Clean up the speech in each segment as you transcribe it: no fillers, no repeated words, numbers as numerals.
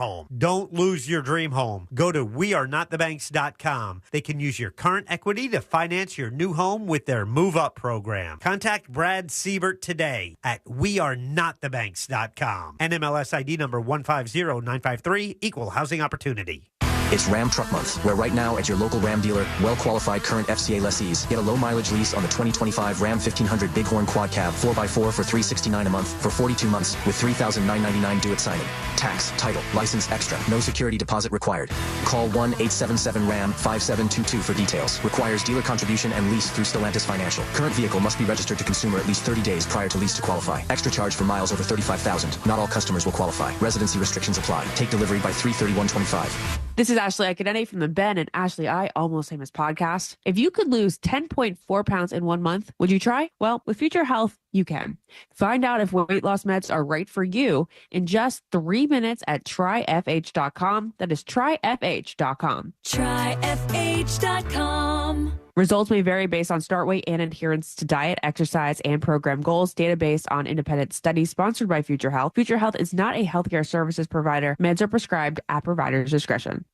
home. Don't lose your dream home. Go to wearenotthebanks.com. They can use your current equity to finance your new home with their Move Up program. Contact Brad Siebert today at wearenotthebanks.com. NMLS ID number 150953, Equal Housing Opportunity. It's Ram Truck Month, where right now at your local Ram dealer, well-qualified current FCA lessees get a low-mileage lease on the 2025 Ram 1500 Bighorn Quad Cab 4x4 for $369 a month for 42 months with $3,999 due at signing. Tax, title, license extra, no security deposit required. Call 1-877-RAM-5722 for details. Requires dealer contribution and lease through Stellantis Financial. Current vehicle must be registered to consumer at least 30 days prior to lease to qualify. Extra charge for miles over 35,000. Not all customers will qualify. Residency restrictions apply. Take delivery by 3/31/25. This is Ashley Akinene from the Ben and Ashley I Almost Famous podcast. If you could lose 10.4 pounds in 1 month, would you try? Well, with Future Health, you can. Find out if weight loss meds are right for you in just 3 minutes at tryfh.com. That is tryfh.com. Tryfh.com. Results may vary based on start weight and adherence to diet, exercise, and program goals. Data based on independent studies sponsored by Future Health. Future Health is not a healthcare services provider. Meds are prescribed at provider's discretion.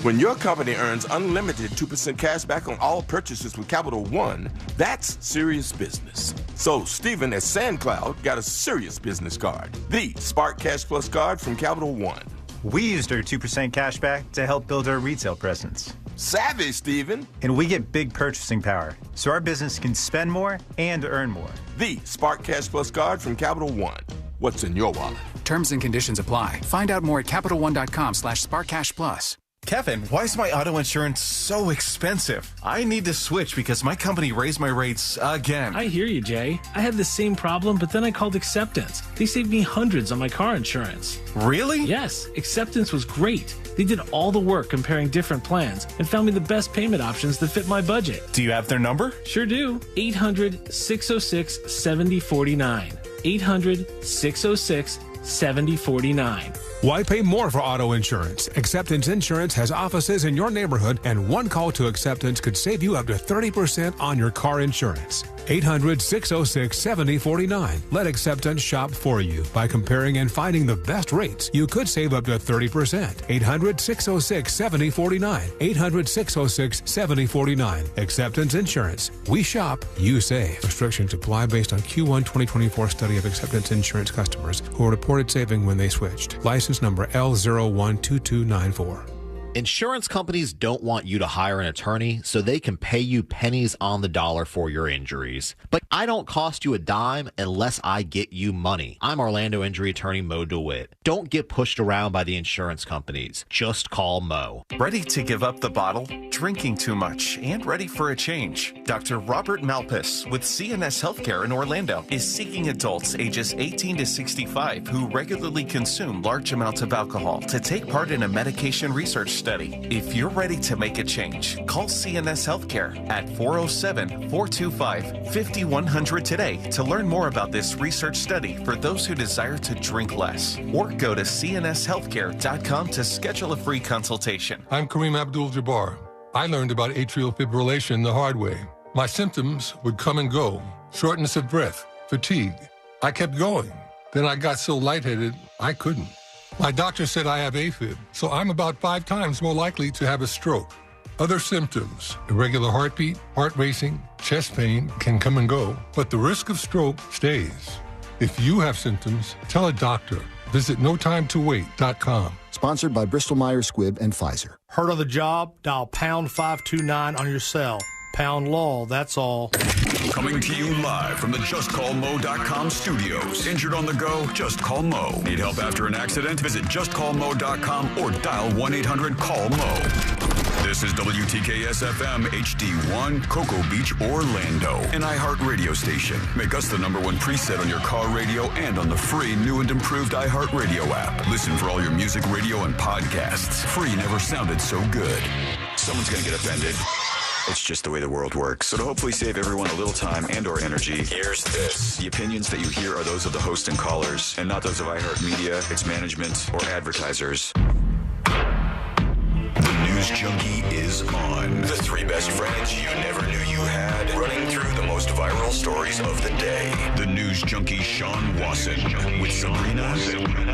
When your company earns unlimited 2% cash back on all purchases with Capital One, that's serious business. So Stephen at SandCloud got a serious business card, the Spark Cash Plus card from Capital One. We used our 2% cash back to help build our retail presence. Savvy, Stephen. And we get big purchasing power, so our business can spend more and earn more. The Spark Cash Plus card from Capital One. What's in your wallet? Terms and conditions apply. Find out more at CapitalOne.com/SparkCashPlus. Kevin, why is my auto insurance so expensive? I need to switch because my company raised my rates again. I hear you, Jay. I had the same problem, but then I called Acceptance. They saved me hundreds on my car insurance. Really? Yes, Acceptance was great. They did all the work comparing different plans and found me the best payment options that fit my budget. Do you have their number? Sure do. 800-606-7049. 800-606-7049. Why pay more for auto insurance? Acceptance Insurance has offices in your neighborhood, and one call to Acceptance could save you up to 30% on your car insurance. 800-606-7049. Let Acceptance shop for you. By comparing and finding the best rates, you could save up to 30%. 800-606-7049. 800-606-7049. Acceptance Insurance. We shop, you save. Restrictions apply based on Q1 2024 study of Acceptance Insurance customers who reported saving when they switched. License number L012294. Insurance companies don't want you to hire an attorney so they can pay you pennies on the dollar for your injuries. But I don't cost you a dime unless I get you money. I'm Orlando injury attorney Mo DeWitt. Don't get pushed around by the insurance companies. Just call Mo. Ready to give up the bottle, drinking too much, and ready for a change? Dr. Robert Malpas with CNS Healthcare in Orlando is seeking adults ages 18 to 65 who regularly consume large amounts of alcohol to take part in a medication research study. If you're ready to make a change, call CNS Healthcare at 407-425-5100 today to learn more about this research study for those who desire to drink less. Or go to cnshealthcare.com to schedule a free consultation. I'm Kareem Abdul-Jabbar. I learned about atrial fibrillation the hard way. My symptoms would come and go. Shortness of breath, fatigue. I kept going. Then I got so lightheaded, I couldn't. My doctor said I have AFib, so I'm about 5 times more likely to have a stroke. Other symptoms, irregular heartbeat, heart racing, chest pain can come and go, but the risk of stroke stays. If you have symptoms, tell a doctor. Visit notimetowait.com. Sponsored by Bristol-Myers Squibb and Pfizer. Hurt on the job? Dial pound 529 on your cell. Pound law, that's all. Coming to you live from the JustCallMo.com studios. Injured on the go? Just call Mo. Need help after an accident? Visit JustCallMo.com or dial 1-800-CALL-MO. This is WTKS-FM HD1, Cocoa Beach, Orlando. An iHeart radio station. Make us the #1 preset on your car radio and on the free new and improved iHeart radio app. Listen for all your music, radio, and podcasts. Free never sounded so good. Someone's going to get offended. It's just the way the world works. So to hopefully save everyone a little time and or energy, here's this. The opinions that you hear are those of the host and callers, and not those of iHeartMedia, its management, or advertisers. The news News Junkie is on. The three best friends you never knew you had, running through the most viral stories of the day. The News Junkie Sean Wasson with Sabrina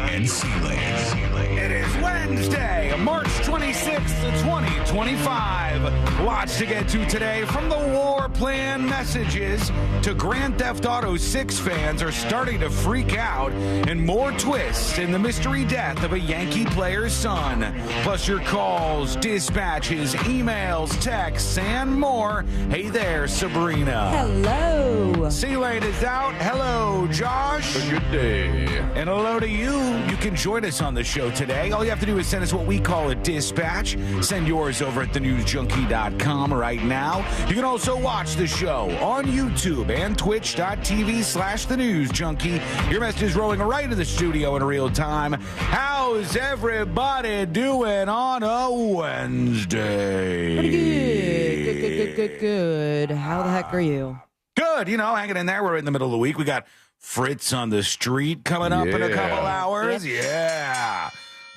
and Sealand. It is Wednesday, March 26th, 2025. Lots to get to today, from the war plan messages to Grand Theft Auto 6 fans are starting to freak out, and more twists in the mystery death of a Yankee player's son. Plus your calls, dispatches, emails, texts, and more. Hey there, Sabrina. Hello. Sealand is out. Hello, Josh. Good day. And hello to you. You can join us on the show today. All you have to do is send us what we call a dispatch. Send yours over at thenewsjunkie.com right now. You can also watch the show on YouTube and twitch.tv/thenewsjunkie. Your message is rolling right into the studio in real time. How's everybody doing on a Wednesday? Pretty good. How the heck are you? Good. You know, hanging in there. We're in the middle of the week. We got Fritz on the street coming up in a couple hours. Yeah.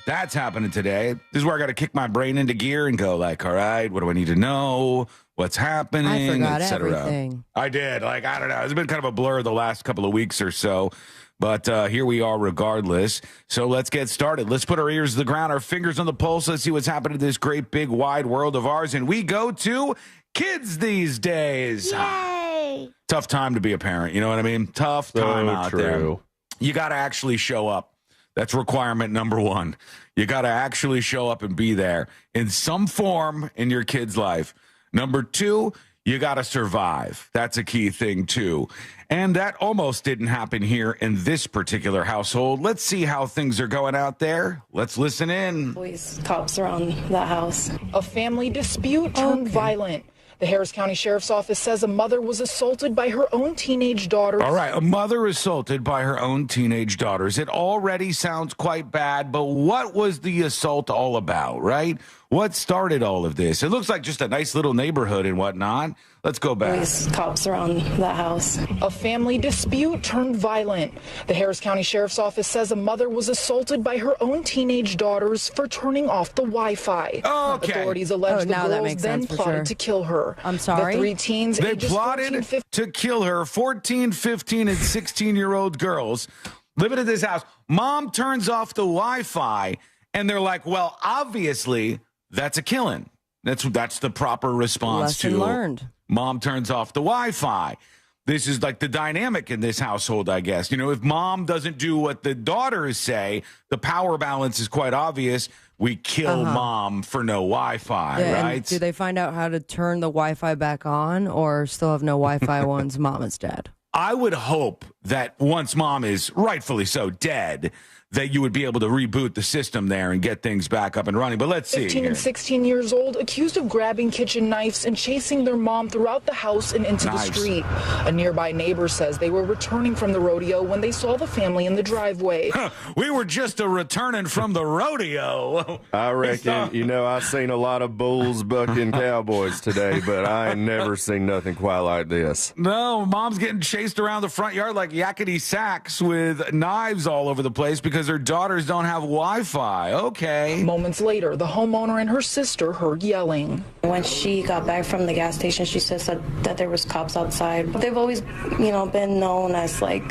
That's happening today. This is where I got to kick my brain into gear and go like, all right, what do I need to know? What's happening? I forgot everything. I did. Like, I don't know. It's been kind of a blur the last couple of weeks or so. But here we are regardless. So let's get started. Let's put our ears to the ground, our fingers on the pulse. Let's see what's happening in this great, big, wide world of ours. And we go to kids these days. Yay! Tough time to be a parent. You know what I mean? Tough time out there. You got to actually show up. That's requirement number one. You got to actually show up and be there in some form in your kid's life. Number two, you got to survive. That's a key thing, too. And that almost didn't happen here in this particular household. Let's see how things are going out there. Let's listen in. Always cops around the house. A family dispute turned violent. The Harris County Sheriff's Office says a mother was assaulted by her own teenage daughter. All right, a mother assaulted by her own teenage daughters. It already sounds quite bad, but what was the assault all about, right? What started all of this? It looks like just a nice little neighborhood and whatnot. Let's go back. Always cops around the house. A family dispute turned violent. The Harris County Sheriff's Office says a mother was assaulted by her own teenage daughters for turning off the Wi-Fi. Okay. Authorities allege the girls then plotted to kill her. I'm sorry? The three teens, they ages plotted 14, to kill her. 14, 15, and 16-year-old girls living in this house. Mom turns off the Wi-Fi, and they're like, well, obviously, that's a killing. That's the proper response Lesson learned. Mom turns off the Wi-Fi. This is like the dynamic in this household, I guess. You know, if mom doesn't do what the daughters say, the power balance is quite obvious. We kill mom for no Wi-Fi, right? Do they find out how to turn the Wi-Fi back on, or still have no Wi-Fi once mom is dead? I would hope that once mom is rightfully so dead, that you would be able to reboot the system there and get things back up and running. But let's see. 15 and 16 years old, accused of grabbing kitchen knives and chasing their mom throughout the house and into the street. A nearby neighbor says they were returning from the rodeo when they saw the family in the driveway. We were just returning from the rodeo. I reckon, you know, I seen a lot of bulls bucking cowboys today, but I ain't never seen nothing quite like this. No, mom's getting chased around the front yard like yakety sacks with knives all over the place because her daughters don't have Wi-Fi. Okay. Moments later, the homeowner and her sister heard yelling. When she got back from the gas station, she says that there was cops outside. They've always, been known as like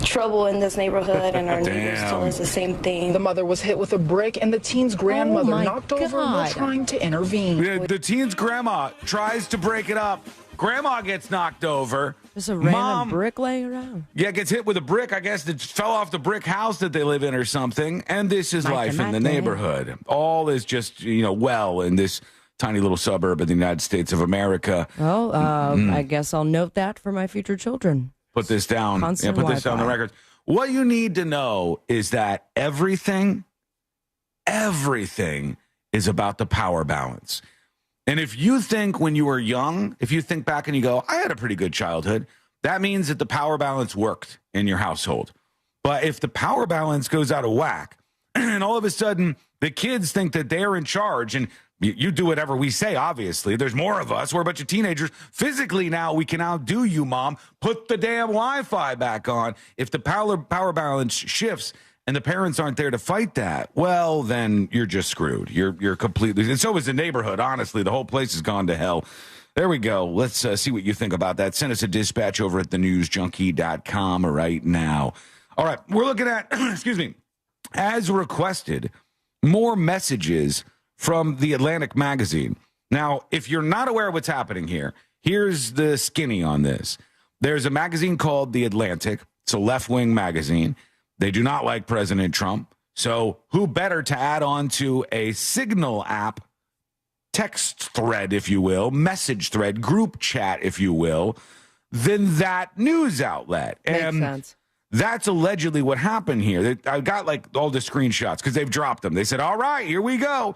trouble in this neighborhood, and our neighbors tell us the same thing. The mother was hit with a brick, and the teen's grandmother knocked over while trying to intervene. The teen's grandma tries to break it up. Grandma gets knocked over. Just a random brick laying around. Yeah, gets hit with a brick. I guess it fell off the brick house that they live in or something. And this is life in the neighborhood. All is just, well in this tiny little suburb of the United States of America. Oh, I guess I'll note that for my future children. Put this down. Constant put this down on the record. What you need to know is that everything is about the power balance. And if you think when you were young, if you think back and you go, I had a pretty good childhood, that means that the power balance worked in your household. But if the power balance goes out of whack, and all of a sudden the kids think that they're in charge, and you do whatever we say, obviously. There's more of us. We're a bunch of teenagers. Physically now, we can outdo you, Mom. Put the damn Wi-Fi back on. If the power balance shifts and the parents aren't there to fight that, well, then you're just screwed. You're completely, and so is the neighborhood. Honestly, the whole place has gone to hell. There we go. Let's see what you think about that. Send us a dispatch over at thenewsjunkie.com right now. All right, we're looking at, excuse me, as requested, more messages from the Atlantic magazine. Now, if you're not aware of what's happening here, here's the skinny on this. There's a magazine called The Atlantic. It's a left-wing magazine. They do not like President Trump. So who better to add on to a Signal app text thread, if you will, message thread, group chat, if you will, than that news outlet? Makes sense. That's allegedly what happened here. I got like all the screenshots because they've dropped them. They said, all right, here we go.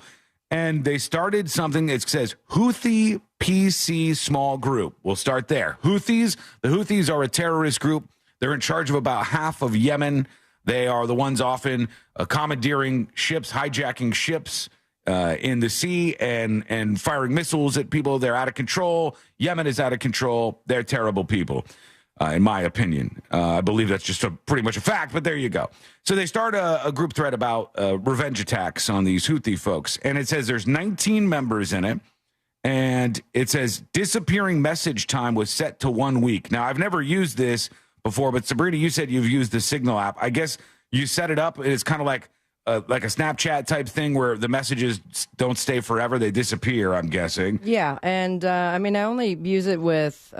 And they started something that says Houthi PC small group. We'll start there. Houthis. The Houthis are a terrorist group. They're in charge of about half of Yemen. They are the ones often commandeering ships, hijacking ships in the sea and firing missiles at people. They're out of control. Yemen is out of control. They're terrible people, in my opinion. I believe that's just pretty much a fact, but there you go. So they start a group thread about revenge attacks on these Houthi folks. And it says there's 19 members in it. And it says disappearing message time was set to 1 week. Now, I've never used this before, but Sabrina, you said you've used the Signal app. I guess you set it up. It's kind of like a Snapchat type thing where the messages don't stay forever. They disappear, I'm guessing. Yeah. And I only use it with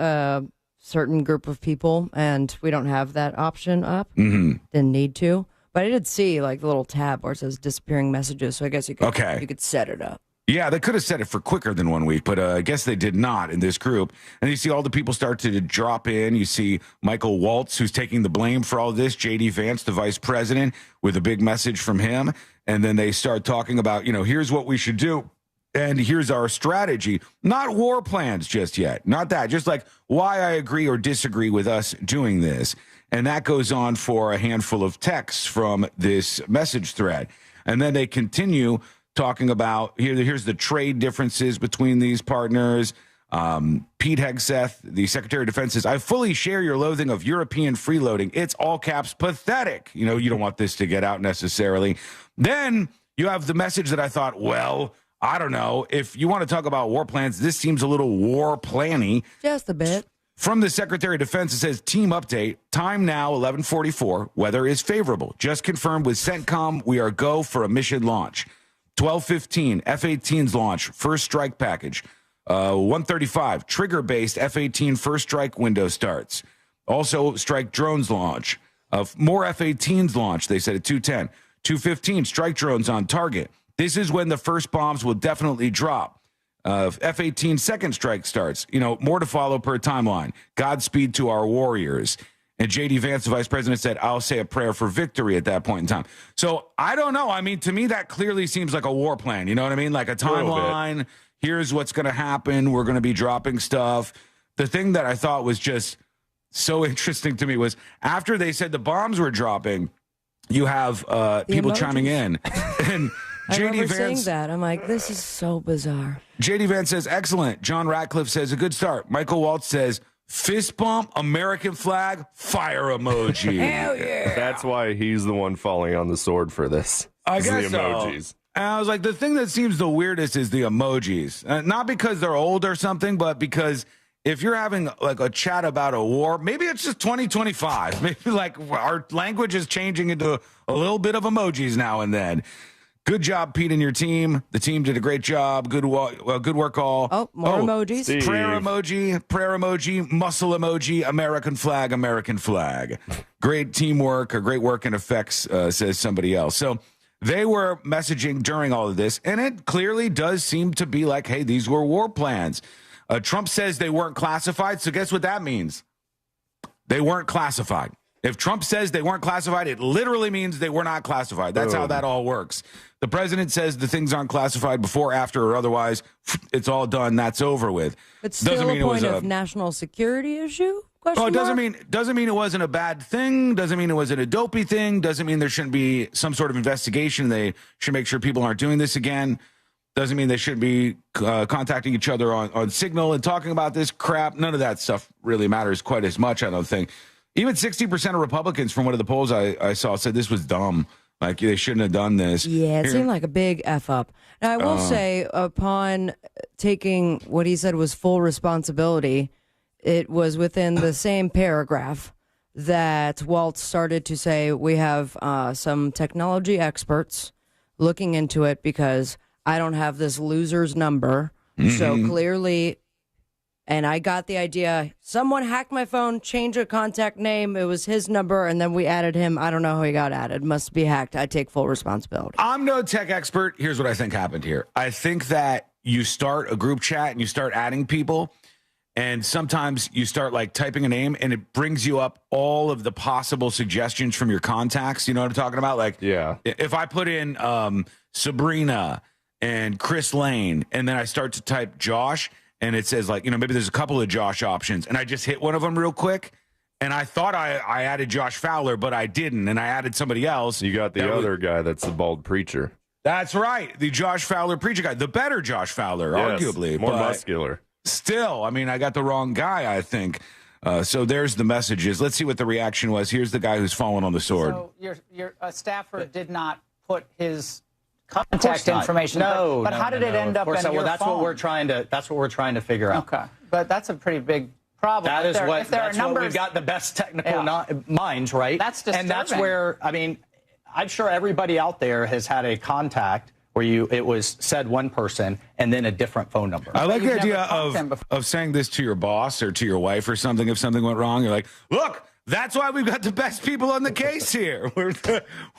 certain group of people, and we don't have that option up. Mm-hmm. Didn't need to. But I did see like the little tab where it says disappearing messages. So I guess you could set it up. Yeah, they could have set it for quicker than 1 week, but I guess they did not in this group. And you see all the people start to drop in. You see Michael Waltz, who's taking the blame for all this, J.D. Vance, the vice president, with a big message from him. And then they start talking about, here's what we should do. And here's our strategy. Not war plans just yet. Not that. Just like why I agree or disagree with us doing this. And that goes on for a handful of texts from this message thread. And then they continue talking about, here's the trade differences between these partners. Pete Hegseth, the Secretary of Defense, says, I fully share your loathing of European freeloading. It's all caps pathetic. You don't want this to get out necessarily. Then you have the message that I thought, well, I don't know. If you want to talk about war plans, this seems a little war planny. Just a bit. From the Secretary of Defense, it says, team update, time now, 11:44. Weather is favorable. Just confirmed with CENTCOM, we are go for a mission launch. 12:15, F-18s launch, first strike package. 1:35, trigger-based F-18 first strike window starts. Also, strike drones launch. More F-18s launch, they said at 2:10. 2:15, strike drones on target. This is when the first bombs will definitely drop. F-18 second strike starts. More to follow per timeline. Godspeed to our warriors. And J.D. Vance, the vice president, said, I'll say a prayer for victory at that point in time. So I don't know. To me, that clearly seems like a war plan. You know what I mean? Like a timeline. Here's what's going to happen. We're going to be dropping stuff. The thing that I thought was just so interesting to me was after they said the bombs were dropping, you have people chiming in. And I remember Vance saying that. I'm like, this is so bizarre. J.D. Vance says, excellent. John Ratcliffe says, a good start. Michael Waltz says, fist bump, American flag, fire emoji. Hell yeah. That's why he's the one falling on the sword for this. I guess the emojis. So. And I was like, the thing that seems the weirdest is the emojis. Not because they're old or something, but because if you're having like a chat about a war, maybe it's just 2025. Maybe like our language is changing into a little bit of emojis now and then. Good job, Pete, and your team. The team did a great job. Good work, all. Oh, more emojis. Steve. Prayer emoji, muscle emoji, American flag. Great teamwork, or great work and effects, says somebody else. So they were messaging during all of this, and it clearly does seem to be like, hey, these were war plans. Trump says they weren't classified, so guess what that means? They weren't classified. If Trump says they weren't classified, it literally means they were not classified. That's how that all works. The president says the things aren't classified before, after, or otherwise. It's all done. That's over with. It's still a point of national security issue? It doesn't mean it wasn't a bad thing. Doesn't mean it wasn't a dopey thing. Doesn't mean there shouldn't be some sort of investigation. They should make sure people aren't doing this again. Doesn't mean they shouldn't be contacting each other on Signal and talking about this crap. None of that stuff really matters quite as much, I don't think. Even 60% of Republicans from one of the polls I saw said this was dumb. Like, they shouldn't have done this. Yeah, it seemed like a big F up. Now, I will say, upon taking what he said was full responsibility, it was within the same paragraph that Walt started to say, we have some technology experts looking into it because I don't have this loser's number. So clearly, and I got the idea, someone hacked my phone, changed a contact name. It was his number, and then we added him. I don't know how he got added. Must be hacked. I take full responsibility. I'm no tech expert. Here's what I think happened here. I think that you start a group chat and you start adding people, and sometimes you start like typing a name and it brings you up all of the possible suggestions from your contacts. You know what I'm talking about? Like, if I put in Sabrina and Chris Lane, and then I start to type Josh, and it says, like, maybe there's a couple of Josh options, and I just hit one of them real quick, and I thought I added Josh Fowler, but I didn't, and I added somebody else. You got the other guy that's the bald preacher. That's right, the Josh Fowler preacher guy, the better Josh Fowler, arguably. More muscular. Still, I mean, I got the wrong guy, I think. So there's the messages. Let's see what the reaction was. Here's the guy who's fallen on the sword. So your staffer did not put his contact information. But how did it end up in your phone? That's what we're trying to figure out. Okay, but that's a pretty big problem. That's what we've got the best technical minds, right? That's disturbing. And that's where, I mean, I'm sure everybody out there has had a contact where it was said one person and then a different phone number. I like the idea of saying this to your boss or to your wife or something. If something went wrong, you're like, look, that's why we've got the best people on the case here. We're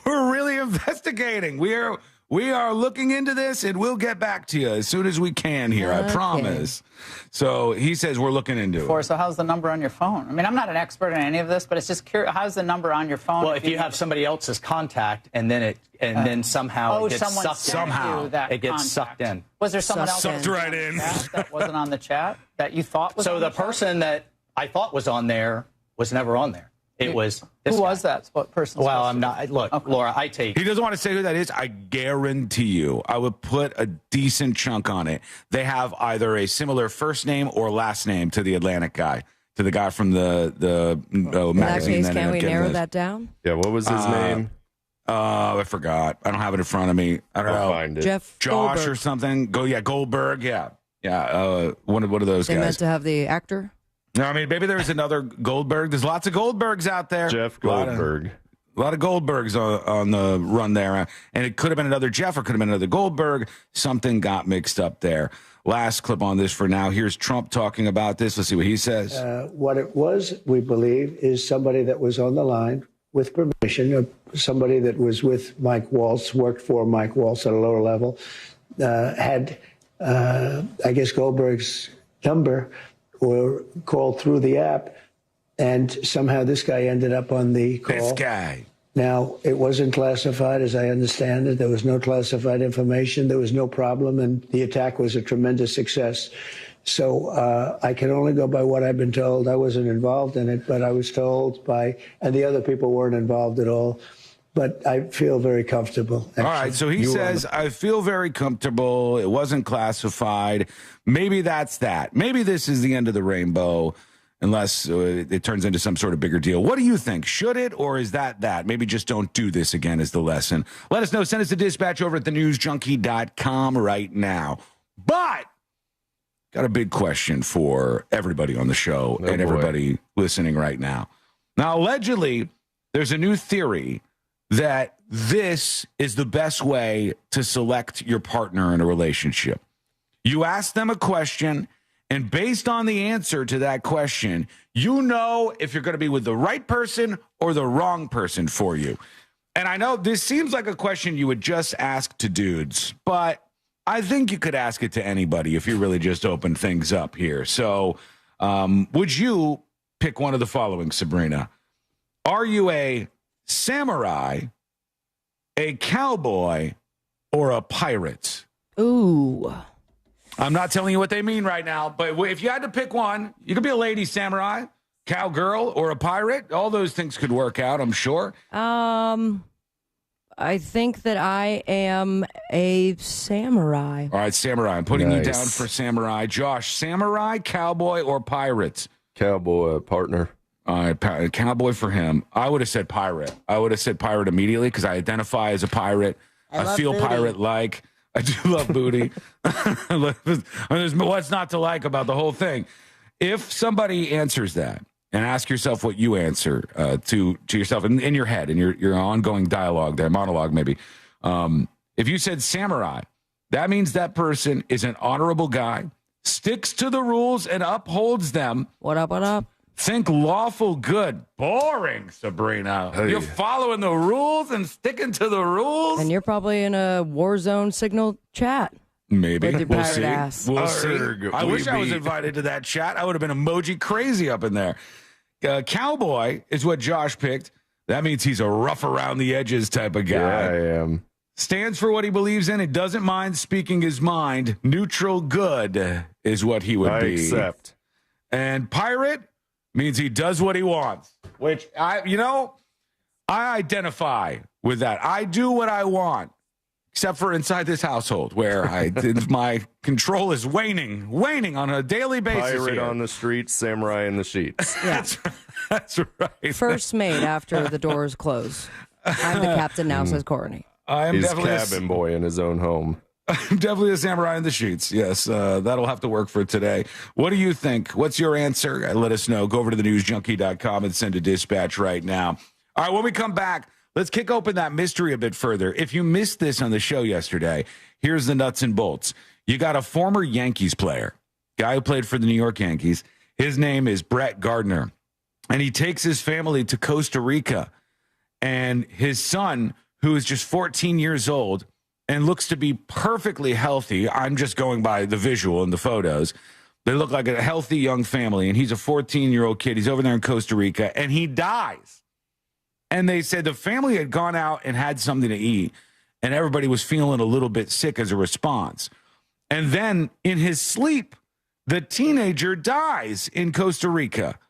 really investigating. We are looking into this, and we'll get back to you as soon as we can here. I promise. So he says we're looking into it. So how's the number on your phone? I mean, I'm not an expert in any of this, but it's just curious. How's the number on your phone? Well, if you have somebody else's contact, and then somehow it gets sucked in. Was there someone else sucked right in that wasn't on the chat that you thought was? So the person that I thought was on there was never on there. It was this who guy. Was that? What person? Well, I'm not. Look, okay. Laura, I take. He doesn't want to say who that is. I guarantee you, I would put a decent chunk on it. They have either a similar first name or last name to the Atlantic guy, to the guy from the magazine. In that case, can we narrow that down? Yeah. What was his name? I forgot. I don't have it in front of me. I don't know. Find it. Jeff Josh Goldberg. or something. Goldberg. Yeah. One of those they guys. meant to have the actor. No, I mean, maybe there's another Goldberg. There's lots of Goldbergs out there. Jeff Goldberg. A lot of Goldbergs on the run there. And it could have been another Jeff or could have been another Goldberg. Something got mixed up there. Last clip on this for now. Here's Trump talking about this. Let's see what he says. What it was, we believe, is somebody that was on the line with permission, somebody that was with Mike Waltz, worked for Mike Waltz at a lower level, had, I guess, Goldberg's number, or called through the app, and somehow this guy ended up on the call. This guy. Now, it wasn't classified, as I understand it. There was no classified information. There was no problem, and the attack was a tremendous success. So I can only go by what I've been told. I wasn't involved in it, but I was told by, and the other people weren't involved at all. But I feel very comfortable. Actually. All right, so he says, I feel very comfortable. It wasn't classified. Maybe that's that. Maybe this is the end of the rainbow, unless it turns into some sort of bigger deal. What do you think? Should it, or is that? Maybe just don't do this again is the lesson. Let us know. Send us a dispatch over at thenewsjunkie.com right now. But got a big question for everybody on the show and everybody listening right now. Now, allegedly, there's a new theory that this is the best way to select your partner in a relationship. You ask them a question, and based on the answer to that question, you know if you're going to be with the right person or the wrong person for you. And I know this seems like a question you would just ask to dudes, but I think you could ask it to anybody if you really just open things up here. So would you pick one of the following, Sabrina? Are you a samurai, a cowboy, or a pirate? Ooh. I'm not telling you what they mean right now, but if you had to pick one, you could be a lady samurai, cowgirl, or a pirate. All those things could work out, I'm sure. I think that I am a samurai. All right, samurai. I'm putting you down for samurai. Josh, samurai, cowboy, or pirate? Cowboy, partner. Cowboy for him. I would have said pirate. I would have said pirate immediately because I identify as a pirate. I feel pirate-like. I do love booty. There's what's not to like about the whole thing. If somebody answers that, and ask yourself what you answer to yourself in your head, in your ongoing dialogue there, monologue maybe. If you said samurai, that means that person is an honorable guy, sticks to the rules and upholds them. What up, what up? Think lawful good. Boring, Sabrina. Hey. You're following the rules and sticking to the rules. And you're probably in a war zone signal chat. Maybe. With your We'll pirate see. ass. We'll see. I wish I was invited to that chat. I would have been emoji crazy up in there. Cowboy is what Josh picked. That means he's a rough around the edges type of guy. Yeah, I am. Stands for what he believes in. He doesn't mind speaking his mind. Neutral good is what he would be. I accept. And pirate means he does what he wants, which I identify with that. I do what I want, except for inside this household where my control is waning on a daily basis. Pirate here. on the streets, samurai in the sheets. Yeah. That's right. First mate after the doors close. I'm the captain now, says Courtney. He's cabin boy in his own home. I'm definitely a samurai in the sheets. Yes, that'll have to work for today. What do you think? What's your answer? Let us know. Go over to thenewsjunkie.com and send a dispatch right now. All right, when we come back, let's kick open that mystery a bit further. If you missed this on the show yesterday, here's the nuts and bolts. You got a former Yankees player, guy who played for the New York Yankees. His name is Brett Gardner, and he takes his family to Costa Rica. And his son, who is just 14 years old, and looks to be perfectly healthy. I'm just going by the visual and the photos. They look like a healthy young family, and he's a 14-year-old kid. He's over there in Costa Rica, and he dies. And they said the family had gone out and had something to eat, and everybody was feeling a little bit sick as a response. And then in his sleep, the teenager dies in Costa Rica,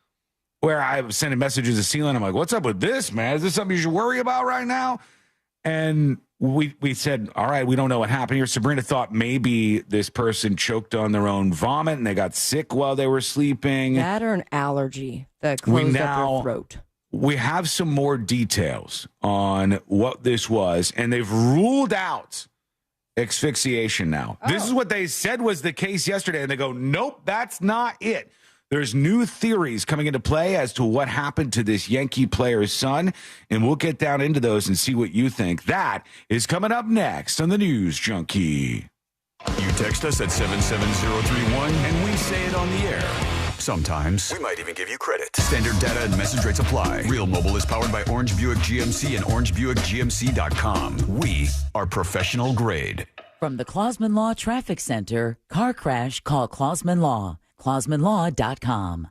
where I was sending messages to Celine. I'm like, what's up with this, man? Is this something you should worry about right now? And we said, all right, we don't know what happened here. Sabrina thought maybe this person choked on their own vomit and they got sick while they were sleeping. That or an allergy that closed up their throat. We have some more details on what this was, and they've ruled out asphyxiation now. Oh. This is what they said was the case yesterday, and they go, nope, that's not it. There's new theories coming into play as to what happened to this Yankee player's son, and we'll get down into those and see what you think. That is coming up next on the News Junkie. You text us at 77031, and we say it on the air. Sometimes. We might even give you credit. Standard data and message rates apply. Real Mobile is powered by Orange Buick GMC and OrangeBuickGMC.com. We are professional grade. From the Clausman Law Traffic Center, car crash, call Clausman Law. ClausmanLaw.com.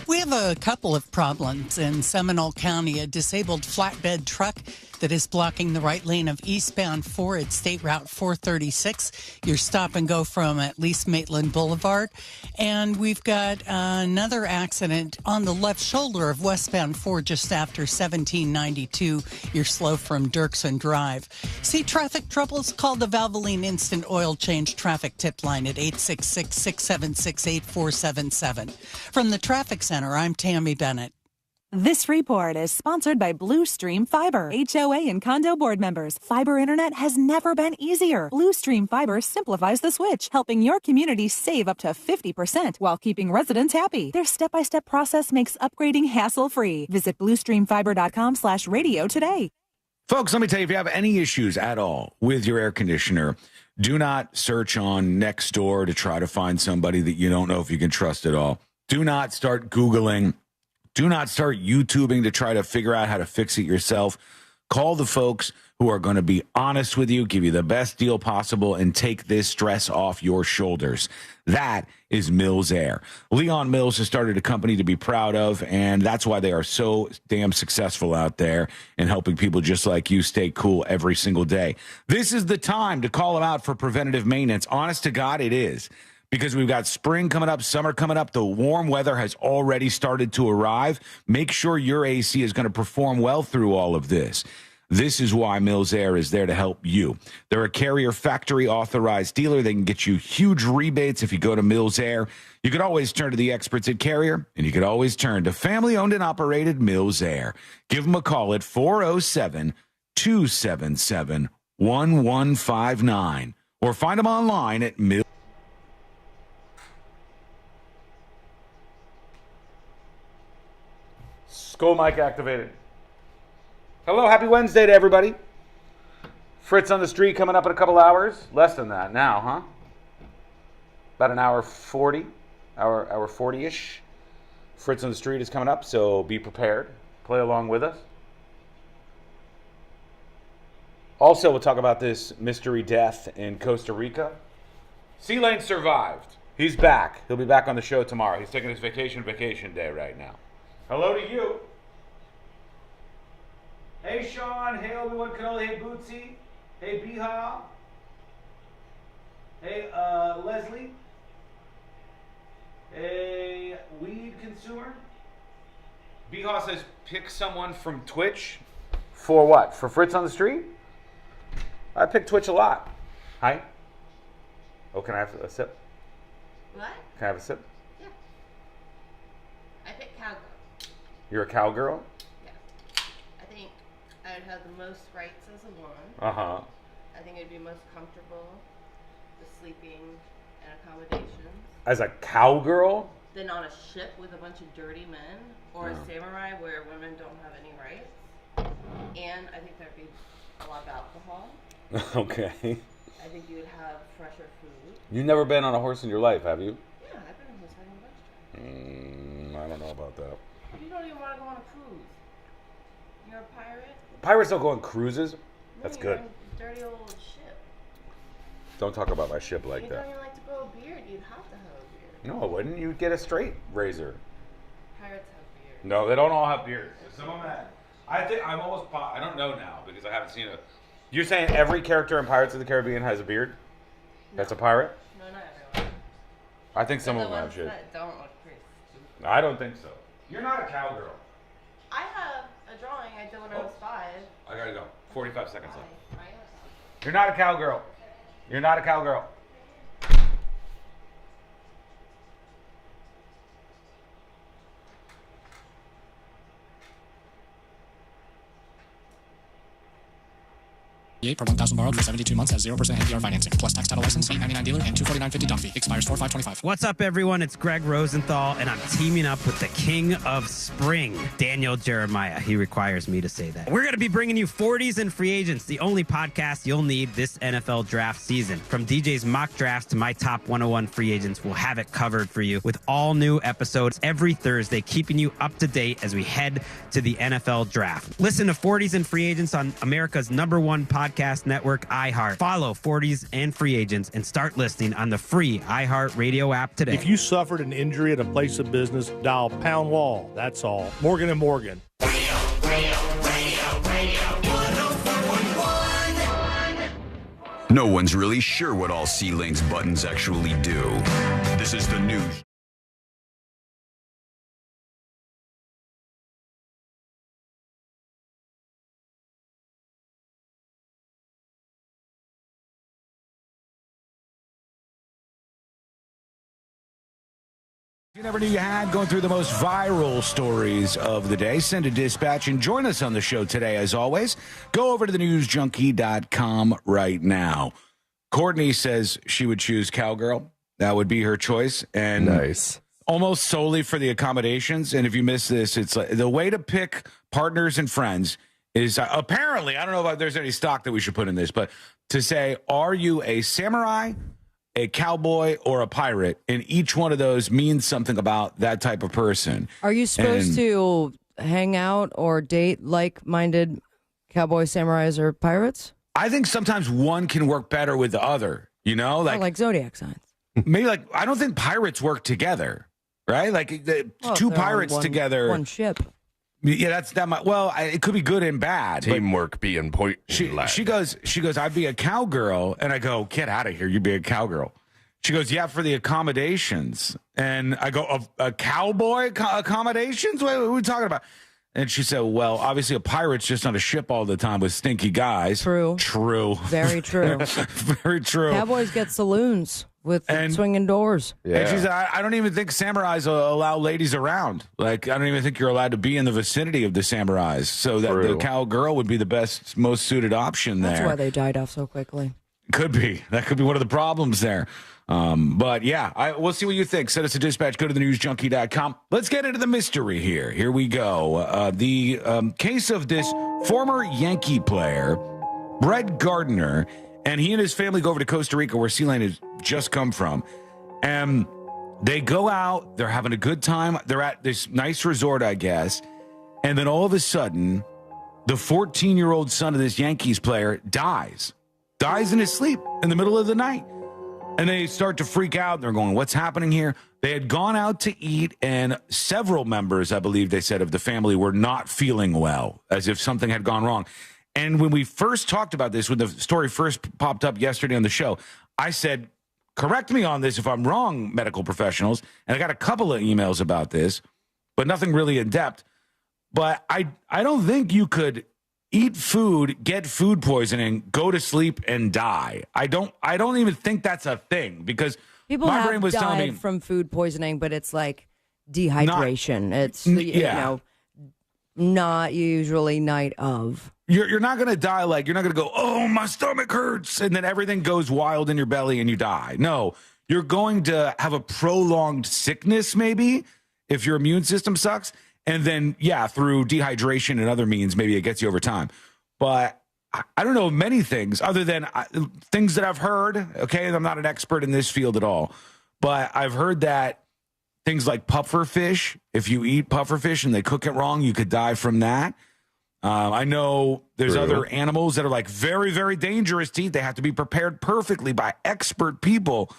We have a couple of problems in Seminole County. A disabled flatbed truck that is blocking the right lane of eastbound 4 at State Route 436. Your stop and go from at least Maitland Boulevard. And we've got another accident on the left shoulder of westbound 4 just after 1792. You're slow from Dirksen Drive. See traffic troubles? Call the Valvoline Instant Oil Change traffic tip line at 866-676-8477. From the Traffic Center, I'm Tammy Bennett. This report is sponsored by Blue Stream Fiber. HOA and condo board members, fiber internet has never been easier. Blue Stream Fiber simplifies the switch, helping your community save up to 50% while keeping residents happy. Their step-by-step process makes upgrading hassle-free. Visit bluestreamfiber.com/radio today. Folks, let me tell you, if you have any issues at all with your air conditioner, do not search on Nextdoor to try to find somebody that you don't know if you can trust at all. Do not start Googling. Do not start YouTubing to try to figure out how to fix it yourself. Call the folks who are going to be honest with you, give you the best deal possible, and take this stress off your shoulders. That is Mills Air. Leon Mills has started a company to be proud of, and that's why they are so damn successful out there in helping people just like you stay cool every single day. This is the time to call them out for preventative maintenance. Honest to God, it is. Because we've got spring coming up, summer coming up. The warm weather has already started to arrive. Make sure your AC is going to perform well through all of this. This is why Mills Air is there to help you. They're a Carrier factory authorized dealer. They can get you huge rebates if you go to Mills Air. You could always turn to the experts at Carrier, and you could always turn to family-owned and operated Mills Air. Give them a call at 407-277-1159 or find them online at Mills. Skull mic activated. Hello, happy Wednesday to everybody. Fritz on the street coming up in a couple hours. Less than that now, huh? About an hour 40, hour 40-ish. Fritz on the street is coming up, so be prepared. Play along with us. Also, we'll talk about this mystery death in Costa Rica. C-Lane survived. He's back. He'll be back on the show tomorrow. He's taking his vacation day right now. Hello to you. Hey, Sean. Hey, Obi-Wan Kenobi. Hey, Bootsy. Hey, Biha. Hey, Leslie. Hey, weed consumer. Biha says pick someone from Twitch. For what? For Fritz on the street? I pick Twitch a lot. Hi. Oh, can I have a sip? What? Can I have a sip? Yeah. I pick cowgirl. You're a cowgirl? Yeah. I think I would have the most rights as a woman. Uh-huh. I think I'd be most comfortable with sleeping and accommodations. As a cowgirl? Then on a ship with a bunch of dirty men, or a samurai where women don't have any rights. And I think there'd be a lot of alcohol. Okay. I think you would have fresher food. You've never been on a horse in your life, have you? Yeah, I've been on a horse riding a bunch. I don't know about that. You don't even want to go on a cruise. You're a pirate? Pirates don't go on cruises? That's No, good. you're on a dirty old ship. Don't talk about my ship like You that. don't even like to grow a beard. You'd have to have a beard. No, I wouldn't. You'd get a straight razor. Pirates have beards. No, they don't all have beards. Some of them I think I'm almost I don't know now because I haven't seen it. You're saying every character in Pirates of the Caribbean has a beard? No. That's a pirate? No, not everyone. I think some But of them have the shit. ones that don't look pretty. I don't think so. You're not a cowgirl. I have a drawing I did when I was 5. I gotta go. 45 seconds left. Why? You're not a cowgirl. You're not a cowgirl. For 1,000 borrowed for 72 months has 0% APR financing, plus tax title license, $8.99 dealer, and $249.50 doc fee. Expires 4/5/25. What's up, everyone? It's Greg Rosenthal, and I'm teaming up with the king of spring, Daniel Jeremiah. He requires me to say that. We're going to be bringing you 40s and Free Agents, the only podcast you'll need this NFL draft season. From DJ's mock drafts to my top 101 free agents, we'll have it covered for you with all new episodes every Thursday, keeping you up to date as we head to the NFL draft. Listen to 40s and Free Agents on America's #1 podcast network, iHeart. Follow 40s and Free Agents and start listening on the free iHeart Radio app today. If you suffered an injury at a place of business, dial pound wall. That's all. Morgan & Morgan. No one's really sure what all C-Lane's buttons actually do. This is the news. You never knew you had, going through the most viral stories of the day. Send a dispatch and join us on the show today, as always. Go over to thenewsjunkie.com right now. Courtney says she would choose cowgirl. That would be her choice. And nice. Almost solely for the accommodations. And if you miss this, it's like the way to pick partners and friends is apparently, I don't know if there's any stock that we should put in this, but to say, are you a samurai, a cowboy, or a pirate? And each one of those means something about that type of person. Are you supposed to hang out or date like-minded cowboy, samurais, or pirates? I think sometimes one can work better with the other, you know? Like zodiac signs. Maybe I don't think pirates work together, right? Like two pirates together. One ship. Yeah, it could be good and bad. Teamwork being important. She goes, I'd be a cowgirl. And I go, get out of here. You'd be a cowgirl. She goes, yeah, for the accommodations. And I go, a cowboy accommodations? What are we talking about? And she said, well, obviously a pirate's just on a ship all the time with stinky guys. True. Very true. Very true. Cowboys get saloons with swinging doors. And she said, I don't even think samurais allow ladies around. Like, I don't even think you're allowed to be in the vicinity of the samurais. So that the cowgirl would be the best, most suited option there. That's why they died off so quickly. Could be. That could be one of the problems there. But yeah, we'll see what you think. Send us a dispatch. Go to thenewsjunkie.com. Let's get into the mystery here. Here we go. The case of this former Yankee player, Brett Gardner, and he and his family go over to Costa Rica, where Sealand has just come from. And they go out. They're having a good time. They're at this nice resort, I guess. And then all of a sudden, the 14-year-old son of this Yankees player dies in his sleep in the middle of the night. And they start to freak out. They're going, what's happening here? They had gone out to eat, and several members, I believe they said, of the family were not feeling well, as if something had gone wrong. And when we first talked about this, when the story first popped up yesterday on the show, I said, correct me on this if I'm wrong, medical professionals. And I got a couple of emails about this, but nothing really in depth. But I don't think you could eat food, get food poisoning, go to sleep, and die. I don't even think that's a thing, because people my have brain was telling me from food poisoning, but it's like dehydration. It's you know, not usually night of. You're not going to die like, you're not going to go, oh, my stomach hurts, and then everything goes wild in your belly and you die. No, you're going to have a prolonged sickness, maybe, if your immune system sucks. And then, through dehydration and other means, maybe it gets you over time. But I don't know many things other than things that I've heard. Okay, I'm not an expert in this field at all. But I've heard that things like puffer fish, if you eat puffer fish and they cook it wrong, you could die from that. I know there's other animals that are like very, very dangerous to eat. They have to be prepared perfectly by expert people.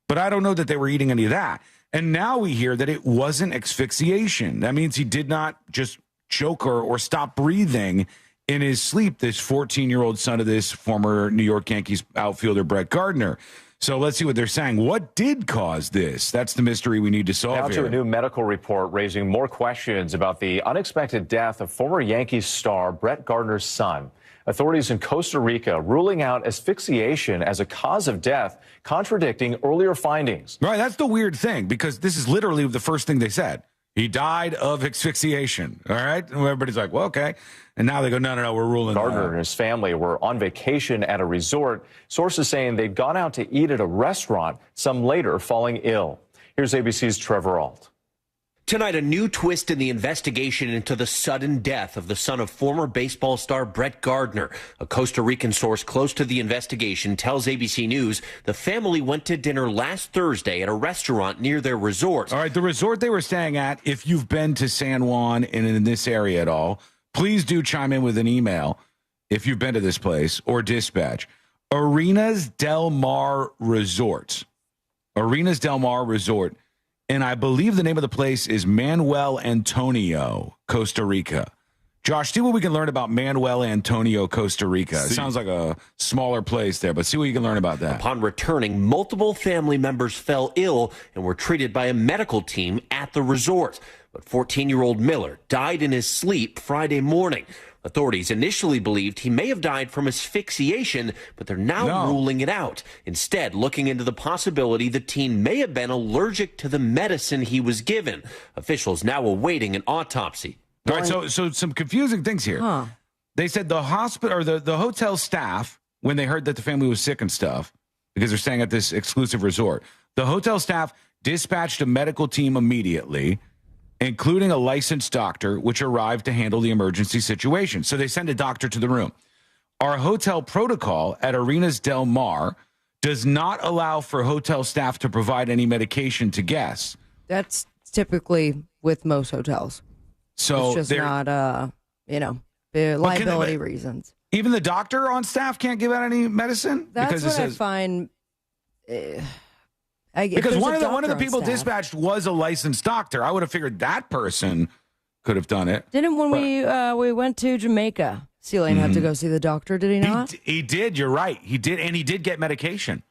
But I don't know that they were eating any of that. And now we hear that it wasn't asphyxiation. That means he did not just choke or stop breathing in his sleep, this 14-year-old son of this former New York Yankees outfielder, Brett Gardner. So let's see what they're saying. What did cause this? That's the mystery we need to solve now here. To a new medical report raising more questions about the unexpected death of former Yankees star Brett Gardner's son. Authorities in Costa Rica ruling out asphyxiation as a cause of death, contradicting earlier findings. Right, that's the weird thing, because this is literally the first thing they said. He died of asphyxiation, all right? And everybody's like, well, okay. And now they go, no, we're ruling Gardner and his family were on vacation at a resort. Sources saying they'd gone out to eat at a restaurant, some later falling ill. Here's ABC's Trevor Ault. Tonight, a new twist in the investigation into the sudden death of the son of former baseball star Brett Gardner. A Costa Rican source close to the investigation tells ABC News the family went to dinner last Thursday at a restaurant near their resort. All right, the resort they were staying at, if you've been to San Juan and in this area at all, please do chime in with an email if you've been to this place, or dispatch. Arenas Del Mar Resort. Arenas Del Mar Resort. And I believe the name of the place is Manuel Antonio, Costa Rica. Josh, see what we can learn about Manuel Antonio, Costa Rica. It sounds like a smaller place there, but see what you can learn about that. Upon returning, multiple family members fell ill and were treated by a medical team at the resort. But 14-year-old Miller died in his sleep Friday morning. Authorities initially believed he may have died from asphyxiation, but they're now ruling it out. Instead, looking into the possibility the teen may have been allergic to the medicine he was given. Officials now awaiting an autopsy. All right, so some confusing things here. They said the hospital or the hotel staff, when they heard that the family was sick and stuff, because they're staying at this exclusive resort, the hotel staff dispatched a medical team immediately, including a licensed doctor, which arrived to handle the emergency situation. So they send a doctor to the room. Our hotel protocol at Arenas Del Mar does not allow for hotel staff to provide any medication to guests. That's typically with most hotels. So it's just not, liability reasons. Even the doctor on staff can't give out any medicine? That's because what I find... because one of the people dispatched was a licensed doctor. I would have figured that person could have done it. We went to Jamaica, Celine had to go see the doctor, did he not? He did, you're right. He did, and he did get medication.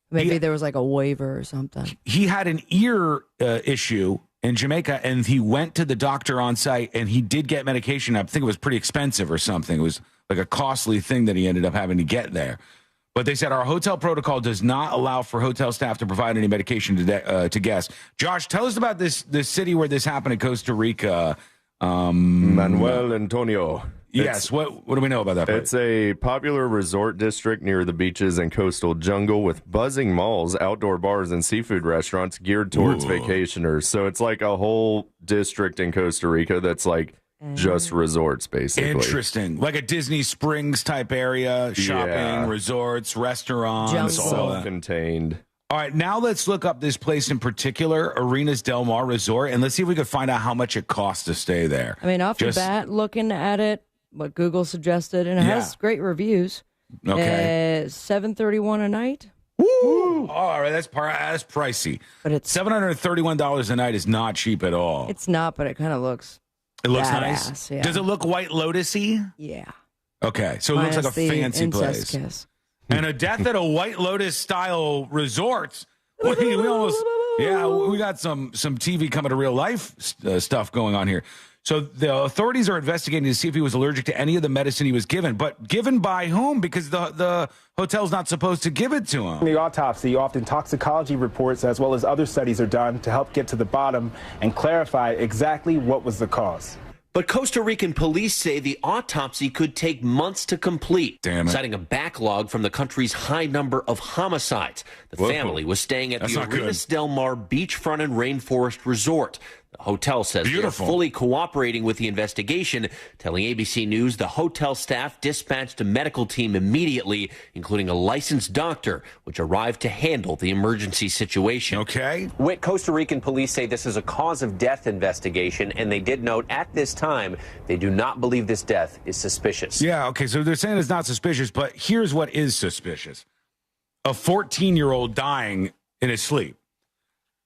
Maybe there was like a waiver or something. He had an ear issue, in Jamaica, and he went to the doctor on site, and he did get medication. I think it was pretty expensive or something. It was like a costly thing that he ended up having to get there. But they said our hotel protocol does not allow for hotel staff to provide any medication to guests. Josh, tell us about this city where this happened in Costa Rica. Manuel Antonio. Yes. What do we know about that place? It's a popular resort district near the beaches and coastal jungle with buzzing malls, outdoor bars, and seafood restaurants geared towards vacationers. So it's like a whole district in Costa Rica that's like just resorts, basically. Interesting. Like a Disney Springs type area, shopping, resorts, restaurants. Self-contained. All right, now let's look up this place in particular, Arenas Del Mar Resort, and let's see if we can find out how much it costs to stay there. I mean, off the bat, looking at it, what Google suggested, and it has great reviews. Okay. $731 a night. Woo! All right, that's pricey. But it's $731 a night is not cheap at all. It's not, but it kind of looks. It looks badass, nice. Yeah. Does it look White Lotus-y? Yeah. Okay, so it looks like a fancy place. Kiss. And a death at a White Lotus style resort. We almost, we got some TV coming to real life stuff going on here. So the authorities are investigating to see if he was allergic to any of the medicine he was given, but given by whom? Because the hotel's not supposed to give it to him. In the autopsy, often toxicology reports as well as other studies are done to help get to the bottom and clarify exactly what was the cause. But Costa Rican police say the autopsy could take months to complete, citing a backlog from the country's high number of homicides. The family was staying at the Arenas Del Mar beachfront and rainforest resort. The hotel says they're fully cooperating with the investigation, telling ABC News the hotel staff dispatched a medical team immediately, including a licensed doctor, which arrived to handle the emergency situation. Okay. Costa Rican police say this is a cause of death investigation, and they did note at this time they do not believe this death is suspicious. Yeah, okay, so they're saying it's not suspicious, but here's what is suspicious. A 14-year-old dying in his sleep.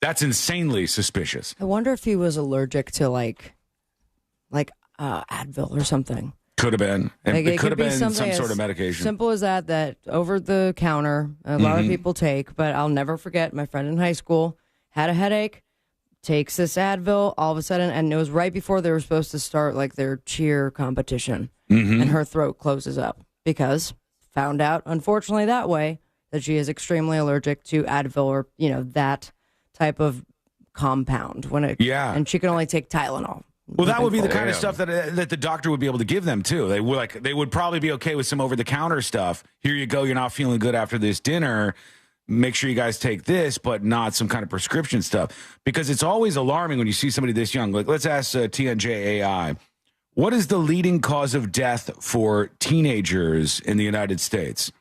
That's insanely suspicious. I wonder if he was allergic to like Advil or something. Could have been. Like, it could have been some as sort of medication. Simple as that over the counter, a lot of people take, but I'll never forget my friend in high school had a headache, takes this Advil all of a sudden, and it was right before they were supposed to start like their cheer competition, and her throat closes up because found out, unfortunately, that way that she is extremely allergic to Advil or, that type of compound and she can only take Tylenol. Well, that would be the kind of stuff that the doctor would be able to give them too. They would probably be okay with some over the counter stuff. Here you go, you're not feeling good after this dinner. Make sure you guys take this, but not some kind of prescription stuff, because it's always alarming when you see somebody this young. Like, let's ask TNJAI, what is the leading cause of death for teenagers in the United States?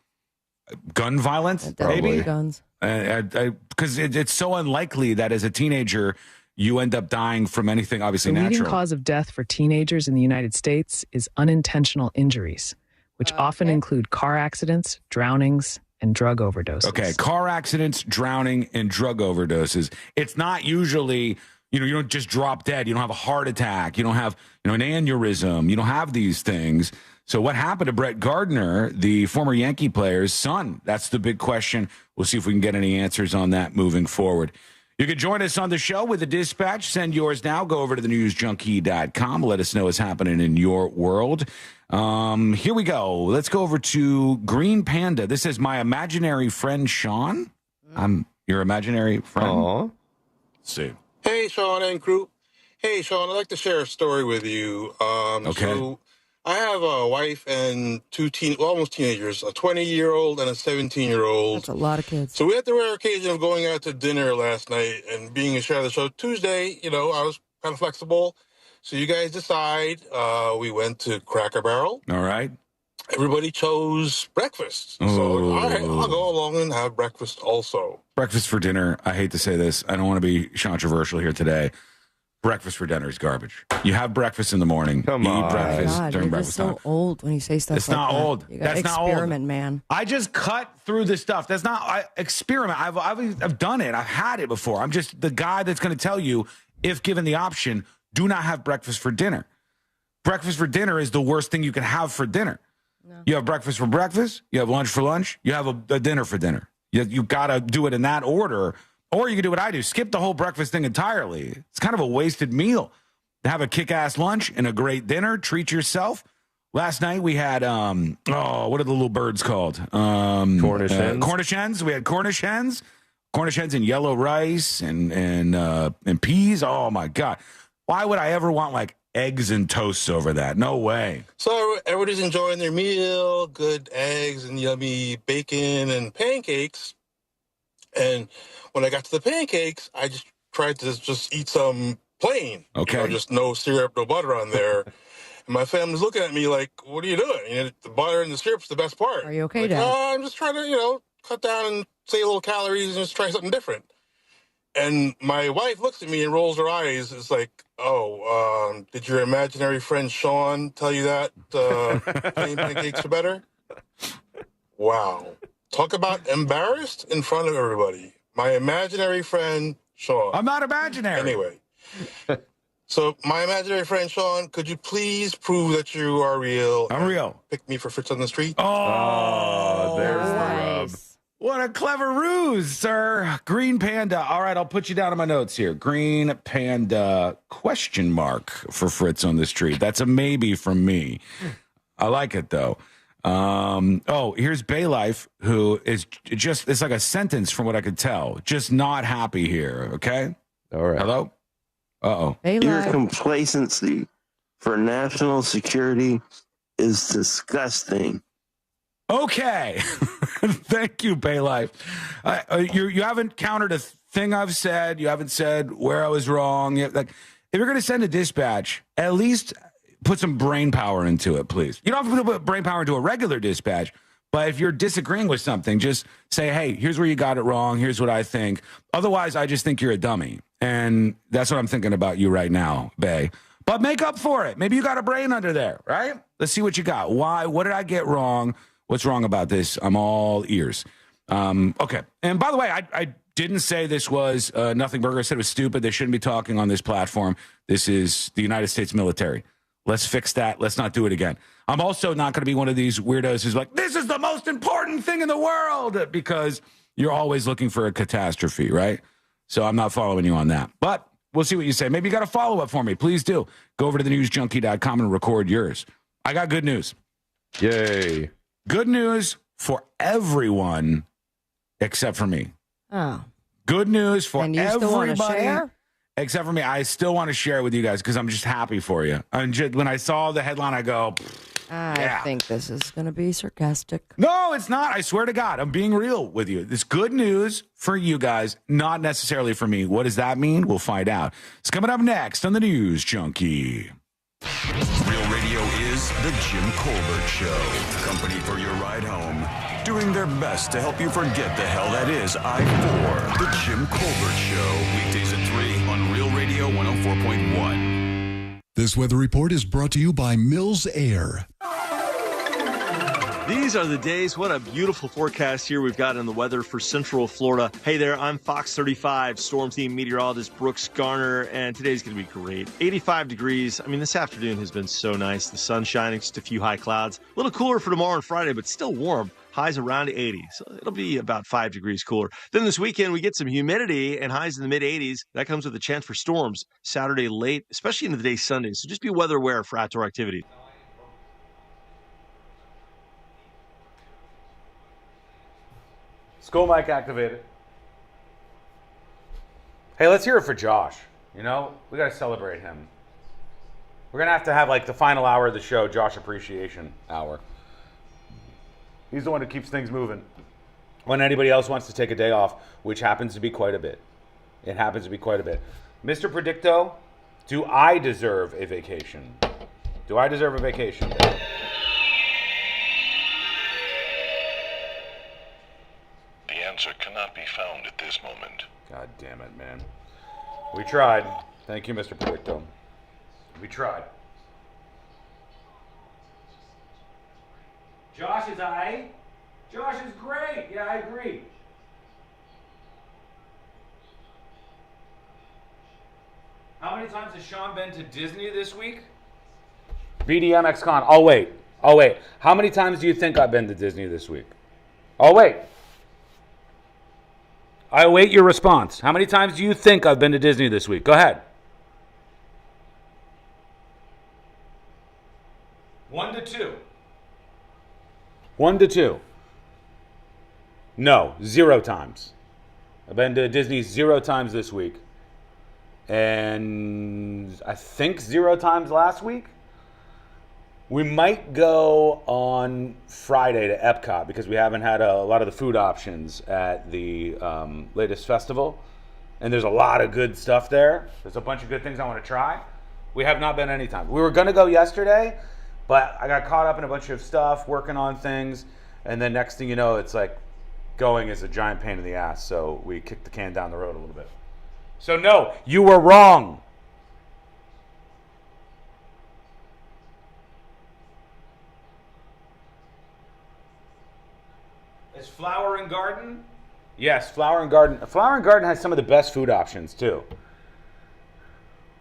Gun violence, maybe guns. Because it's so unlikely that as a teenager you end up dying from anything obviously natural. The leading cause of death for teenagers in the United States is unintentional injuries, which often include car accidents, drownings, and drug overdoses. Okay, car accidents, drowning, and drug overdoses. It's not usually, you don't just drop dead. You don't have a heart attack. You don't have, an aneurysm. You don't have these things. So what happened to Brett Gardner, the former Yankee player's son? That's the big question. We'll see if we can get any answers on that moving forward. You can join us on the show with a dispatch. Send yours now. Go over to thenewsjunkie.com. Let us know what's happening in your world. Here we go. Let's go over to Green Panda. This is my imaginary friend, Sean. I'm your imaginary friend. Aww. Let's see. Hey, Sean and crew. Hey, Sean, I'd like to share a story with you. Okay. So I have a wife and two almost teenagers, a 20-year-old and a 17-year-old. That's a lot of kids. So we had the rare occasion of going out to dinner last night and being a share of the show. Tuesday, I was kind of flexible. So you guys decide. We went to Cracker Barrel. All right. Everybody chose breakfast. So, all right, I'll go along and have breakfast also. Breakfast for dinner. I hate to say this. I don't want to be controversial here today. Breakfast for dinner is garbage. You have breakfast in the morning. Come on. You eat breakfast during you're breakfast just time. so old when you say stuff It's like not that. old. You gotta That's not experiment, old. man. I just cut through the stuff. That's not experiment. I've done it. I've had it before. I'm just the guy that's going to tell you, if given the option, do not have breakfast for dinner. Breakfast for dinner is the worst thing you can have for dinner. No. You have breakfast for breakfast. You have lunch for lunch. You have a dinner for dinner. You got to do it in that order. Or you can do what I do, skip the whole breakfast thing entirely. It's kind of a wasted meal. Have a kick-ass lunch and a great dinner. Treat yourself. Last night we had, what are the little birds called? Cornish hens. Cornish hens. We had Cornish hens and yellow rice and peas. Oh, my God. Why would I ever want, like, eggs and toast over that? No way. So everybody's enjoying their meal, good eggs and yummy bacon and pancakes. And when I got to the pancakes, I just tried to just eat some plain. Okay. Just no syrup, no butter on there. And my family's looking at me like, what are you doing? The butter and the syrup's the best part. Are you okay, like, Dad? Oh, I'm just trying to, cut down and save a little calories and just try something different. And my wife looks at me and rolls her eyes. It's like, did your imaginary friend Sean tell you that plain pancakes are better? Wow. Talk about embarrassed in front of everybody. My imaginary friend Sean. I'm not imaginary. Anyway. So my imaginary friend Sean, could you please prove that you are real? I'm real. Pick me for Fritz on the street. Oh, there's the rub. What a clever ruse, sir. Green Panda. All right, I'll put you down on my notes here. Green Panda ? For Fritz on the street. That's a maybe from me. I like it, though. Here's Baylife, who is just, it's like a sentence from what I could tell. Just not happy here, okay? All right. Hello? Uh-oh. Your complacency for national security is disgusting. Okay. Thank you, Baylife. You haven't countered a thing I've said. You haven't said where I was wrong. Like, if you're going to send a dispatch, at least put some brain power into it, please. You don't have to put brain power into a regular dispatch, but if you're disagreeing with something, just say, hey, here's where you got it wrong. Here's what I think. Otherwise, I just think you're a dummy. And that's what I'm thinking about you right now, Bay. But make up for it. Maybe you got a brain under there, right? Let's see what you got. Why? What did I get wrong? What's wrong about this? I'm all ears. Okay. And by the way, I didn't say this was Nothing Burger. I said it was stupid. They shouldn't be talking on this platform. This is the United States military. Let's fix that. Let's not do it again. I'm also not going to be one of these weirdos who's like, this is the most important thing in the world, because you're always looking for a catastrophe, right? So I'm not following you on that. But we'll see what you say. Maybe you got a follow-up for me. Please do. Go over to thenewsjunkie.com and record yours. I got good news. Yay. Good news for everyone except for me. Oh. Good news for and you everybody still want to share? except for me. I still want to share it with you guys because I'm just happy for you. And when I saw the headline, I go, I think this is going to be sarcastic. No, it's not. I swear to God, I'm being real with you. It's good news for you guys, not necessarily for me. What does that mean? We'll find out. It's coming up next on the News Junkie. Real Radio is the Jim Colbert Show. Company for your ride home. Doing their best to help you forget the hell that is I-4. The Jim Colbert Show. Weekdays at 3 on Real Radio 104.1. This weather report is brought to you by Mills Air. These are the days. What a beautiful forecast here we've got in the weather for Central Florida. Hey there, I'm Fox 35 Storm Team Meteorologist Brooks Garner, and today's going to be great. 85 degrees. I mean, this afternoon has been so nice. The sun shining, just a few high clouds. A little cooler for tomorrow and Friday, but still warm. Highs around 80, so it'll be about 5 degrees cooler. Then this weekend, we get some humidity and highs in the mid-80s. That comes with a chance for storms Saturday late, especially into the day Sunday. So just be weather aware for outdoor activity. School mic activated. Hey, let's hear it for Josh. You know, we got to celebrate him. We're going to have like the final hour of the show, Josh Appreciation Hour. He's the one who keeps things moving. When anybody else wants to take a day off, which happens to be quite a bit. It happens to be quite a bit. Mr. Predicto, do I deserve a vacation? Do I deserve a vacation? The answer cannot be found at this moment. God damn it, man. We tried. Thank you, Mr. Predicto. We tried. Josh is Josh is great. Yeah, I agree. How many times has Sean been to Disney this week? BDMX Con. I'll wait. How many times do you think I've been to Disney this week? I'll wait. I await your response. How many times do you think I've been to Disney this week? Go ahead. 1 to 2. 1 to 2. No, 0 times. I've been to Disney 0 times this week. And I think 0 times last week. We might go on Friday to Epcot because we haven't had a lot of the food options at the latest festival. And there's a lot of good stuff there. There's a bunch of good things I want to try. We have not been any time. We were going to go yesterday, but I got caught up in a bunch of stuff, working on things. And then next thing you know, it's like going is a giant pain in the ass. So we kicked the can down the road a little bit. So no, you were wrong. Is Flower and Garden? Yes, Flower and Garden. Flower and Garden has some of the best food options too.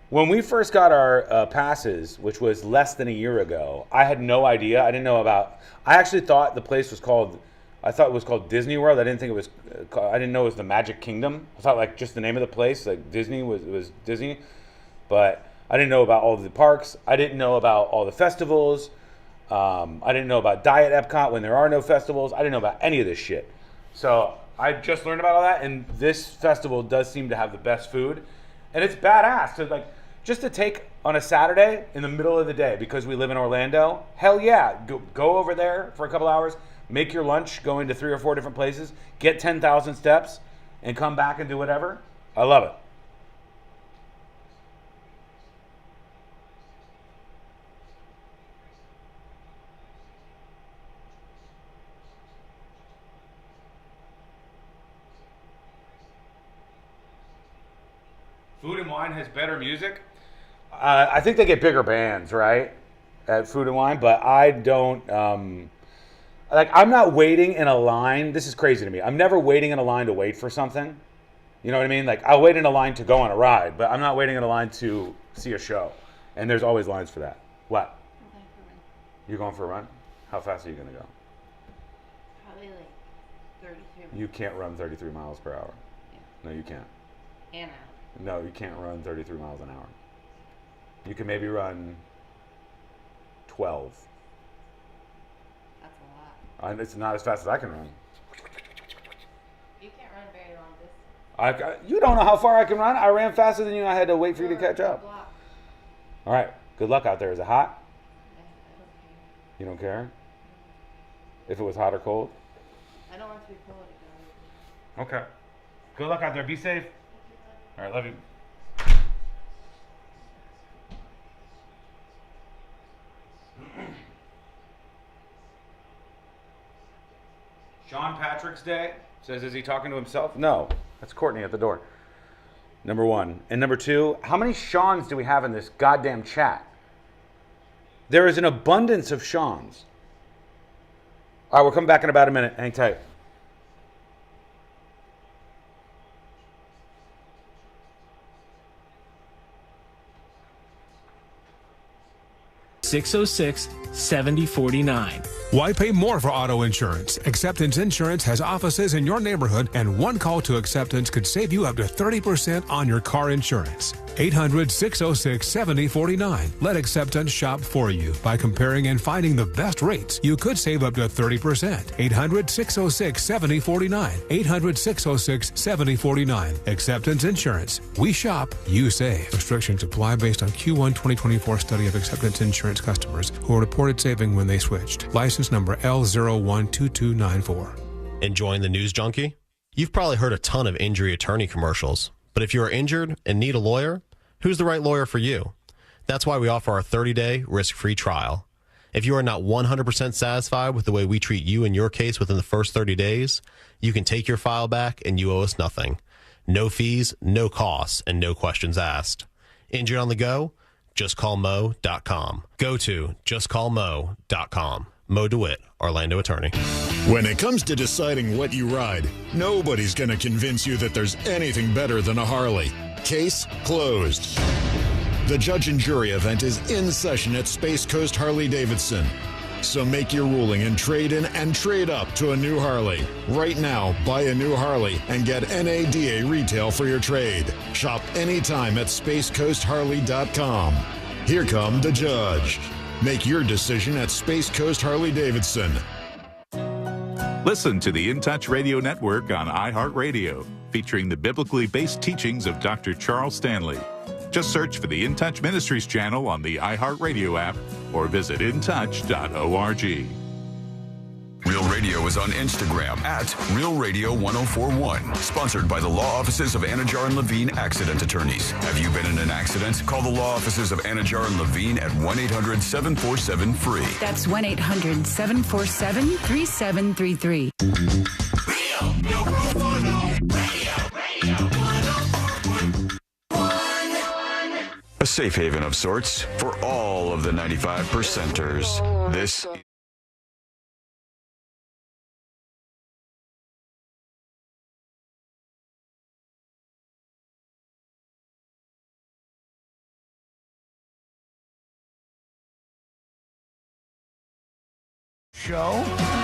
When we first got our passes, which was less than a year ago, I had no idea. I didn't know about. I actually thought the place was called. I thought it was called Disney World. I didn't think it was. I didn't know it was the Magic Kingdom. I thought like just the name of the place, like Disney was Disney, but I didn't know about all the parks. I didn't know about all the festivals. I didn't know about Diet Epcot when there are no festivals. I didn't know about any of this shit. So I just learned about all that, and this festival does seem to have the best food, and it's badass. So like just to take on a Saturday in the middle of the day because we live in Orlando. Hell yeah, go over there for a couple hours. Make your lunch, go into 3 or 4 different places, get 10,000 steps, and come back and do whatever. I love it. Food and Wine has better music. I think they get bigger bands, right, at Food and Wine, but I don't... Like, I'm not waiting in a line. This is crazy to me. I'm never waiting in a line to wait for something. You know what I mean? Like, I'll wait in a line to go on a ride, but I'm not waiting in a line to see a show. And there's always lines for that. What? I'm going for a run. You're going for a run? How fast are you going to go? Probably like 33 miles. You can't run 33 miles per hour. Yeah. No, you can't. And out. No, you can't run 33 miles an hour. You can maybe run 12. That's a lot. It's not as fast as I can run. You can't run very long distance. You don't know how far I can run. I ran faster than you. I had to wait for you to catch up. All right. Good luck out there. Is it hot? You don't care? If it was hot or cold? I don't want to be cold again. Okay. Good luck out there. Be safe. All right. Love you. Sean Patrick's Day says, is he talking to himself? No, that's Courtney at the door. Number one. And number two, how many Seans do we have in this goddamn chat? There is an abundance of Seans. All right, we'll come back in about a minute. Hang tight. $606-7049. Why pay more for auto insurance? Acceptance Insurance has offices in your neighborhood, and one call to Acceptance could save you up to 30% on your car insurance. 800-606-7049. Let Acceptance shop for you. By comparing and finding the best rates, you could save up to 30%. 800-606-7049. 800-606-7049. Acceptance Insurance. We shop, you save. Restrictions apply based on Q1 2024 study of Acceptance Insurance customers who reported saving when they switched. License number L012294. Enjoying the news junkie? You've probably heard a ton of injury attorney commercials, but if you are injured and need a lawyer, who's the right lawyer for you? That's why we offer our 30-day risk-free trial. If you are not 100% satisfied with the way we treat you in your case within the first 30 days, you can take your file back and you owe us nothing. No fees, no costs, and no questions asked. Injured on the go? JustCallMo.com. Go to JustCallMo.com. Mo DeWitt, Orlando attorney. When it comes to deciding what you ride, nobody's going to convince you that there's anything better than a Harley. Case closed. The judge and jury event is in session at Space Coast Harley-Davidson. So make your ruling and trade in and trade up to a new Harley. Right now, buy a new Harley and get NADA retail for your trade. Shop anytime at SpaceCoastHarley.com. Here come the judge. Make your decision at Space Coast Harley-Davidson. Listen to the In Touch Radio Network on iHeartRadio, featuring the biblically based teachings of Dr. Charles Stanley. Just search for the In Touch Ministries channel on the iHeartRadio app or visit intouch.org. Real Radio is on Instagram at Real Radio 1041. Sponsored by the law offices of Anajar and Levine Accident Attorneys. Have you been in an accident? Call the law offices of Anajar and Levine at 1-800-747-FREE. That's 1-800-747-3733. A safe haven of sorts for all of the 95%ers. This show,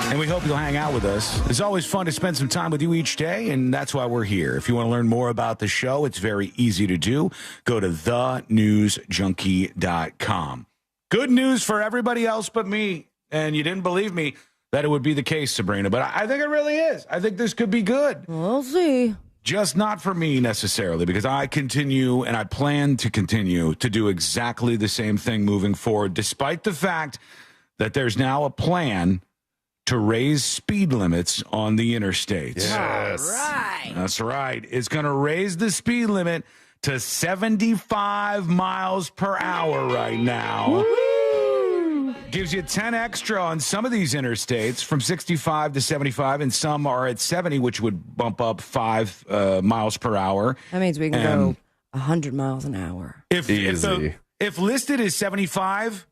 and we hope you'll hang out with us. It's always fun to spend some time with you each day, and that's why we're here. If you want to learn more about the show, it's very easy to do. Go to thenewsjunkie.com. Good news for everybody else but me, and you didn't believe me that it would be the case, Sabrina, but I think it really is. I think this could be good. We'll see. Just not for me necessarily, because I continue and I plan to continue to do exactly the same thing moving forward, despite the fact that there's now a plan to raise speed limits on the interstates. Yes. All right. That's right. It's going to raise the speed limit to 75 miles per hour right now. Woo! Gives you 10 extra on some of these interstates from 65 to 75, and some are at 70, which would bump up 5 miles per hour. That means we can go 100 miles an hour. If listed as 75,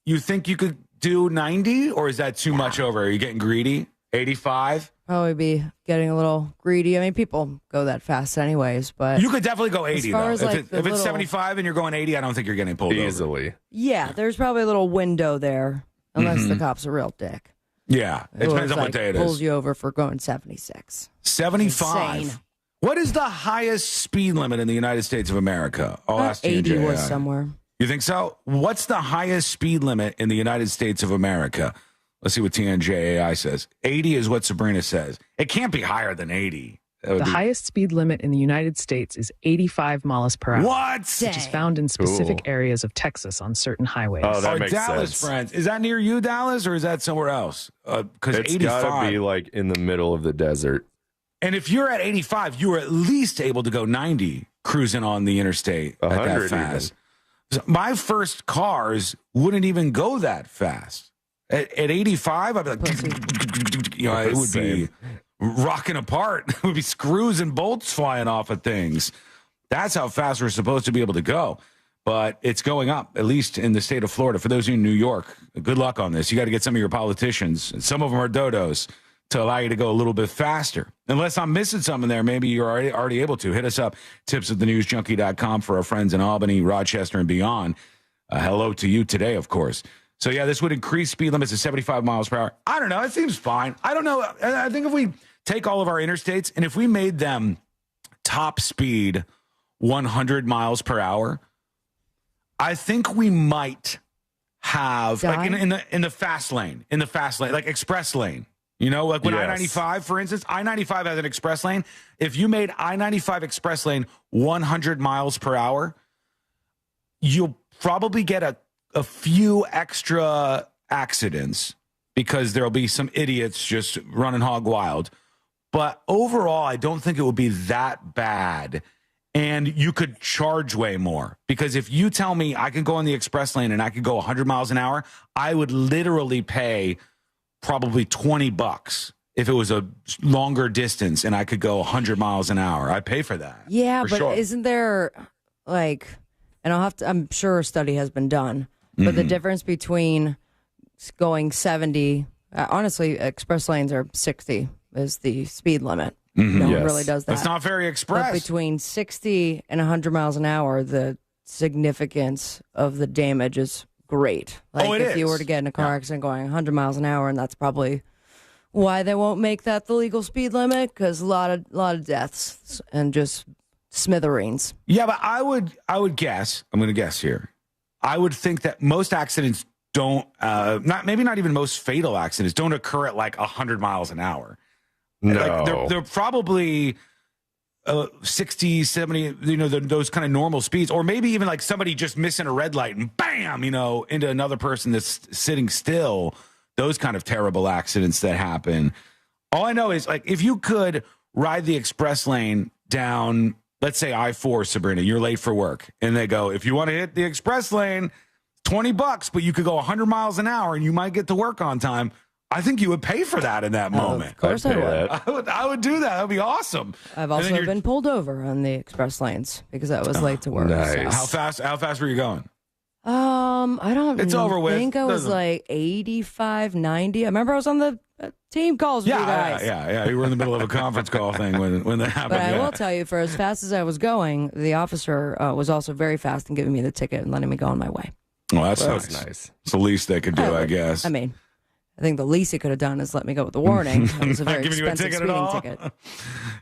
you think you could do 90, or is that too much over? Are you getting greedy? 85? Probably be getting a little greedy. I mean, people go that fast anyways, but you could definitely go 80 though. As If it's 75 and you're going 80, I don't think you're getting pulled easily. Yeah, there's probably a little window there, unless the cop's a real dick. Yeah, it depends on what day it is. Pulls you over for going 76. 75. Insane. What is the highest speed limit in the United States of America? I'll ask you. 80 was somewhere. You think so? What's the highest speed limit in the United States of America? Let's see what TNJAI says. 80 is what Sabrina says. It can't be higher than 80. The highest speed limit in the United States is 85 miles per hour. What? Which is found in specific areas of Texas on certain highways. Oh, that makes Dallas, sense. friends. Is that near you, Dallas, or is that somewhere else? Because It's 85. got to be like in the middle of the desert. And if you're at 85, you are at least able to go 90 cruising on the interstate at that 100 fast. So my first cars wouldn't even go that fast. At 85, I'd be like, it would be rocking apart. It would be screws and bolts flying off of things. That's how fast we're supposed to be able to go. But it's going up, at least in the state of Florida. For those of you in New York, good luck on this. You got to get some of your politicians, and some of them are dodos, to allow you to go a little bit faster. Unless I'm missing something there, maybe you're already able to. Hit us up, tips@thenewsjunkie.com for our friends in Albany, Rochester, and beyond. Hello to you today, of course. So, yeah, this would increase speed limits to 75 miles per hour. I don't know. It seems fine. I don't know. I think if we take all of our interstates and if we made them top speed 100 miles per hour, I think we might have, like in the fast lane, like express lane. You know, like when I-95, for instance, I-95 has an express lane. If you made I-95 express lane 100 miles per hour, you'll probably get a few extra accidents because there'll be some idiots just running hog wild. But overall, I don't think it would be that bad. And you could charge way more, because if you tell me I can go on the express lane and I could go 100 miles an hour, I would literally pay probably $20 if it was a longer distance and I could go 100 miles an hour. I'd pay for that. Yeah, but sure. Isn't there like, and I'm sure a study has been done, but the difference between going 70, honestly, express lanes are 60 is the speed limit. No one really does that. That's not very express. But between 60 and 100 miles an hour, the significance of the damage is great. Like if you is. were to get in a car accident going 100 miles an hour, and that's probably why they won't make that the legal speed limit, because a lot of deaths and just smithereens. Yeah, but I would guess, I'm going to guess here, I would think that most accidents don't, maybe not even most fatal accidents, don't occur at like 100 miles an hour. No. Like they're probably 60, 70, those kind of normal speeds, or maybe even like somebody just missing a red light and bam, into another person that's sitting still. Those kind of terrible accidents that happen. All I know is, like, if you could ride the express lane down, let's say I-4, Sabrina, you're late for work, and they go, if you want to hit the express lane, $20, but you could go 100 miles an hour and you might get to work on time. I think you would pay for that in that moment. Of course I would. I would do that. That would be awesome. I've also been pulled over on the express lanes because I was late to work. Nice. So. How fast were you going? I don't It's over with. I think I was like 85, 90. I remember I was on the team calls with you guys. Yeah. You were in the middle of a conference call thing when that happened. But I will tell you, for as fast as I was going, the officer was also very fast in giving me the ticket and letting me go on my way. Well, that's nice. It's the least they could do, I guess. I mean, I think the least he could have done is let me go with the warning. It was a very giving you a expensive ticket at speeding all? ticket.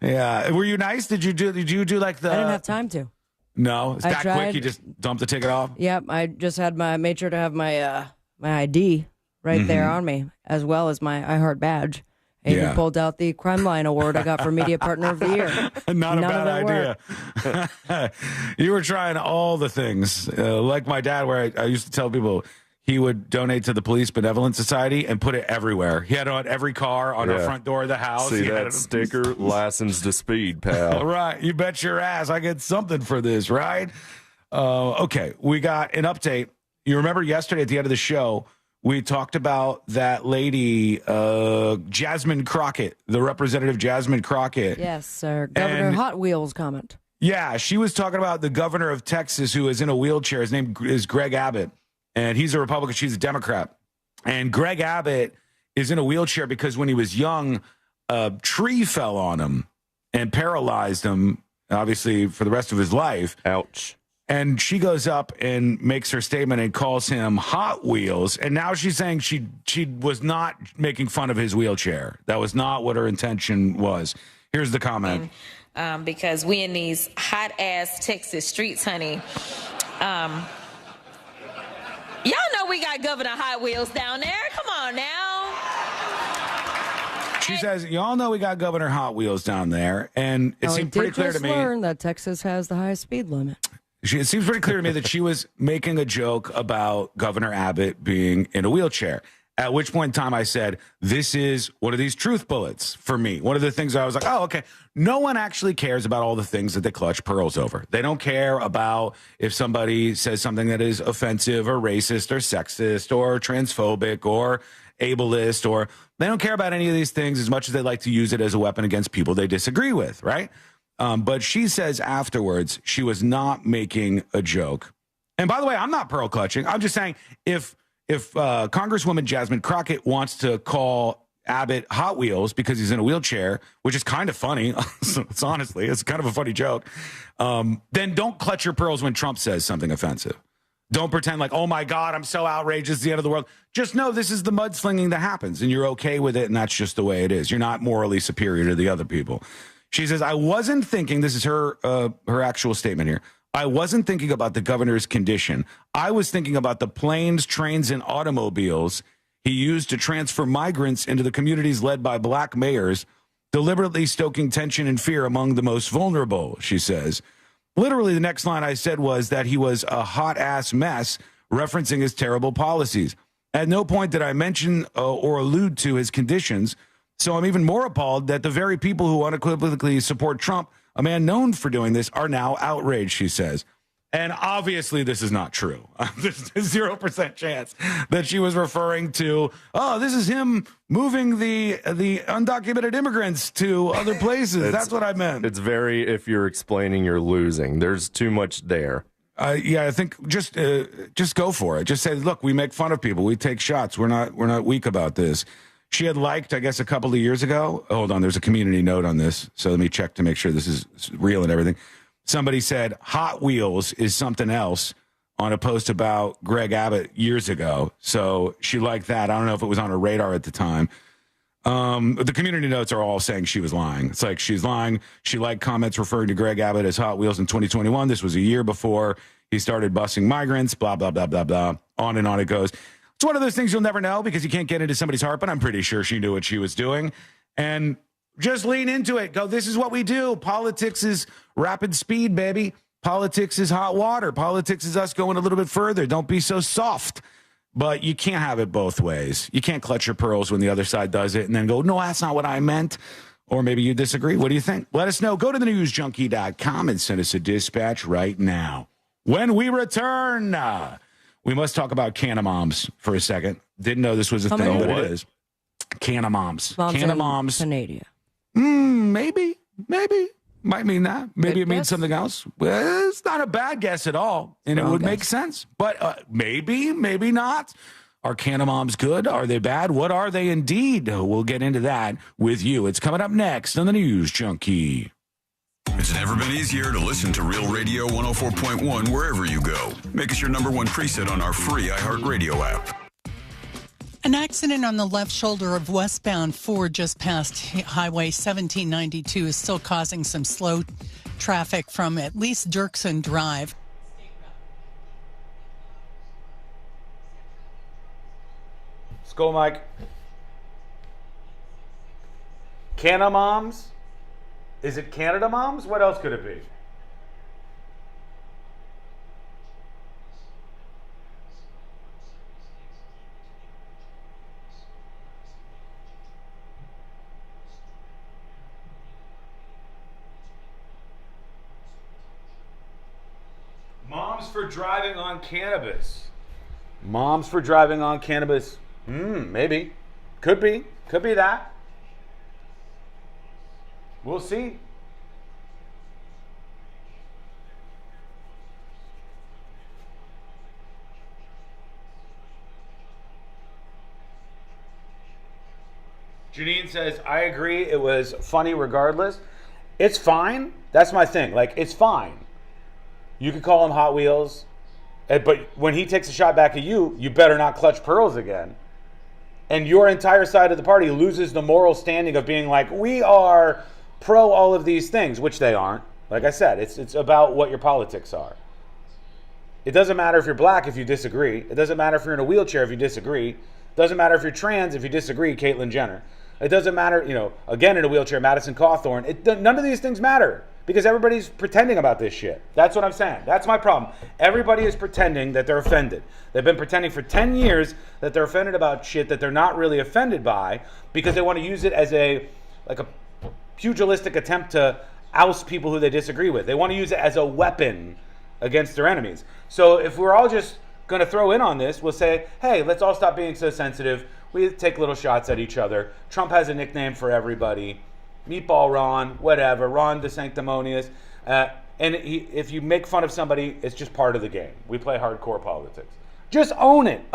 Yeah. Were you nice? Did you do like the... I didn't have time to. No? It's that quick? You just dumped the ticket off? Yep. I just made sure to have my ID right there on me, as well as my iHeart badge. And even pulled out the Crime Line Award I got for Media Partner of the Year. Not a bad idea. You were trying all the things. Like my dad, where I used to tell people he would donate to the Police Benevolent Society and put it everywhere. He had it on every car, on the front door of the house. See that sticker? License to speed, pal. Right. You bet your ass I get something for this, right? Okay. We got an update. You remember yesterday at the end of the show, we talked about that lady, Jasmine Crockett, the Representative Jasmine Crockett. Yes, sir. Governor Hot Wheels comment. Yeah, she was talking about the governor of Texas who is in a wheelchair. His name is Greg Abbott, and he's a Republican. She's a Democrat. And Greg Abbott is in a wheelchair because when he was young, a tree fell on him and paralyzed him, obviously, for the rest of his life. Ouch. And she goes up and makes her statement and calls him Hot Wheels. And now she's saying she was not making fun of his wheelchair. That was not what her intention was. Here's the comment. Because we in these hot-ass Texas streets, honey. Y'all know we got Governor Hot Wheels down there. Come on now. She says, y'all know we got Governor Hot Wheels down there. And it seemed pretty clear to me. I learned that Texas has the highest speed limit. It seems pretty clear to me that she was making a joke about Governor Abbott being in a wheelchair, at which point in time I said, this is one of these truth bullets for me. One of the things I was like, oh, okay. No one actually cares about all the things that they clutch pearls over. They don't care about if somebody says something that is offensive or racist or sexist or transphobic or ableist, or they don't care about any of these things as much as they like to use it as a weapon against people they disagree with, right? But she says afterwards she was not making a joke. And by the way, I'm not pearl clutching. I'm just saying if Congresswoman Jasmine Crockett wants to call Abbott Hot Wheels because he's in a wheelchair, which is kind of funny, it's kind of a funny joke, then don't clutch your pearls when Trump says something offensive. Don't pretend like, oh my God, I'm so outraged, it's the end of the world. Just know this is the mudslinging that happens, and you're okay with it, and that's just the way it is. You're not morally superior to the other people. She says, I wasn't thinking, this is her actual statement here, I wasn't thinking about the governor's condition. I was thinking about the planes, trains, and automobiles he used to transfer migrants into the communities led by black mayors, deliberately stoking tension and fear among the most vulnerable, she says. Literally, the next line I said was that he was a hot-ass mess, referencing his terrible policies. At no point did I mention or allude to his conditions, so I'm even more appalled that the very people who unequivocally support Trump, a man known for doing this, are now outraged, she says. And obviously this is not true. There's a 0% chance that she was referring to, oh, this is him moving the undocumented immigrants to other places. That's what I meant. It's very, if you're explaining, you're losing. There's too much there. Yeah, I think just go for it. Just say, look, we make fun of people. We take shots. We're not weak about this. She had liked, I guess, a couple of years ago. Hold on, there's a community note on this. So let me check to make sure this is real and everything. Somebody said Hot Wheels is something else. on a post about Greg Abbott years ago. So she liked that. I don't know if it was on her radar at the time. The community notes are all saying she was lying. It's like she's lying. She liked comments referring to Greg Abbott as Hot Wheels in 2021. This was a year before he started busing migrants, blah, blah, blah, blah, blah. On and on it goes. It's one of those things you'll never know because you can't get into somebody's heart, but I'm pretty sure she knew what she was doing. And just lean into it. Go, this is what we do. Politics is rapid speed, baby. Politics is hot water. Politics is us going a little bit further. Don't be so soft. But you can't have it both ways. You can't clutch your pearls when the other side does it and then go, no, that's not what I meant. Or maybe you disagree. What do you think? Let us know. Go to thenewsjunkie.com and send us a dispatch right now. When we return, we must talk about Cannabis for a second. Didn't know this was a thing, but it is. Cannabis. Cannabis. Canada. Maybe. Might mean that. Maybe it means something else. Well, it's not a bad guess at all, and it would make sense. But maybe not. Are Cannabis good? Are they bad? What are they indeed? We'll get into that with you. It's coming up next on the News Junkie. It's never been easier to listen to Real Radio 104.1 wherever you go. Make us your number one preset on our free iHeartRadio app. An accident on the left shoulder of westbound 4 just past Highway 1792 is still causing some slow traffic from at least Dirksen Drive. Skull Mike. Canada Moms? Is it Canada Moms? What else could it be? Moms for driving on cannabis. Moms for driving on cannabis. Maybe. Could be. Could be that. We'll see. Janine says, I agree. It was funny regardless. It's fine. That's my thing. Like, it's fine. You could call him Hot Wheels, but when he takes a shot back at you, you better not clutch pearls again. And your entire side of the party loses the moral standing of being like, we are pro all of these things, which they aren't. Like I said, it's about what your politics are. It doesn't matter if you're black if you disagree. It doesn't matter if you're in a wheelchair if you disagree. It doesn't matter if you're trans if you disagree, Caitlyn Jenner. It doesn't matter, again in a wheelchair, Madison Cawthorn. None of these things matter. Because everybody's pretending about this shit. That's what I'm saying. That's my problem. Everybody is pretending that they're offended. They've been pretending for 10 years that they're offended about shit that they're not really offended by because they want to use it as a pugilistic attempt to oust people who they disagree with. They want to use it as a weapon against their enemies. So if we're all just going to throw in on this, we'll say, hey, let's all stop being so sensitive. We take little shots at each other. Trump has a nickname for everybody. Meatball Ron, whatever, Ron the Sanctimonious. If you make fun of somebody, it's just part of the game. We play hardcore politics. Just own it.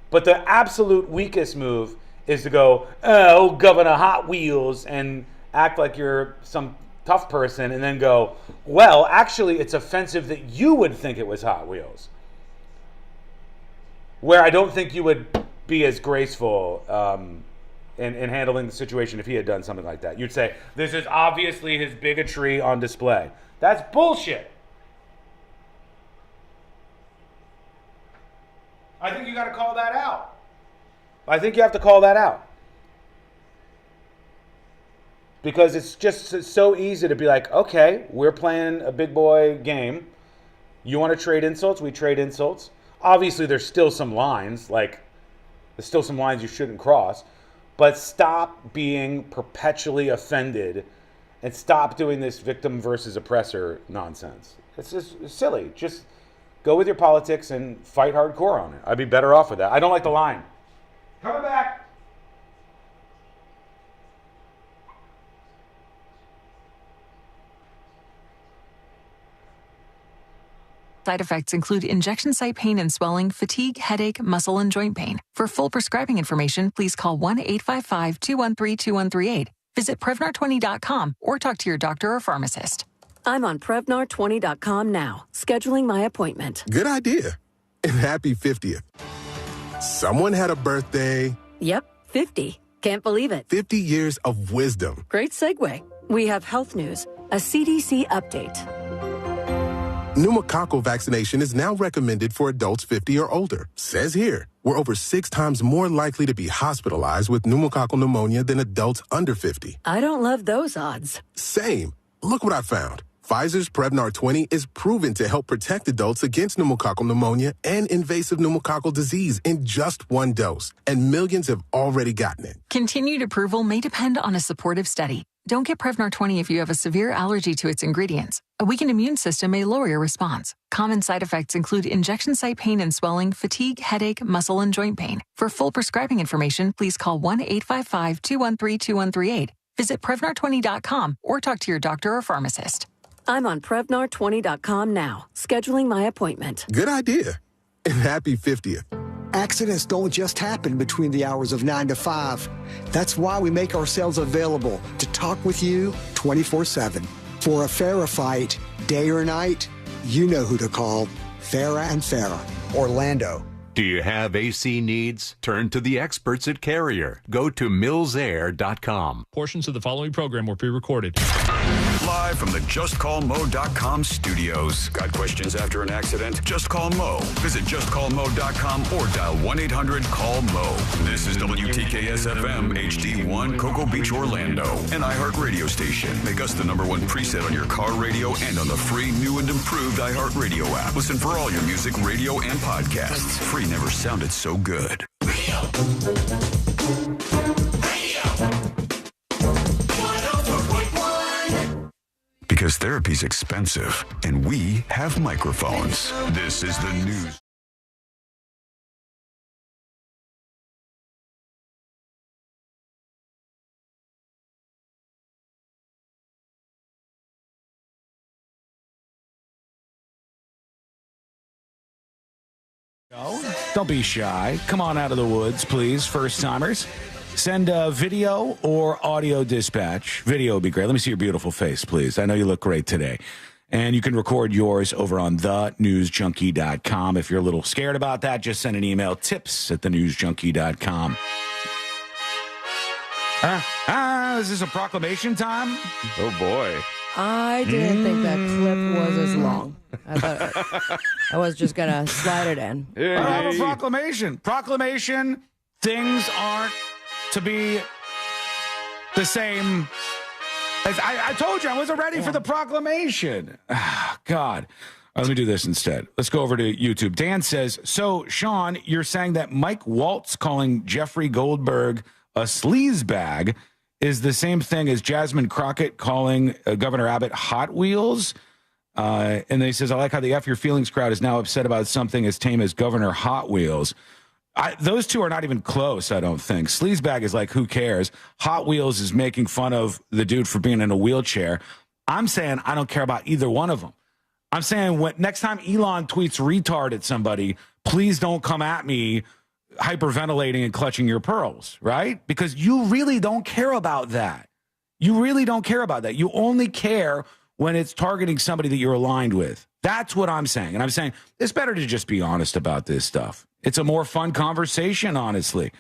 But the absolute weakest move is to go, oh, Governor Hot Wheels, and act like you're some tough person, and then go, well, actually, it's offensive that you would think it was Hot Wheels. Where I don't think you would be as graceful in handling the situation if he had done something like that. You'd say, this is obviously his bigotry on display. That's bullshit. I think you got to call that out. I think you have to call that out. Because it's just so easy to be like, okay, we're playing a big boy game. You want to trade insults? We trade insults. Obviously, there's still some lines, there's still some lines you shouldn't cross. But stop being perpetually offended and stop doing this victim versus oppressor nonsense. It's just silly. Just go with your politics and fight hardcore on it. I'd be better off with that. I don't like the line. Coming back. Side effects include injection site pain and swelling, fatigue, headache, muscle, and joint pain. For full prescribing information, please call 1-855-213-2138. Visit Prevnar20.com or talk to your doctor or pharmacist. I'm on Prevnar20.com now, scheduling my appointment. Good idea. And happy 50th. Someone had a birthday. Yep, 50. Can't believe it. 50 years of wisdom. Great segue. We have health news, a CDC update. Pneumococcal vaccination is now recommended for adults 50 or older. Says here, we're over 6 times more likely to be hospitalized with pneumococcal pneumonia than adults under 50. I don't love those odds. Same. Look what I found. Pfizer's Prevnar 20 is proven to help protect adults against pneumococcal pneumonia and invasive pneumococcal disease in just 1 dose. And millions have already gotten it. Continued approval may depend on a supportive study. Don't get Prevnar 20 if you have a severe allergy to its ingredients. A weakened immune system may lower your response. Common side effects include injection site pain and swelling, fatigue, headache, muscle, and joint pain. For full prescribing information, please call 1-855-213-2138. Visit Prevnar20.com or talk to your doctor or pharmacist. I'm on Prevnar20.com now, scheduling my appointment. Good idea. And happy 50th. Accidents don't just happen between the hours of 9 to 5. That's why we make ourselves available to talk with you 24/7. For a Farah fight, day or night, you know who to call. Farah and Farah, Orlando. Do you have AC needs? Turn to the experts at Carrier. Go to millsair.com. Portions of the following program were pre-recorded. Live from the JustCallMo.com studios. Got questions after an accident? Just call Mo. Visit JustCallMo.com or dial 1-800-CALL-MO. This is WTKS-FM HD1 Cocoa Beach, Orlando. An iHeart radio station. Make us the #1 preset on your car radio and on the free new and improved iHeart radio app. Listen for all your music, radio, and podcasts. Free never sounded so good. Because therapy's expensive, and we have microphones. This is the news. Don't be shy. Come on out of the woods, please, first-timers. Send a video or audio dispatch. Video would be great. Let me see your beautiful face, please. I know you look great today. And you can record yours over on thenewsjunkie.com. If you're a little scared about that, just send an email, tips@thenewsjunkie.com. Is this a proclamation time? Oh, boy. I didn't think that clip was as long. I thought I was just going to slide it in. I have a proclamation. Proclamation, things aren't to be the same. As I told you, I wasn't ready for the proclamation. God. Let me do this instead. Let's go over to YouTube. Dan says, so, Sean, you're saying that Mike Waltz calling Jeffrey Goldberg a sleazebag is the same thing as Jasmine Crockett calling Governor Abbott Hot Wheels. And then he says, I like how the F Your Feelings crowd is now upset about something as tame as Governor Hot Wheels. Those two are not even close, I don't think. Sleazebag is like, who cares? Hot Wheels is making fun of the dude for being in a wheelchair. I'm saying I don't care about either one of them. I'm saying next time Elon tweets retard at somebody, please don't come at me hyperventilating and clutching your pearls, right? Because you really don't care about that. You really don't care about that. You only care when it's targeting somebody that you're aligned with. That's what I'm saying. And I'm saying it's better to just be honest about this stuff. It's a more fun conversation, honestly.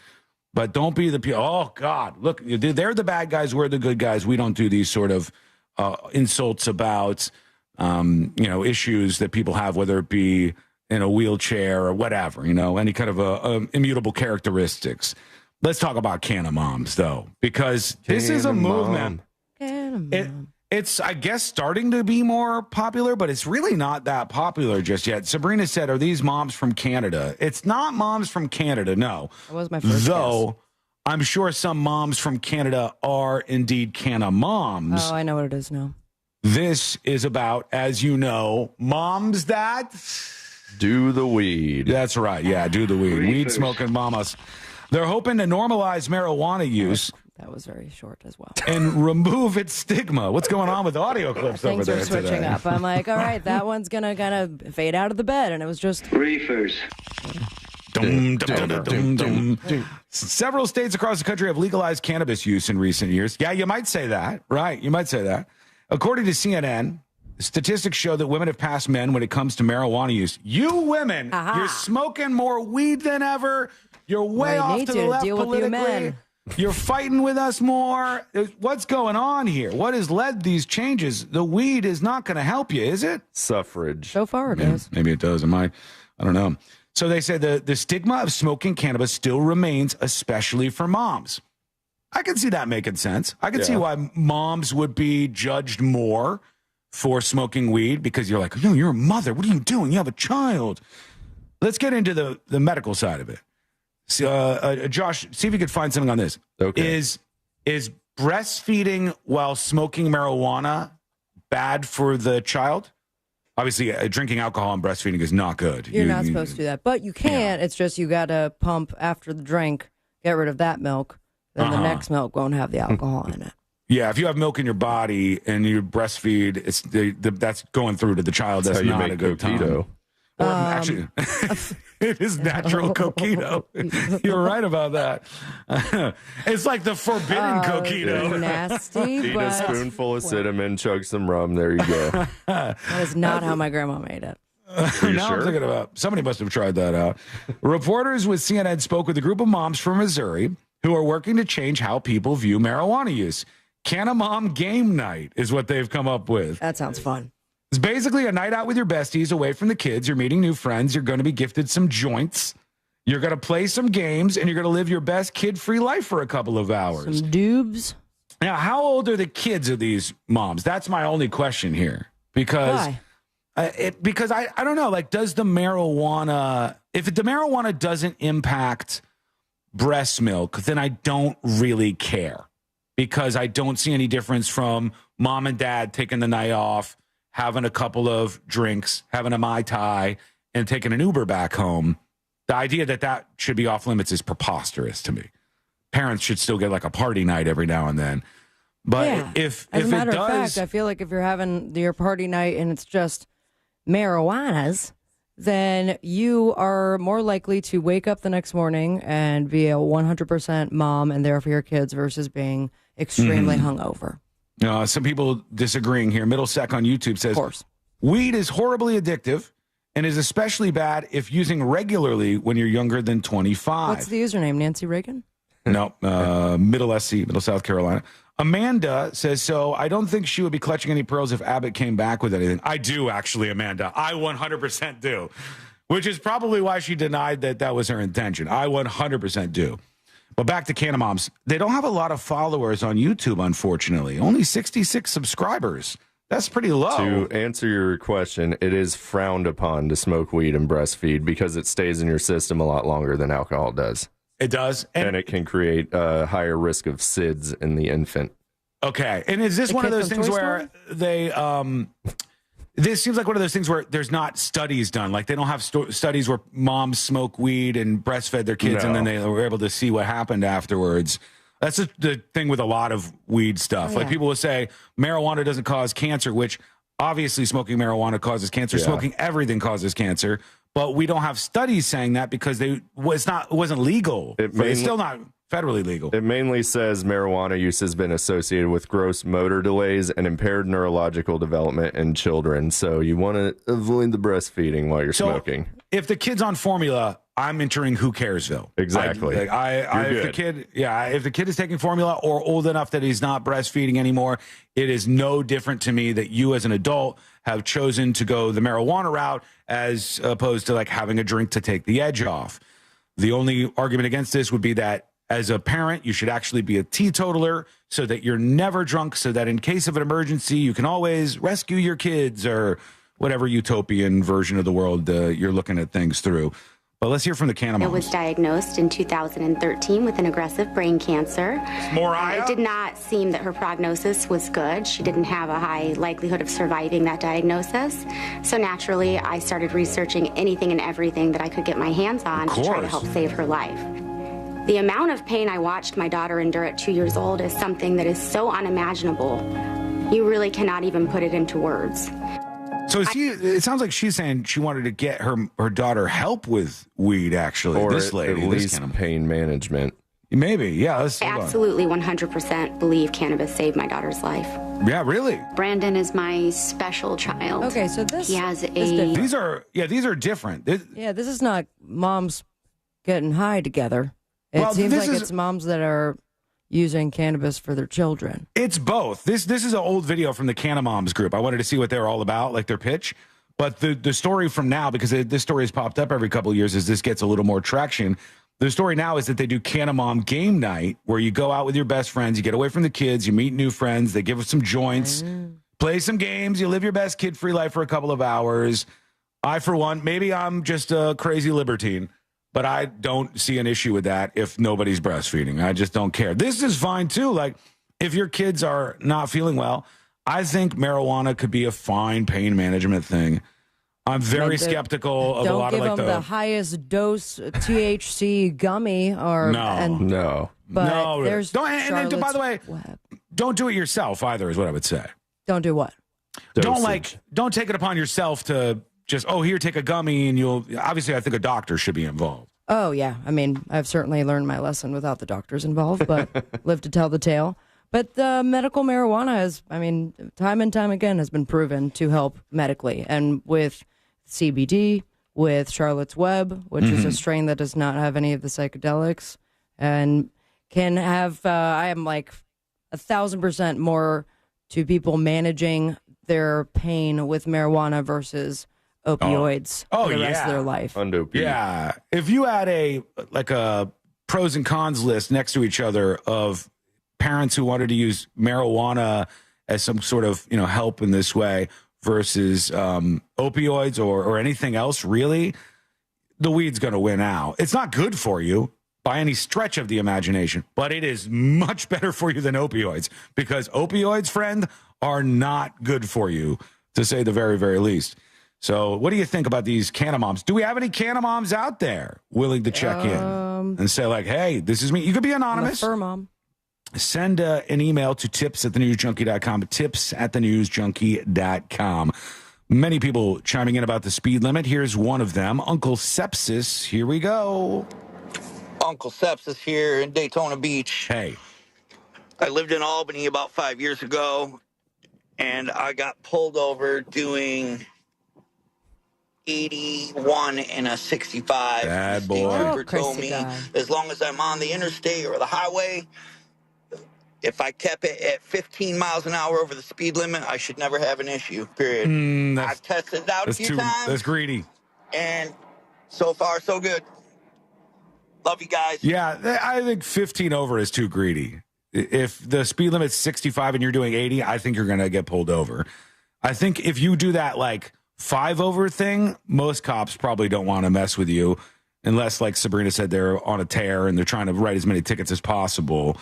But don't be the people. Oh, God, look, they're the bad guys. We're the good guys. We don't do these sort of insults about, issues that people have, whether it be in a wheelchair or whatever, any kind of immutable characteristics. Let's talk about Canna Moms, though, because this is a movement. It's, I guess, starting to be more popular, but it's really not that popular just yet. Sabrina said, are these moms from Canada? It's not moms from Canada, no. That was my first guess. I'm sure some moms from Canada are indeed Canna Moms. Oh, I know what it is now. This is about, as you know, moms that do the weed. That's right. Yeah, do the weed. Weed smoking mamas. They're hoping to normalize marijuana use. That was very short as well. And remove its stigma. What's going on with the audio clips over there Things are switching up. I'm like, all right, that one's going to kind of fade out of the bed. And it was just reefers. Several states across the country have legalized cannabis use in recent years. Yeah, you might say that. Right. You might say that. According to CNN, statistics show that women have passed men when it comes to marijuana use. You women, you're smoking more weed than ever. You're way off to the left politically. You're fighting with us more. What's going on here? What has led these changes? The weed is not going to help you, is it? Suffrage. So far it is. Maybe it does. I don't know. So they say the stigma of smoking cannabis still remains, especially for moms. I can see that making sense. I can see why moms would be judged more for smoking weed because you're like, no, you're a mother. What are you doing? You have a child. Let's get into the medical side of it. Josh, see if you could find something on this. Okay. Is breastfeeding while smoking marijuana bad for the child? Obviously, drinking alcohol and breastfeeding is not good. You're not supposed to do that. But you can. It's just you got to pump after the drink, get rid of that milk. Then the next milk won't have the alcohol in it. Yeah, if you have milk in your body and you breastfeed, it's that's going through to the child. That's not a good time. Or actually, it is natural coquito. You're right about that. It's like the forbidden coquito. Nasty. Eat a spoonful of cinnamon, chug some rum. There you go. That is not how my grandma made it. Now I'm thinking about somebody must have tried that out. Reporters with CNN spoke with a group of moms from Missouri who are working to change how people view marijuana use. Can a mom game night is what they've come up with. That sounds fun. It's basically a night out with your besties away from the kids. You're meeting new friends. You're going to be gifted some joints. You're going to play some games, and you're going to live your best kid-free life for a couple of hours. Some doobs. Now, how old are the kids of these moms? That's my only question here. Because because I don't know. Like, does the marijuana, if the marijuana doesn't impact breast milk, then I don't really care. Because I don't see any difference from mom and dad taking the night off, having a couple of drinks, having a Mai Tai, and taking an Uber back home. The idea that should be off limits is preposterous to me. Parents should still get like a party night every now and then. But if as a matter it of does, fact, I feel like if you're having your party night and it's just marijuanas, then you are more likely to wake up the next morning and be a 100% mom and there for your kids versus being extremely hungover. Some people disagreeing here. Middle Sec on YouTube says, weed is horribly addictive and is especially bad if using regularly when you're younger than 25. What's the username, Nancy Reagan? No, Middle SC, Middle South Carolina. Amanda says, so I don't think she would be clutching any pearls if Abbott came back with anything. I do, actually, Amanda. I 100% do, which is probably why she denied that was her intention. I 100% do. But back to Canna Moms. They don't have a lot of followers on YouTube, unfortunately. Only 66 subscribers. That's pretty low. To answer your question, it is frowned upon to smoke weed and breastfeed because it stays in your system a lot longer than alcohol does. It does. And it can create a higher risk of SIDS in the infant. Okay. And is this one of those things where they... This seems like one of those things where there's not studies done. Like they don't have studies where moms smoke weed and breastfed their kids and then they were able to see what happened afterwards. That's the thing with a lot of weed stuff. Like people will say marijuana doesn't cause cancer, which obviously smoking marijuana causes cancer. Smoking everything causes cancer. But we don't have studies saying that because it wasn't legal. It's still not federally legal. It mainly says marijuana use has been associated with gross motor delays and impaired neurological development in children. So you want to avoid the breastfeeding while you're smoking. If the kid's on formula, I'm entering who caresville. Exactly. If the kid is taking formula or old enough that he's not breastfeeding anymore, it is no different to me that you as an adult have chosen to go the marijuana route as opposed to like having a drink to take the edge off. The only argument against this would be that as a parent, you should actually be a teetotaler so that you're never drunk, so that in case of an emergency, you can always rescue your kids or whatever utopian version of the world you're looking at things through. But let's hear from the Canna Moms. I was diagnosed in 2013 with an aggressive brain cancer. It did not seem that her prognosis was good. She didn't have a high likelihood of surviving that diagnosis. So naturally, I started researching anything and everything that I could get my hands on to try to help save her life. The amount of pain I watched my daughter endure at 2 years old is something that is so unimaginable. You really cannot even put it into words. So it sounds like she's saying she wanted to get her daughter help with weed, actually. Or this lady, at least pain management. Maybe, yeah. I absolutely 100% believe cannabis saved my daughter's life. Yeah, really? Brandon is my special child. Okay, so this he has These are different. this is not moms getting high together. It seems like it's moms that are using cannabis for their children. It's both. This is an old video from the Cannamoms group. I wanted to see what they were all about, like their pitch. But the story from now, because this story has popped up every couple of years as this gets a little more traction. The story now is that they do Cannamom game night, where you go out with your best friends, you get away from the kids, you meet new friends, they give us some joints, play some games, you live your best kid-free life for a couple of hours. I, for one, maybe I'm just a crazy libertine, but I don't see an issue with that if nobody's breastfeeding. I just don't care. This is fine, too. Like, if your kids are not feeling well, I think marijuana could be a fine pain management thing. I'm very skeptical of a lot of like don't give them the highest dose THC gummy or no. But there's and by the way, don't do it yourself either. Is what I would say. Don't do what? Don't take it upon yourself to just here, take a gummy, and you'll obviously. I think a doctor should be involved. Oh yeah, I mean I've certainly learned my lesson without the doctors involved, but live to tell the tale. But the medical marijuana has, I mean, time and time again has been proven to help medically, and with CBD, with Charlotte's Web, which is a strain that does not have any of the psychedelics, and can have, I am like 1,000% more to people managing their pain with marijuana versus opioids for the rest of their life. Yeah. If you had a pros and cons list next to each other of parents who wanted to use marijuana as some sort of, help in this way, versus opioids or anything else, really, the weed's going to win out. It's not good for you by any stretch of the imagination, but it is much better for you than opioids, because opioids, friend, are not good for you, to say the very, very least. So what do you think about these Cannamoms? Do we have any Cannamoms out there willing to check in and say, like, hey, this is me? You could be anonymous. I'm a fur mom. Send an email to tips@thenewsjunkie.com, tips@thenewsjunkie.com. Many people chiming in about the speed limit. Here's one of them, Uncle Sepsis. Here we go. Uncle Sepsis here in Daytona Beach. Hey. I lived in Albany about 5 years ago, and I got pulled over doing 81 and a 65. Bad boy. The trooper told me as long as I'm on the interstate or the highway, if I kept it at 15 miles an hour over the speed limit, I should never have an issue, period. I've tested it out a few times. That's greedy. And so far, so good. Love you guys. Yeah, I think 15 over is too greedy. If the speed limit's 65 and you're doing 80, I think you're going to get pulled over. I think if you do that, like, 5 over thing, most cops probably don't want to mess with you unless, like Sabrina said, they're on a tear and they're trying to write as many tickets as possible.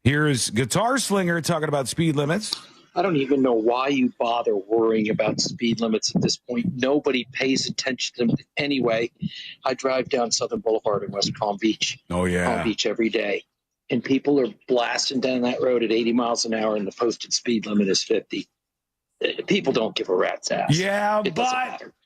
Here's Guitar Slinger talking about speed limits. I don't even know why you bother worrying about speed limits at this point. Nobody pays attention to them anyway. I drive down Southern Boulevard in West Palm Beach. Oh, yeah. Palm Beach every day. And people are blasting down that road at 80 miles an hour, and the posted speed limit is 50. People don't give a rat's ass. Yeah,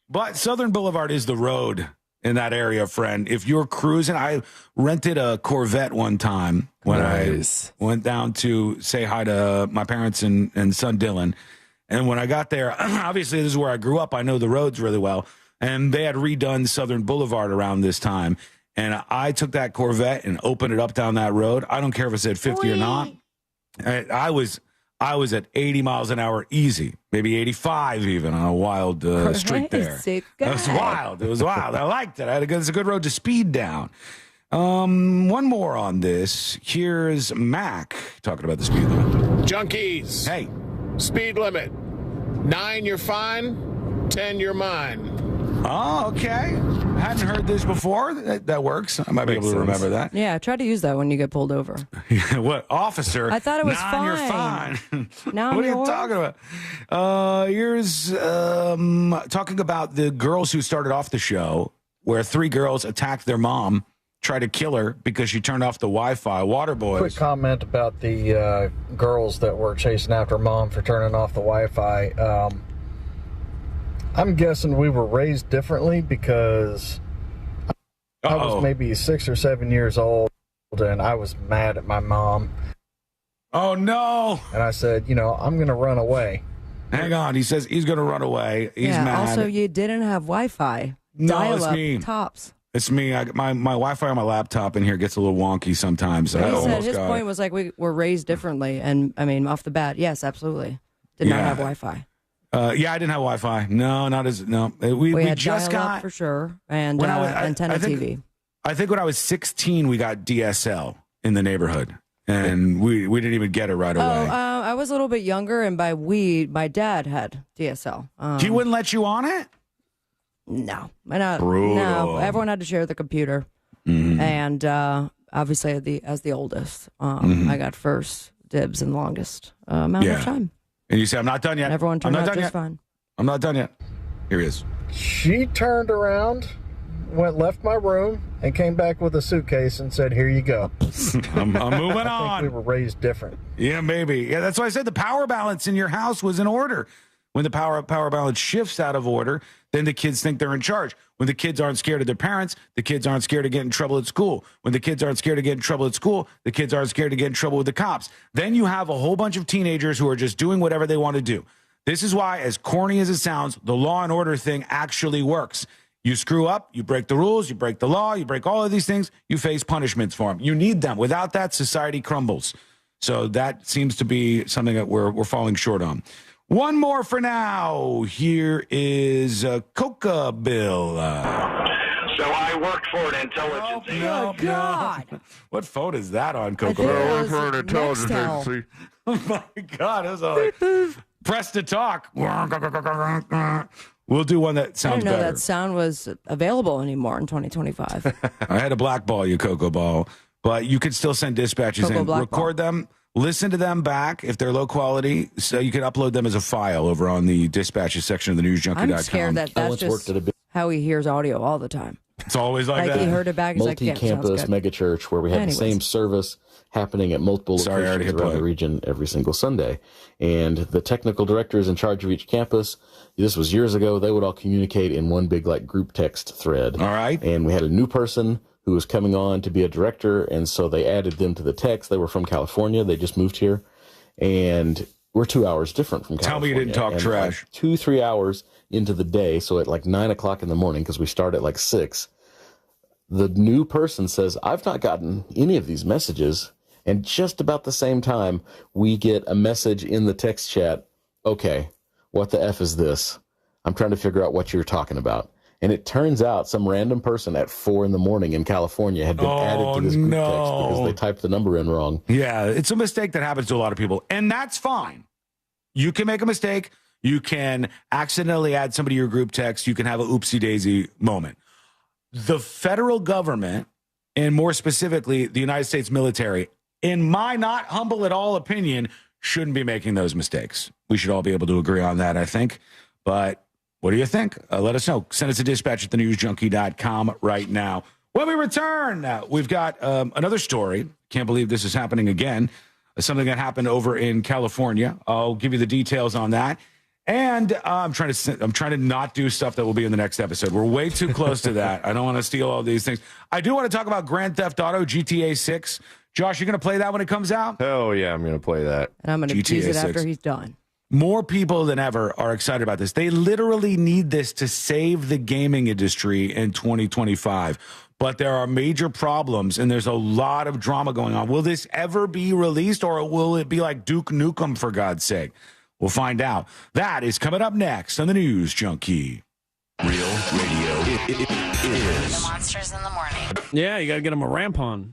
but Southern Boulevard is the road in that area, friend. If you're cruising, I rented a Corvette one time when I went down to say hi to my parents and son Dylan. And when I got there, obviously this is where I grew up. I know the roads really well. And they had redone Southern Boulevard around this time. And I took that Corvette and opened it up down that road. I don't care if it said 50 or not. I was at 80 miles an hour easy, maybe 85 even on a wild streak there. It was wild. It was wild. I liked it. It's a good road to speed down. One more on this. Here's Mac talking about the speed limit. Junkies. Hey. Speed limit. 9, you're fine. 10, you're mine. Oh, okay. Hadn't heard this before. That works. I might be able to remember that. Yeah, try to use that when you get pulled over. What, officer? I thought it was fine. You're fine. Now what are you talking about? Here's talking about the girls who started off the show, where 3 girls attacked their mom, tried to kill her because she turned off the Wi-Fi. Water boys. Quick comment about the girls that were chasing after mom for turning off the Wi-Fi. I'm guessing we were raised differently because I was maybe 6 or 7 years old. and I was mad at my mom. Oh, no. And I said, I'm going to run away. Hang on. He says he's going to run away. He's yeah, mad. Also, you didn't have Wi-Fi. No, it's me. Tops. It's me. My Wi-Fi on my laptop in here gets a little wonky sometimes. He said his point was like we were raised differently. And, I mean, off the bat, yes, absolutely. Did not have Wi-Fi. Yeah, I didn't have Wi-Fi. No, not as no. We had just got for sure and antenna TV. I think when I was 16, we got DSL in the neighborhood, and we didn't even get it right away. I was a little bit younger, and by my dad had DSL. He wouldn't let you on it? No, no. Everyone had to share the computer, and obviously as the oldest, I got first dibs and longest amount of time. And you say, I'm not done yet. And everyone turned out just fine. I'm not done yet. Here he is. She turned around, left my room, and came back with a suitcase and said, here you go. I'm moving on. I think we were raised different. Yeah, maybe. Yeah, that's why I said the power balance in your house was in order. When the power balance shifts out of order, then the kids think they're in charge. When the kids aren't scared of their parents, the kids aren't scared of getting in trouble at school. When the kids aren't scared of getting in trouble at school, the kids aren't scared to get in trouble with the cops. Then you have a whole bunch of teenagers who are just doing whatever they want to do. This is why, as corny as it sounds, the law and order thing actually works. You screw up, you break the rules, you break the law, you break all of these things, you face punishments for them. You need them. Without that, society crumbles. So that seems to be something that we're falling short on. One more for now. Here is Coca Bill. So I worked for an intelligence agency. Oh, God. No. What phone is that on, Coca? I worked for an intelligence agency. Oh, my God. It was like, press to talk. We'll do one that sounds I didn't know better. that sound was available anymore in 2025. I had to blackball you, Coco Ball. But you can still send dispatches in. Record them. Listen to them back if they're low quality, so you can upload them as a file over on the dispatches section of the newsjunkie.com. I'm scared that's just how he hears audio all the time. It's always like that. He heard it back. Multi-campus megachurch where we have the same service happening at multiple locations around the region every single Sunday. And the technical directors in charge of each campus, this was years ago, they would all communicate in one big group text thread. All right. And we had a new person who was coming on to be a director, and so they added them to the text. They were from California. They just moved here. And we're 2 hours different from California. Tell me you didn't talk trash. 2-3 hours into the day, so at 9 o'clock in the morning, because we start at 6, the new person says, I've not gotten any of these messages. And just about the same time, we get a message in the text chat, okay, what the F is this? I'm trying to figure out what you're talking about. And it turns out some random person at 4 in the morning in California had been added to this group text because they typed the number in wrong. Yeah, it's a mistake that happens to a lot of people. And that's fine. You can make a mistake. You can accidentally add somebody to your group text. You can have a oopsie-daisy moment. The federal government, and more specifically, the United States military, in my not humble at all opinion, shouldn't be making those mistakes. We should all be able to agree on that, I think. But what do you think? Let us know. Send us a dispatch at thenewsjunkie.com right now. When we return, we've got another story. Can't believe this is happening again. Something that happened over in California. I'll give you the details on that. And I'm trying to not do stuff that will be in the next episode. We're way too close to that. I don't want to steal all these things. I do want to talk about Grand Theft Auto GTA 6. Josh, you going to play that when it comes out? Oh, yeah, I'm going to play that. And I'm going to use it after he's done. More people than ever are excited about this. They literally need this to save the gaming industry in 2025. But there are major problems, and there's a lot of drama going on. Will this ever be released, or will it be like Duke Nukem, for God's sake? We'll find out. That is coming up next on the News Junkie. Real radio is the Monsters in the Morning. Yeah, you got to get them a rampon.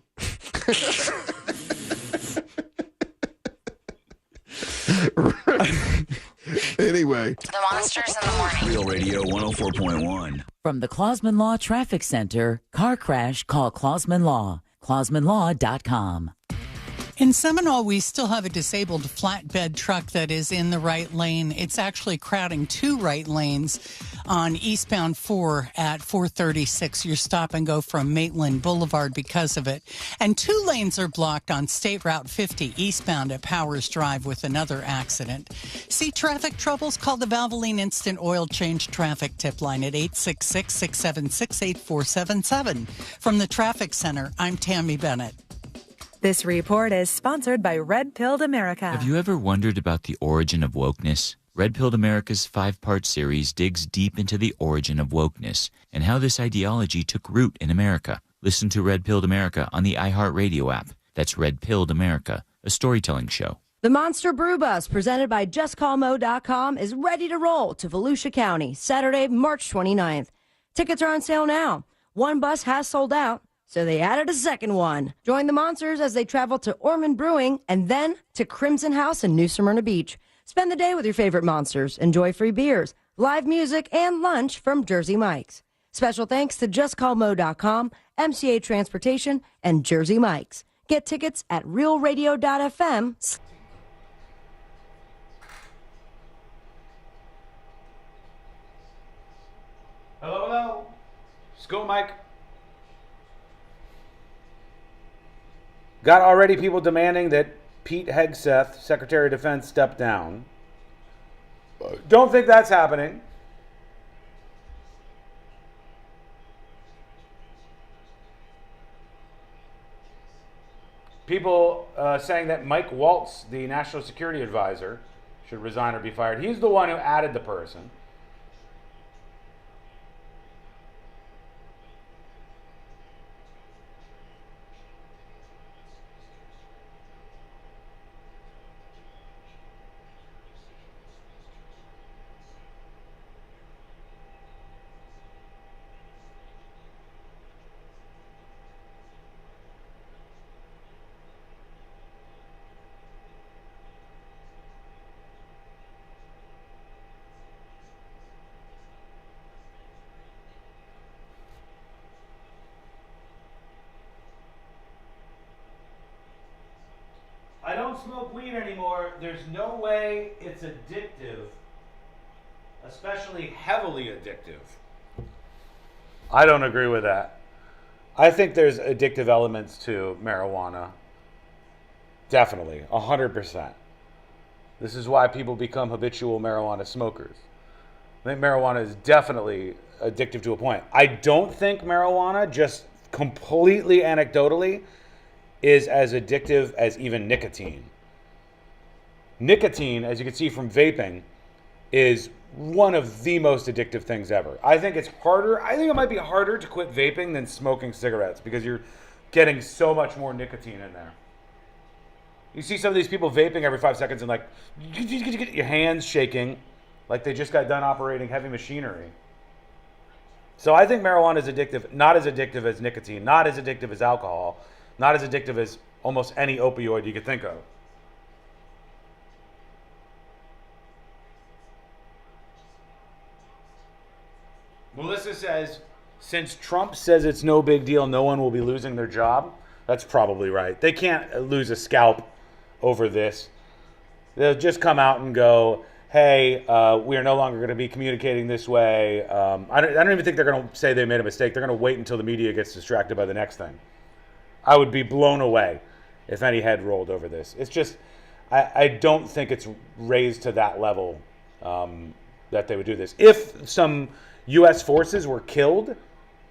Anyway. The Monsters in the Morning. Real Radio 104.1. From the Clausman Law Traffic Center, car crash, call Clausman Law. ClausmanLaw.com. In Seminole, we still have a disabled flatbed truck that is in the right lane. It's actually crowding 2 right lanes on eastbound 4 at 436. Your stop and go from Maitland Boulevard because of it. And 2 lanes are blocked on State Route 50 eastbound at Powers Drive with another accident. See traffic troubles? Call the Valvoline Instant Oil Change Traffic Tip Line at 866-676-8477. From the Traffic Center, I'm Tammy Bennett. This report is sponsored by Red Pilled America. Have you ever wondered about the origin of wokeness? Red Pilled America's 5-part series digs deep into the origin of wokeness and how this ideology took root in America. Listen to Red Pilled America on the iHeartRadio app. That's Red Pilled America, a storytelling show. The Monster Brew Bus, presented by JustCallMo.com, is ready to roll to Volusia County, Saturday, March 29th. Tickets are on sale now. One bus has sold out, so they added a second one. Join the Monsters as they travel to Ormond Brewing and then to Crimson House in New Smyrna Beach. Spend the day with your favorite Monsters. Enjoy free beers, live music, and lunch from Jersey Mike's. Special thanks to JustCallMo.com, MCA Transportation, and Jersey Mike's. Get tickets at realradio.fm. Hello. School Mike. Got already people demanding that Pete Hegseth, Secretary of Defense, step down. Don't think that's happening. People saying that Mike Waltz, the National Security Advisor, should resign or be fired. He's the one who added the person. I don't smoke weed anymore. There's no way it's addictive, especially heavily addictive. I don't agree with that. I think there's addictive elements to marijuana. Definitely, 100%. This is why people become habitual marijuana smokers. I think marijuana is definitely addictive to a point. I don't think marijuana, just completely anecdotally, is as addictive as even nicotine. Nicotine, as you can see from vaping, is one of the most addictive things ever. I think it's harder. I think it might be harder to quit vaping than smoking cigarettes because you're getting so much more nicotine in there. You see some of these people vaping every 5 seconds and like your hands shaking like they just got done operating heavy machinery. So I think marijuana is addictive, not as addictive as nicotine, not as addictive as alcohol, not as addictive as almost any opioid you could think of. Melissa says, since Trump says it's no big deal, no one will be losing their job. That's probably right. They can't lose a scalp over this. They'll just come out and go, hey, we are no longer going to be communicating this way. I don't even think they're going to say they made a mistake. They're going to wait until the media gets distracted by the next thing. I would be blown away if any head rolled over this. It's just, I don't think it's raised to that level that they would do this. If some U.S. forces were killed,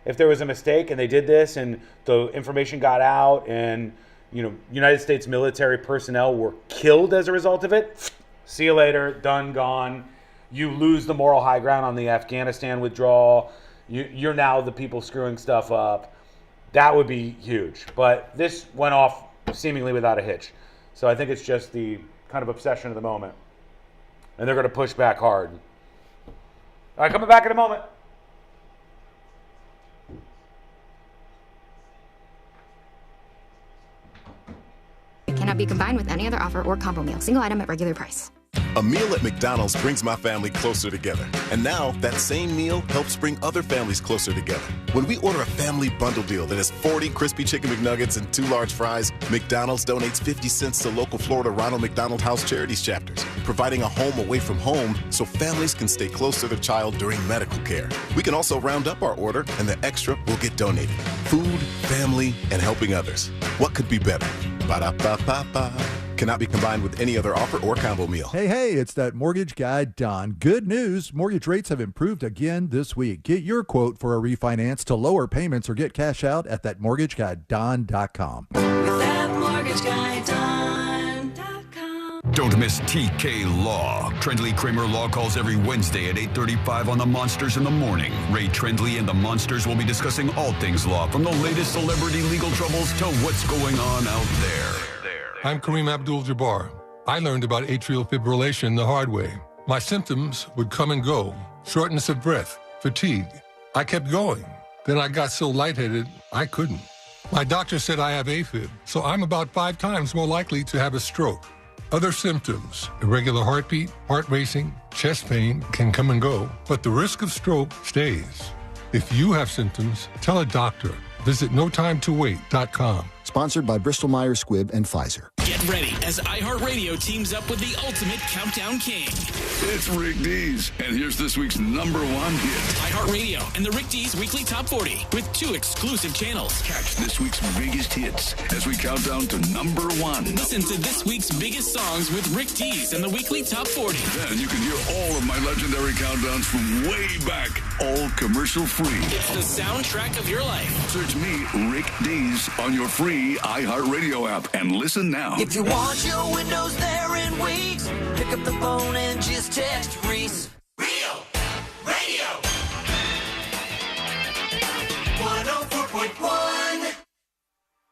if there was a mistake and they did this and the information got out and United States military personnel were killed as a result of it, see you later, done, gone. You lose the moral high ground on the Afghanistan withdrawal. You're now the people screwing stuff up. That would be huge. But this went off seemingly without a hitch. So I think it's just the kind of obsession of the moment. And they're going to push back hard. All right, coming back in a moment. It cannot be combined with any other offer or combo meal. Single item at regular price. A meal at McDonald's brings my family closer together. And now, that same meal helps bring other families closer together. When we order a family bundle deal that has 40 crispy chicken McNuggets and 2 large fries, McDonald's donates 50 cents to local Florida Ronald McDonald House Charities chapters, providing a home away from home so families can stay close to their child during medical care. We can also round up our order, and the extra will get donated. Food, family, and helping others. What could be better? Ba-da-ba-ba-ba. Cannot be combined with any other offer or combo meal. Hey, it's that mortgage guy, Don. Good news. Mortgage rates have improved again this week. Get your quote for a refinance to lower payments or get cash out at thatmortgageguydon.com. With MortgageGuyDon.com. Don't miss TK Law. Trendley Kramer Law calls every Wednesday at 8:35 on the Monsters in the Morning. Ray Trendley and the Monsters will be discussing all things law, from the latest celebrity legal troubles to what's going on out there. I'm Kareem Abdul-Jabbar. I learned about atrial fibrillation the hard way. My symptoms would come and go. Shortness of breath, fatigue. I kept going. Then I got so lightheaded, I couldn't. My doctor said I have AFib, so I'm about 5 times more likely to have a stroke. Other symptoms, irregular heartbeat, heart racing, chest pain can come and go, but the risk of stroke stays. If you have symptoms, tell a doctor. Visit NoTimeToWait.com. Sponsored by Bristol-Myers Squibb and Pfizer. Get ready as iHeartRadio teams up with the ultimate countdown king. It's Rick Dees, and here's this week's number 1 hit. iHeartRadio and the Rick Dees Weekly Top 40 with 2 exclusive channels. Catch this week's biggest hits as we count down to number 1. Listen to this week's biggest songs with Rick Dees and the Weekly Top 40. Then you can hear all of my legendary countdowns from way back, all commercial free. It's the soundtrack of your life. Search me, Rick Dees, on your free iHeartRadio app and listen now. If you want your windows there in weeks, pick up the phone and just text Reese. Radio. 104.1.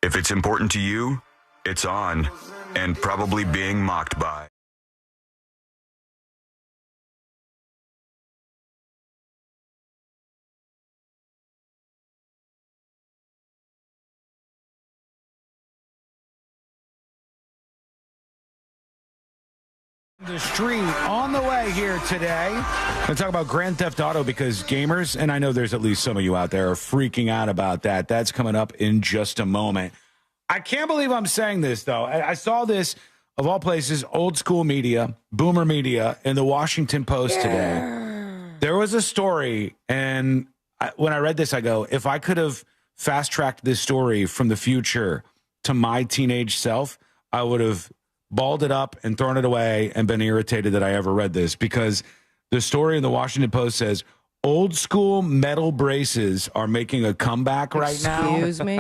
If it's important to you, it's on and probably being mocked by. The street on the way here today. I'm going to talk about Grand Theft Auto because gamers, and I know there's at least some of you out there, are freaking out about that. That's coming up in just a moment. I can't believe I'm saying this, though. I saw this, of all places, old school media, boomer media, in the Washington Post today. There was a story, and when I read this, I go, if I could have fast-tracked this story from the future to my teenage self, I would have balled it up and thrown it away and been irritated that I ever read this, because the story in the Washington Post says old school metal braces are making a comeback right now. Excuse me?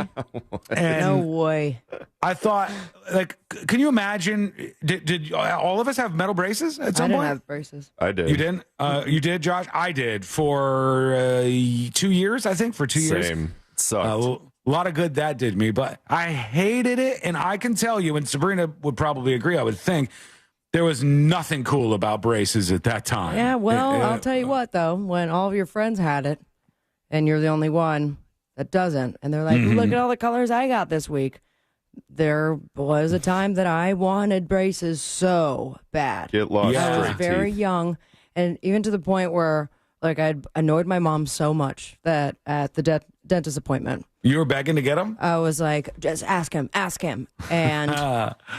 And no way. I thought, like, can you imagine? Did all of us have metal braces at some I didn't point? have braces. I did. You didn't? You did, Josh? I did for 2 years, I think, for 2 years. Same. Sucked. A lot of good that did me, but I hated it. And I can tell you, and Sabrina would probably agree, I would think, there was nothing cool about braces at that time. Yeah, well, I'll tell you what, though. When all of your friends had it, and you're the only one that doesn't, and they're like, look at all the colors I got this week. There was a time that I wanted braces so bad. Get lost. I was very young, and even to the point where, like, I'd annoyed my mom so much that at the dentist appointment, you were begging to get them? I was like, just ask him. And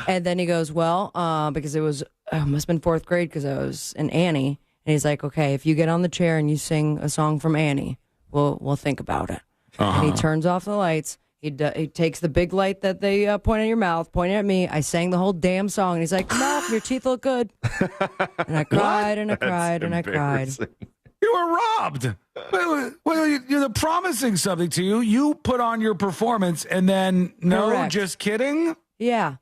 and then he goes, well, because it was, must have been 4th grade because I was in Annie. And he's like, okay, if you get on the chair and you sing a song from Annie, we'll think about it. And he turns off the lights. He takes the big light that they point at your mouth, pointed at me. I sang the whole damn song. And he's like, no, your teeth look good. And I cried and I cried and I cried. You were robbed. Well, you're promising something to you. You put on your performance and then, no, Correct. Just kidding? Yeah.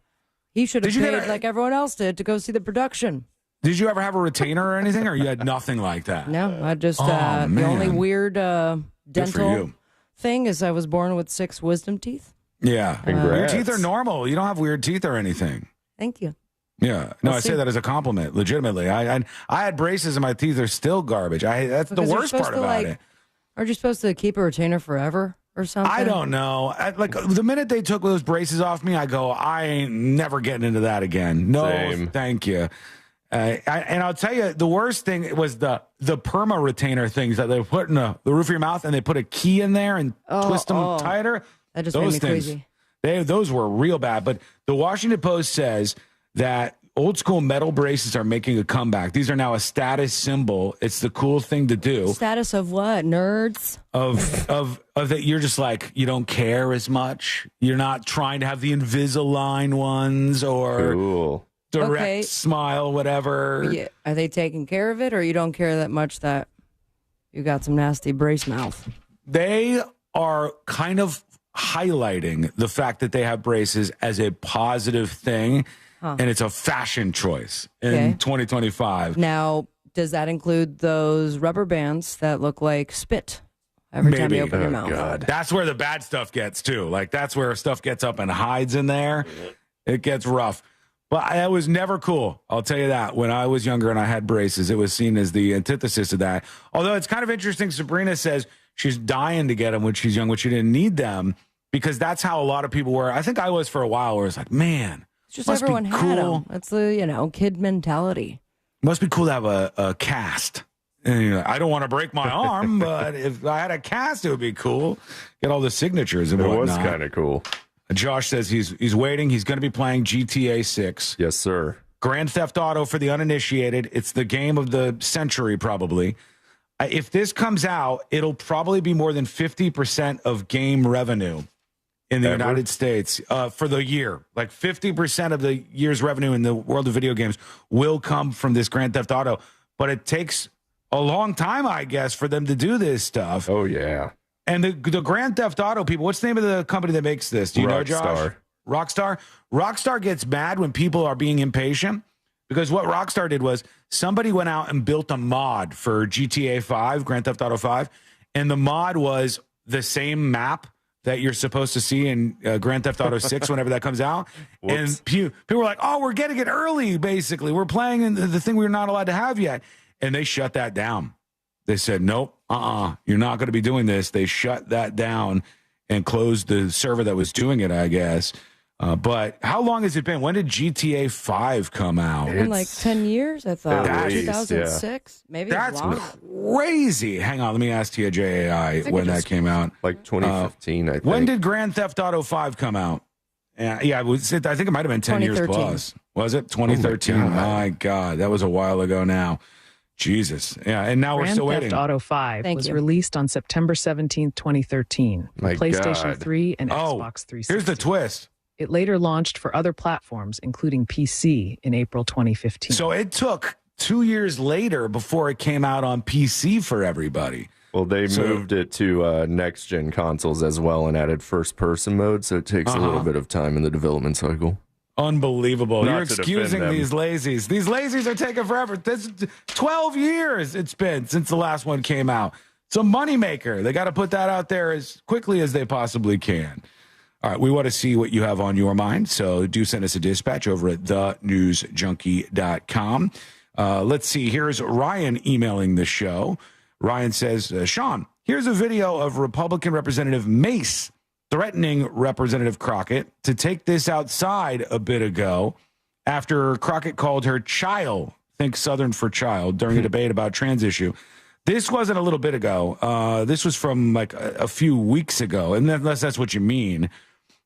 He should have paid like everyone else did to go see the production. Did you ever have a retainer or anything, or you had nothing like that? No, I just, the only weird dental thing is I was born with 6 wisdom teeth. Yeah. Your teeth are normal. You don't have weird teeth or anything. Thank you. Yeah, no, I say that as a compliment. Legitimately, I had braces and my teeth are still garbage. That's the worst part about it. Aren't you supposed to keep a retainer forever or something? I don't know. Like the minute they took those braces off me, I go, I ain't never getting into that again. No, thank you. And I'll tell you, the worst thing was the perma retainer things that they put in the roof of your mouth, and they put a key in there and twist them tighter. That just made me crazy. Those were real bad. But the Washington Post says that old school metal braces are making a comeback. These are now a status symbol. It's the cool thing to do. Status of what? Nerds? Of that you're just like, you don't care as much. You're not trying to have the Invisalign ones or direct smile, whatever. Yeah. Are they taking care of it, or you don't care that much that you got some nasty brace mouth? They are kind of highlighting the fact that they have braces as a positive thing, and it's a fashion choice in 2025. Now, does that include those rubber bands that look like spit every time you open your mouth? God. That's where the bad stuff gets, too. Like, that's where stuff gets up and hides in there. It gets rough. But it was never cool. I'll tell you that. When I was younger and I had braces, it was seen as the antithesis of that. Although it's kind of interesting, Sabrina says she's dying to get them when she's young, when she didn't need them, because that's how a lot of people were. I think I was for a while, where it's like, man, it's just must everyone be had cool. them. That's the, kid mentality. Must be cool to have a cast. And, I don't want to break my arm, but if I had a cast, it would be cool. Get all the signatures and whatnot. It was kind of cool. Josh says he's waiting. He's going to be playing GTA 6. Yes, sir. Grand Theft Auto for the uninitiated. It's the game of the century, probably. If this comes out, it'll probably be more than 50% of game revenue in the United States for the year. Like 50% of the year's revenue in the world of video games will come from this Grand Theft Auto. But it takes a long time, I guess, for them to do this stuff. Oh, yeah. And the Grand Theft Auto people, what's the name of the company that makes this? Do you know, Josh? Rockstar. Rockstar gets mad when people are being impatient, because what Rockstar did was somebody went out and built a mod for GTA 5, Grand Theft Auto 5, and the mod was the same map that you're supposed to see in Grand Theft Auto 6 whenever that comes out. And people were like, oh, we're getting it early, basically. We're playing in the thing we're not allowed to have yet. And they shut that down. They said, nope, you're not going to be doing this. They shut that down and closed the server that was doing it, I guess. But how long has it been? When did GTA 5 come out? It's been like 10 years, I thought. 2006? Maybe that's crazy. Hang on, let me ask TJAI when that came out. Like 2015, I think. When did Grand Theft Auto 5 come out? Yeah, I think it might have been 10 years plus. Was it? 2013. Oh my God, that was a while ago now. Jesus. Yeah, and now we're still waiting. Grand Theft Auto 5 was released on September 17th, 2013 on PlayStation 3 and Xbox 360. Here's the twist. It later launched for other platforms, including PC, in April 2015. So it took 2 years later before it came out on PC for everybody. Well, they moved it to next-gen consoles as well and added first-person mode, so it takes a little bit of time in the development cycle. Unbelievable. You're excusing them. these lazies. These lazies are taking forever. This 12 years it's been since the last one came out. It's a moneymaker. They got to put that out there as quickly as they possibly can. All right, we want to see what you have on your mind, so do send us a dispatch over at thenewsjunkie.com. Let's see. Here's Ryan emailing the show. Ryan says, Sean, here's a video of Republican Representative Mace threatening Representative Crockett to take this outside a bit ago after Crockett called her child, think Southern for child, during a debate about trans issue. This wasn't a little bit ago. This was from like a few weeks ago, unless that's what you mean.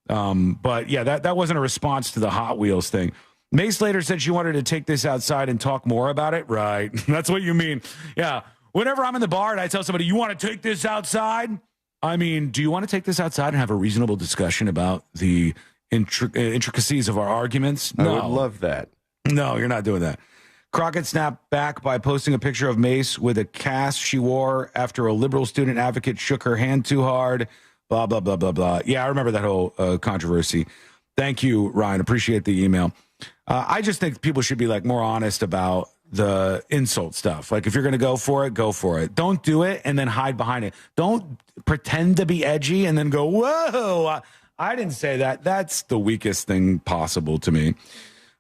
But yeah, that wasn't a response to the Hot Wheels thing. Mace later said she wanted to take this outside and talk more about it. Right. That's what you mean. Yeah. Whenever I'm in the bar and I tell somebody, you want to take this outside? I mean, do you want to take this outside and have a reasonable discussion about the intricacies of our arguments? No. I would love that. No, you're not doing that. Crockett snapped back by posting a picture of Mace with a cast she wore after a liberal student advocate shook her hand too hard. Blah, blah, blah, blah, blah. Yeah, I remember that whole controversy. Thank you, Ryan. Appreciate the email. I just think people should be like more honest about the insult stuff. Like if you're going to go for it, go for it. Don't do it and then hide behind it. Don't pretend to be edgy and then go, whoa, I didn't say that. That's the weakest thing possible to me.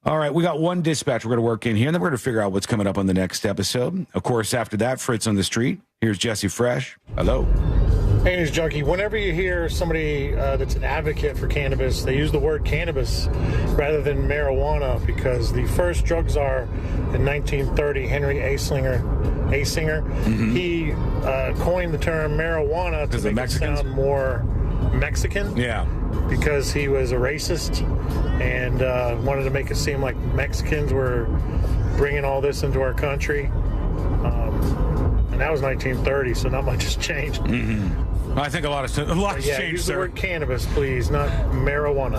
All right, we got one dispatch we're going to work in here, and then we're going to figure out what's coming up on the next episode. Of course, after that, Fritz on the street. Here's Jesse Fresh. Hello. Hey, News Junkie. Whenever you hear somebody that's an advocate for cannabis, they use the word cannabis rather than marijuana because the first drug czar in 1930, Henry Asinger, he coined the term marijuana to make it sound more Mexican. Yeah. Because he was a racist and wanted to make it seem like Mexicans were bringing all this into our country. And that was 1930, so not much has changed. Mm-hmm. I think a lot has changed, use sir. the word cannabis, please, not marijuana.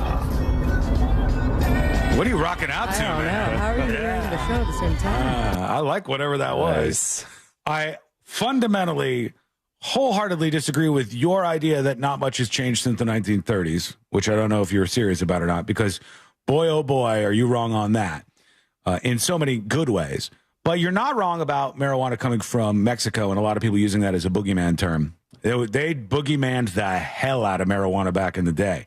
What are you rocking out to, man? How are you hearing the show at the same time? I like whatever that was. Nice. I fundamentally, wholeheartedly disagree with your idea that not much has changed since the 1930s, which I don't know if you're serious about or not, because boy, oh boy, are you wrong on that in so many good ways. But you're not wrong about marijuana coming from Mexico and a lot of people using that as a boogeyman term. They boogeymanned the hell out of marijuana back in the day.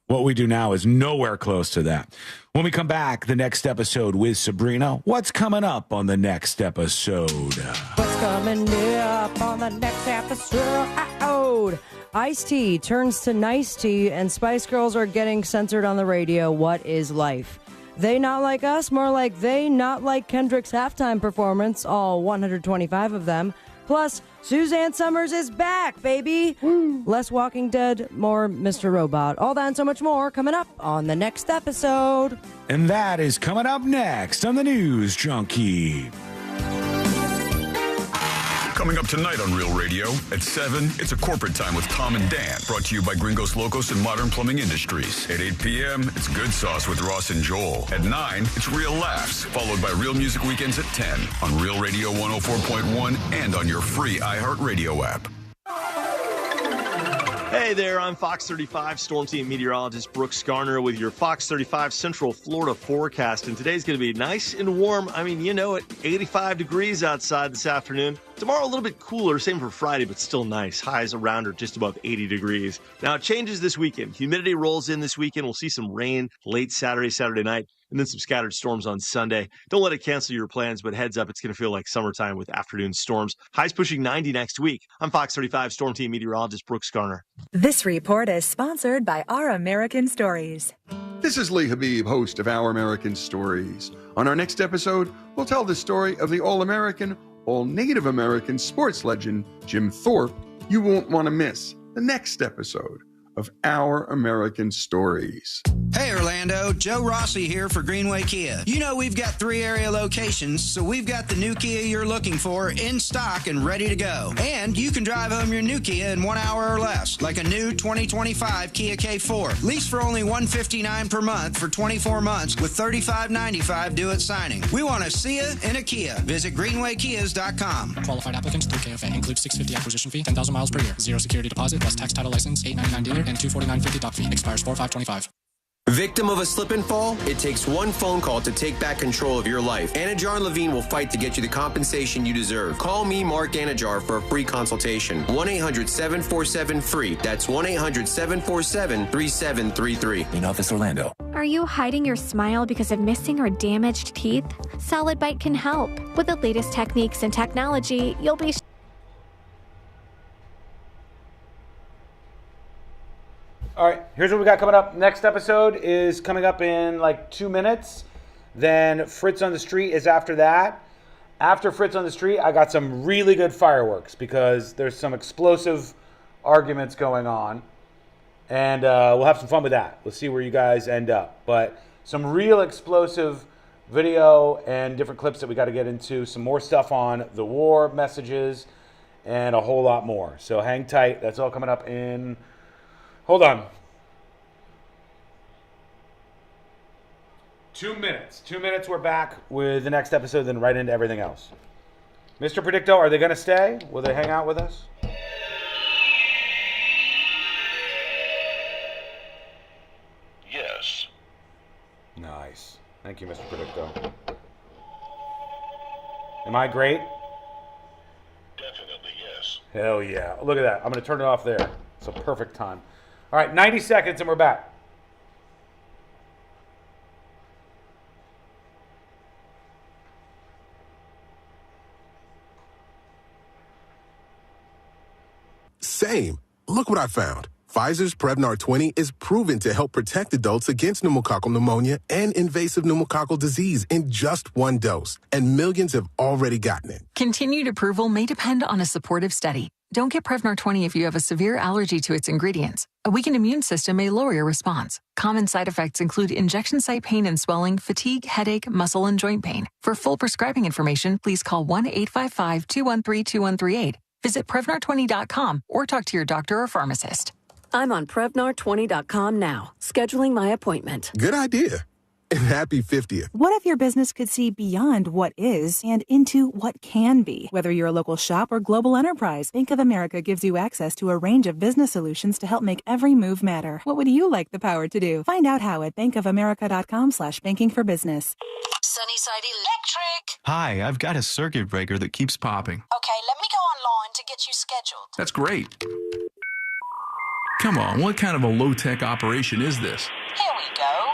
What we do now is nowhere close to that. When we come back, the next episode with Sabrina, what's coming up on the next episode? What's coming up on the next episode? Ice-T turns to nice tea, and Spice Girls are getting censored on the radio. What is life? They not like us, more like they not like Kendrick's halftime performance, all 125 of them. Plus, Suzanne Summers is back, baby. Woo. Less Walking Dead, more Mr. Robot. All that and so much more coming up on the next episode. And that is coming up next on the News Junkie. Coming up tonight on Real Radio at 7, it's a corporate time with Tom and Dan, brought to you by Gringos Locos and Modern Plumbing Industries. At 8 p.m., it's Good Sauce with Ross and Joel. At 9, it's Real Laughs, followed by Real Music Weekends at 10 on Real Radio 104.1 and on your free iHeartRadio app. Hey there, I'm Fox 35 Storm Team meteorologist Brooks Garner with your Fox 35 Central Florida forecast. And today's going to be nice and warm. I mean, you know it, 85 degrees outside this afternoon. Tomorrow, a little bit cooler, same for Friday, but still nice. Highs around or just above 80 degrees. Now, it changes this weekend. Humidity rolls in this weekend. We'll see some rain late Saturday night, and then some scattered storms on Sunday. Don't let it cancel your plans, but heads up, it's going to feel like summertime with afternoon storms. Highs pushing 90 next week. I'm Fox 35 Storm Team meteorologist Brooks Garner. This report is sponsored by Our American Stories. This is Lee Habib, host of Our American Stories. On our next episode, we'll tell the story of the All-American, All-Native American sports legend, Jim Thorpe. You won't want to miss the next episode of Our American Stories. Hey Orlando, Joe Rossi here for Greenway Kia. You know we've got 3 area locations, so we've got the new Kia you're looking for in stock and ready to go. And you can drive home your new Kia in 1 hour or less, like a new 2025 Kia K4. Lease for only $159 per month for 24 months with $35.95 due at signing. We want to see you in a Kia. Visit greenwaykias.com. Qualified applicants through KFA includes $650 acquisition fee, 10,000 miles per year, 0 security deposit plus tax title license, $899 dealer, and $249.50 doc fee. Expires 4/5/25. Victim of a slip and fall? It takes one phone call to take back control of your life. Anajar and Levine will fight to get you the compensation you deserve. Call me, Mark Anajar, for a free consultation. 1-800-747-FREE. That's 1-800-747-3733. In Office Orlando. Are you hiding your smile because of missing or damaged teeth? Solid Bite can help. With the latest techniques and technology, you'll be... All right, here's what we got coming up. Next episode is coming up in like 2 minutes. Then Fritz on the Street is after that. After Fritz on the Street, I got some really good fireworks because there's some explosive arguments going on. And we'll have some fun with that. We'll see where you guys end up. But some real explosive video and different clips that we got to get into. Some more stuff on the war messages and a whole lot more. So hang tight. That's all coming up in... Hold on. 2 minutes. 2 minutes, we're back with the next episode, then right into everything else. Mr. Predicto, are they going to stay? Will they hang out with us? Yes. Nice. Thank you, Mr. Predicto. Am I great? Definitely yes. Hell yeah. Look at that. I'm going to turn it off there. It's a perfect time. All right, 90 seconds and we're back. Same. Look what I found. Pfizer's Prevnar 20 is proven to help protect adults against pneumococcal pneumonia and invasive pneumococcal disease in just 1 dose. And millions have already gotten it. Continued approval may depend on a supportive study. Don't get Prevnar 20 if you have a severe allergy to its ingredients. A weakened immune system may lower your response. Common side effects include injection site pain and swelling, fatigue, headache, muscle, and joint pain. For full prescribing information, please call 1-855-213-2138. Visit Prevnar20.com or talk to your doctor or pharmacist. I'm on Prevnar20.com now, scheduling my appointment. Good idea. and happy 50th. What if your business could see beyond what is and into what can be? Whether you're a local shop or global enterprise, Bank of America gives you access to a range of business solutions to help make every move matter. What would you like the power to do? Find out how at bankofamerica.com/banking for business. Sunnyside Electric. Hi, I've got a circuit breaker that keeps popping. Okay, let me go online to get you scheduled. That's great. Come on, what kind of a low-tech operation is this? Here we go.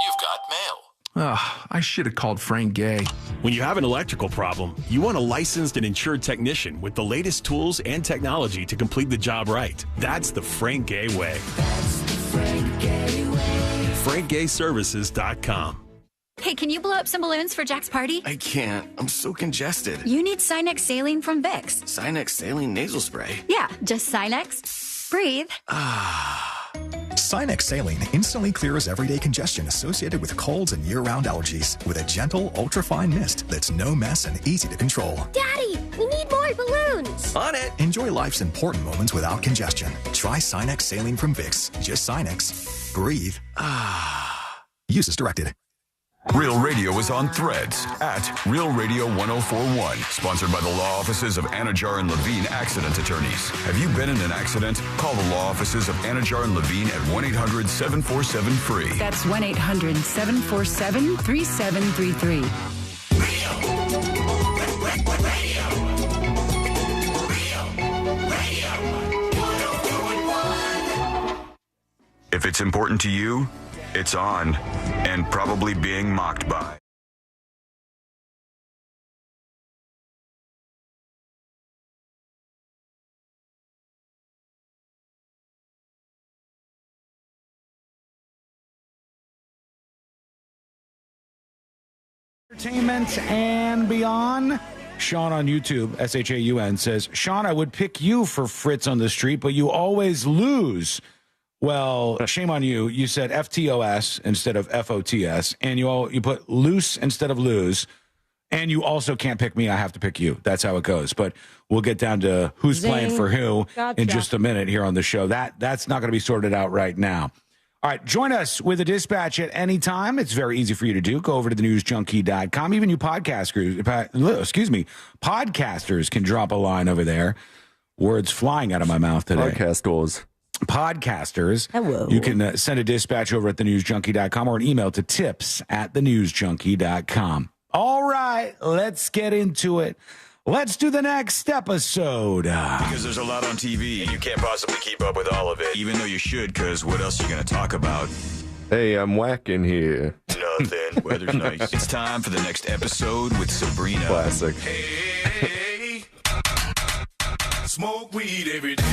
You've got mail. Ugh, I should have called Frank Gay. When you have an electrical problem, you want a licensed and insured technician with the latest tools and technology to complete the job right. That's the Frank Gay way. That's the Frank Gay way. FrankGayServices.com. Hey, can you blow up some balloons for Jack's party? I can't. I'm so congested. You need Sinex Saline from Vicks. Sinex Saline nasal spray. Yeah, just Sinex. Breathe. Sinex Saline instantly clears everyday congestion associated with colds and year-round allergies with a gentle, ultra-fine mist that's no mess and easy to control. Daddy, we need more balloons. On it. Enjoy life's important moments without congestion. Try Sinex Saline from Vicks. Just Sinex. Breathe. Use as directed. Real Radio is on Threads at Real Radio 1041. Sponsored by the law offices of Anajar and Levine Accident Attorneys. Have you been in an accident? Call the law offices of Anajar and Levine at 1-800-747-FREE. That's 1-800-747-3733. If it's important to you, it's on, and probably being mocked by. Entertainment and beyond. Sean on YouTube, SHAUN, says, Sean, I would pick you for Fritz on the street, but you always lose. Well, shame on you. You said FTOS instead of FOTS, and you put loose instead of lose, and you also can't pick me. I have to pick you. That's how it goes. But we'll get down to who's playing for who in just a minute here on the show. That's not going to be sorted out right now. All right, join us with a dispatch at any time. It's very easy for you to do. Go over to thenewsjunkie.com. Even you podcasters can drop a line over there. Words flying out of my mouth today. Podcasters. Hello. You can send a dispatch over at thenewsjunkie.com or an email to tips@thenewsjunkie.com. All right, let's get into it. Let's do the next episode. Because there's a lot on TV, you can't possibly keep up with all of it, even though you should, because what else are you going to talk about? Hey, I'm whacking here. Nothing. Weather's nice. It's time for the next episode with Sabrina. Classic. Hey, smoke weed every day.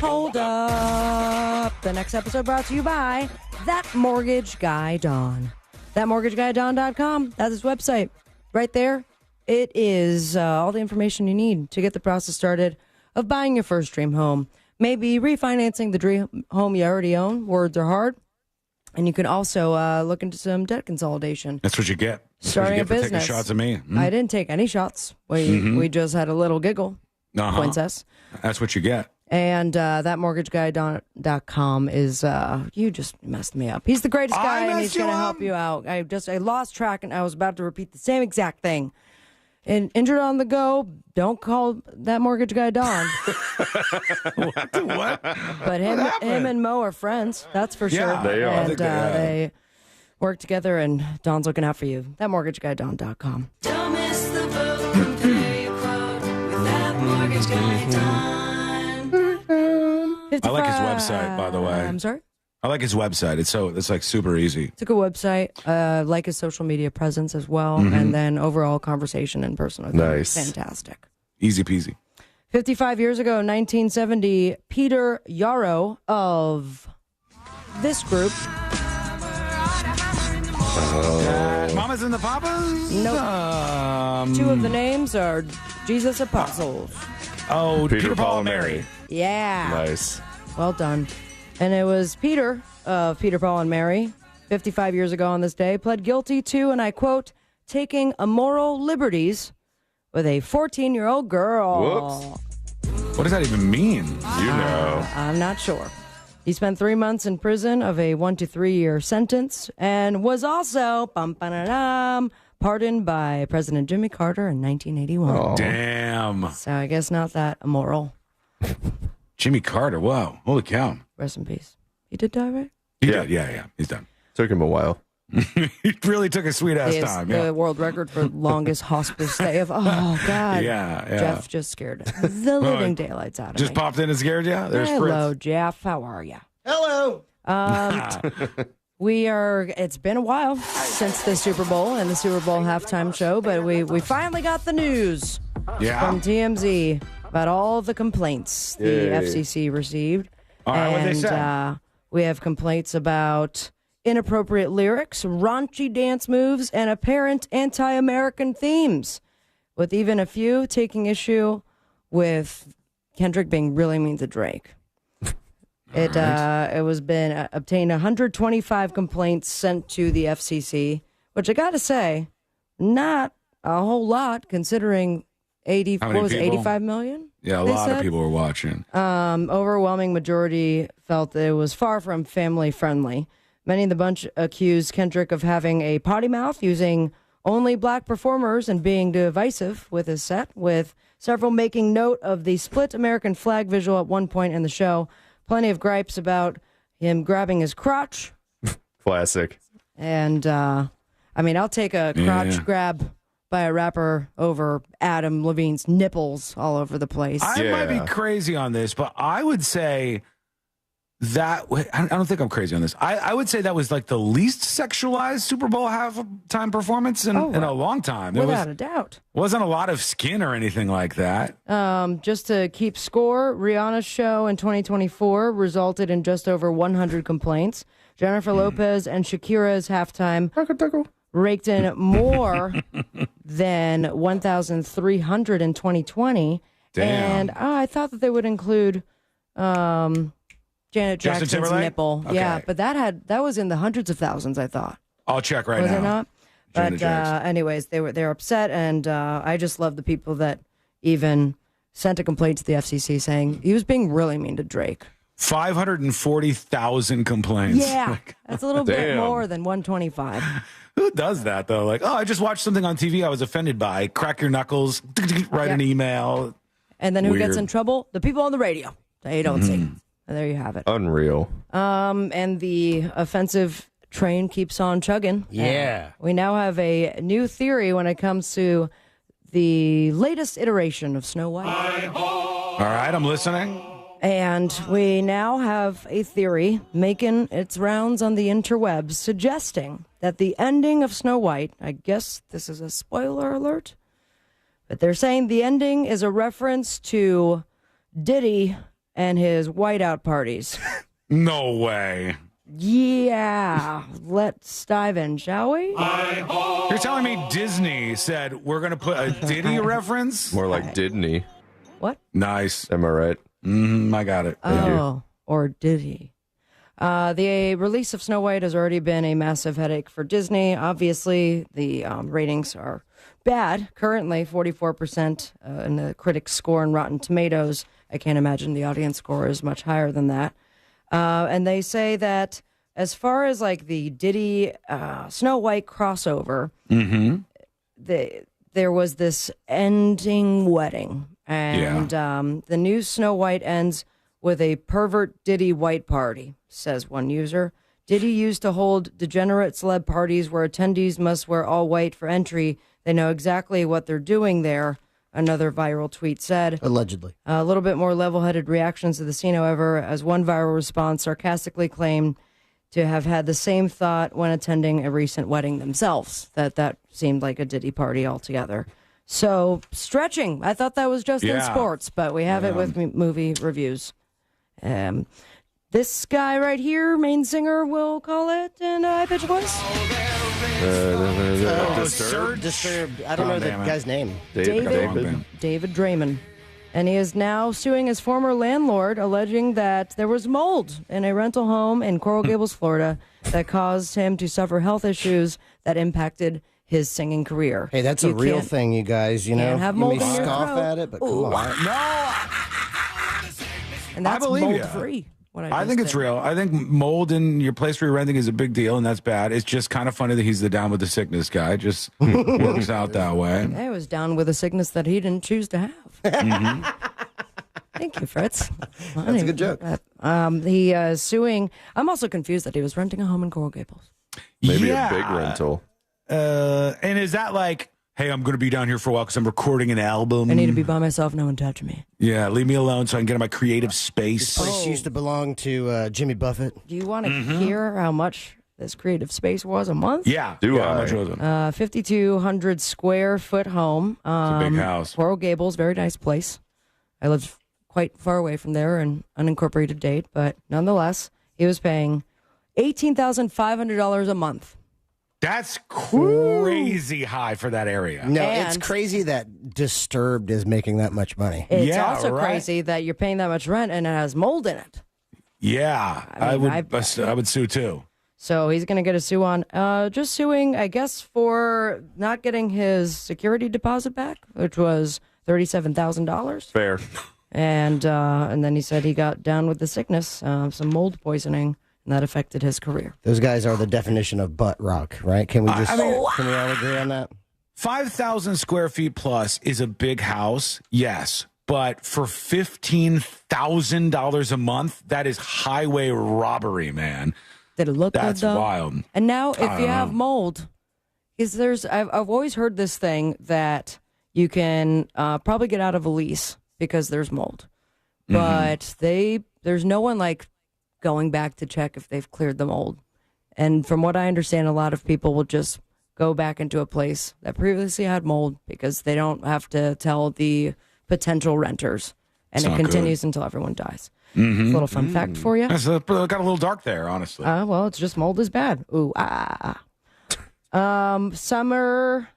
Hold up. The next episode brought to you by That Mortgage Guy Don. ThatMortgageGuyDon.com. That's his website. Right there, it is all the information you need to get the process started of buying your first dream home. Maybe refinancing the dream home you already own. Words are hard. And you can also look into some debt consolidation. That's what you get. Starting a business. Taking shots at me. I didn't take any shots. We just had a little giggle. Princess. That's what you get. And thatmortgageguy.com is, you just messed me up. He's the greatest guy, and he's going to help you out. I lost track, and I was about to repeat the same exact thing. And injured on the go, don't call That Mortgage Guy Don. What? But him and Mo are friends, that's for sure. Yeah, they are. And they work together, and Don's looking out for you. Thatmortgageguydon.com. Don't miss the boat. Compare your quote with That Mortgage Guy Don. I like his website, by the way. I'm sorry? I like his website. It's like super easy. It's a good website. Like his social media presence as well. And then overall conversation in person. Nice. Fantastic. Easy peasy. 55 years ago, 1970, Peter Yarrow of this group. Mamas and the Papas? Nope. Two of the names are Jesus Apostles. Oh, Peter, Paul, and Mary. Yeah. Nice. Well done. And it was Peter of Peter, Paul, and Mary, 55 years ago on this day, pled guilty to, and I quote, taking immoral liberties with a 14-year-old girl. Whoops. What does that even mean? You know. I'm not sure. He spent 3 months in prison of a 1 to 3 year sentence and was also pardoned by President Jimmy Carter in 1981. Oh. Damn. So I guess not that immoral. Jimmy Carter, wow. Holy cow. Rest in peace. He did die, right? He did, yeah. He's done. Took him a while. He really took a sweet-ass He has time. the world record for longest hospice stay of, oh, God. Yeah. Jeff just scared the living daylights out of Just me. popped in and scared you? There's Hello, Fritz. Jeff. How are you? Hello. It's been a while since the Super Bowl and the Super Bowl halftime show, but we finally got the news from TMZ about all the complaints the FCC received. All right, what'd they say? And we have complaints about inappropriate lyrics, raunchy dance moves, and apparent anti-American themes, with even a few taking issue with Kendrick being really mean to Drake. It was obtained 125 complaints sent to the FCC, which I got to say, not a whole lot considering 85 million? Yeah, a lot of people were watching. Overwhelming majority felt that it was far from family friendly. Many of the bunch accused Kendrick of having a potty mouth, using only black performers, and being divisive with his set, with several making note of the split American flag visual at one point in the show. Plenty of gripes about him grabbing his crotch. Classic. And, I'll take a crotch grab by a rapper over Adam Levine's nipples all over the place. I might be crazy on this, but I would say that I don't think I'm crazy on this. I would say that was like the least sexualized Super Bowl halftime performance in a long time. Without a doubt. Wasn't a lot of skin or anything like that. Just to keep score, Rihanna's show in 2024 resulted in just over 100 complaints. Jennifer Lopez and Shakira's halftime raked in more than 1,300 in 2020. Damn. And I thought that they would include Janet Justin Jackson's Timberlake? nipple. Okay. Yeah, but that was in the hundreds of thousands, I thought. I'll check right Was now. it not? Janet But Jackson. anyways, they're upset, and I just love the people that even sent a complaint to the FCC saying he was being really mean to Drake. 540,000 complaints. Yeah, that's a little bit Damn. more than 125. Who does that, though? Like, I just watched something on TV I was offended by. Crack your knuckles, write an email. And then who Weird. gets in trouble? The people on the radio. They don't see. And there you have it. Unreal. And the offensive train keeps on chugging. Yeah. We now have a new theory when it comes to the latest iteration of Snow White. All right, I'm listening. And we now have a theory making its rounds on the interwebs, suggesting that the ending of Snow White, I guess this is a spoiler alert, but they're saying the ending is a reference to Diddy and his whiteout parties. No way. Yeah, let's dive in, shall we? You're telling me Disney said we're going to put a Diddy reference? More like Didney. What? Nice. Am I right? I got it. Oh, or did he? The release of Snow White has already been a massive headache for Disney. Obviously, the ratings are bad. Currently, 44% in the critics' score on Rotten Tomatoes. I can't imagine the audience score is much higher than that. And they say that as far as like the Diddy Snow White crossover, there was this ending wedding. And the new Snow White ends with a pervert Diddy white party, says one user. Diddy used to hold degenerate celeb parties where attendees must wear all white for entry. They know exactly what they're doing there, another viral tweet said. Allegedly. A little bit more level-headed reactions to the scene, however, as one viral response sarcastically claimed to have had the same thought when attending a recent wedding themselves, that seemed like a Diddy party altogether. So, stretching. I thought that was just in sports, but we have it with movie reviews. This guy right here, main singer, we'll call it in a high-pitched voice. Disturbed. I don't know the guy's name. David Draymond. And he is now suing his former landlord, alleging that there was mold in a rental home in Coral Gables, Florida, that caused him to suffer health issues that impacted his singing career. Hey, that's a real thing, you guys. You know, have you mold may in your scoff throat. at it, but come on. And that's I believe mold-free. what I think it's real. I think mold in your place where you're renting is a big deal, and that's bad. It's just kind of funny that he's the down with the sickness guy. It just works out that way. I was down with a sickness that he didn't choose to have. Thank you, Fritz. That's a good joke. He is suing. I'm also confused that he was renting a home in Coral Gables. Maybe a big rental. And is that like, hey, I'm going to be down here for a while because I'm recording an album. I need to be by myself. No one touch me. Yeah, leave me alone so I can get in my creative space. This place used to belong to Jimmy Buffett. Do you want to hear how much this creative space was a month? Yeah. How much was it? 5,200 square foot home. It's a big house. Coral Gables, very nice place. I lived quite far away from there in unincorporated Dade, but nonetheless, he was paying $18,500 a month. That's crazy high for that area. No, it's crazy that Disturbed is making that much money. It's also crazy that you're paying that much rent and it has mold in it. Yeah, I would sue too. So he's going to get a sue on just suing, I guess, for not getting his security deposit back, which was $37,000. Fair. And then he said he got down with the sickness, some mold poisoning, and that affected his career. Those guys are the definition of butt rock, right? Can we can we all agree on that? 5,000 square feet plus is a big house, yes. But for $15,000 a month, that is highway robbery, man. Did it look That's good, though? wild. And now, if you have mold, I've always heard this thing that you can probably get out of a lease because there's mold. But there's no one like going back to check if they've cleared the mold. And from what I understand, a lot of people will just go back into a place that previously had mold because they don't have to tell the potential renters. And it continues until everyone dies. A little fun fact for you. It got a little dark there, honestly. Well, it's just mold is bad. Ooh, Summer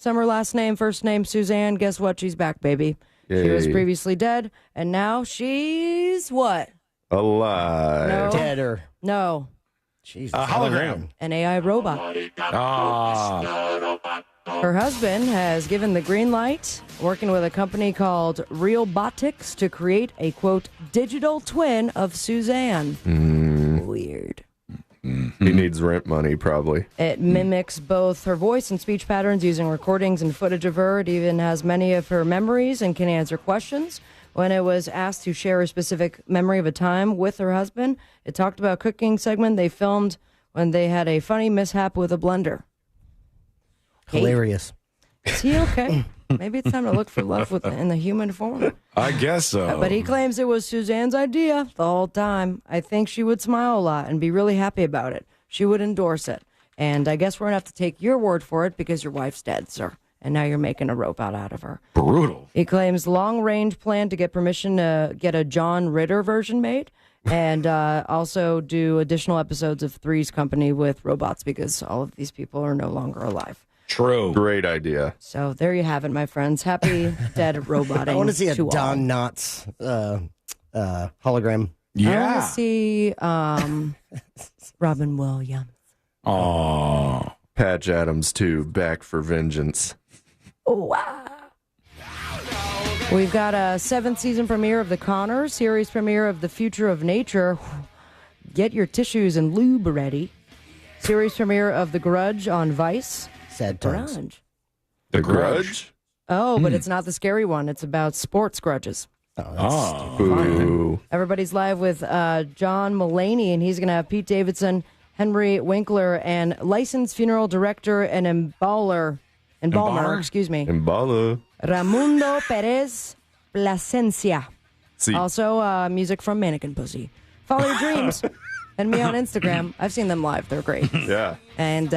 last name, first name Suzanne. Guess what? She's back, baby. Yay. She was previously dead, and now she's what? Alive. No. Dead or no. Jesus. A hologram. An AI robot. Her husband has given the green light, working with a company called Realbotics to create a, quote, digital twin of Suzanne. Weird. He needs rent money, probably. It mimics both her voice and speech patterns using recordings and footage of her. It even has many of her memories and can answer questions. When it was asked to share a specific memory of a time with her husband, it talked about a cooking segment they filmed when they had a funny mishap with a blender. Hilarious. Is he okay? Maybe it's time to look for love in the human form. I guess so. But he claims it was Suzanne's idea the whole time. I think she would smile a lot and be really happy about it. She would endorse it. And I guess we're going to have to take your word for it because your wife's dead, sir. And now you're making a robot out of her. Brutal. He claims long-range plan to get permission to get a John Ritter version made and also do additional episodes of Three's Company with robots because all of these people are no longer alive. True. Great idea. So there you have it, my friends. Happy dead roboting. I want to see a to Don all. Knotts hologram. Yeah. I want to see Robin Williams. Oh. Patch Adams, too, back for vengeance. Oh, wow. We've got a 7th season premiere of The Connors, series premiere of The Future of Nature. Get your tissues and lube ready. Series premiere of The Grudge on Vice. Sad times. The Grudge? Oh, but it's not the scary one. It's about sports grudges. Boo. Everybody's live with John Mulaney, and he's going to have Pete Davidson, Henry Winkler, and licensed funeral director and embalmer, Raimundo Perez Plasencia. See. Also, music from Mannequin Pussy. Follow your dreams. And me on Instagram. I've seen them live. They're great. Yeah. And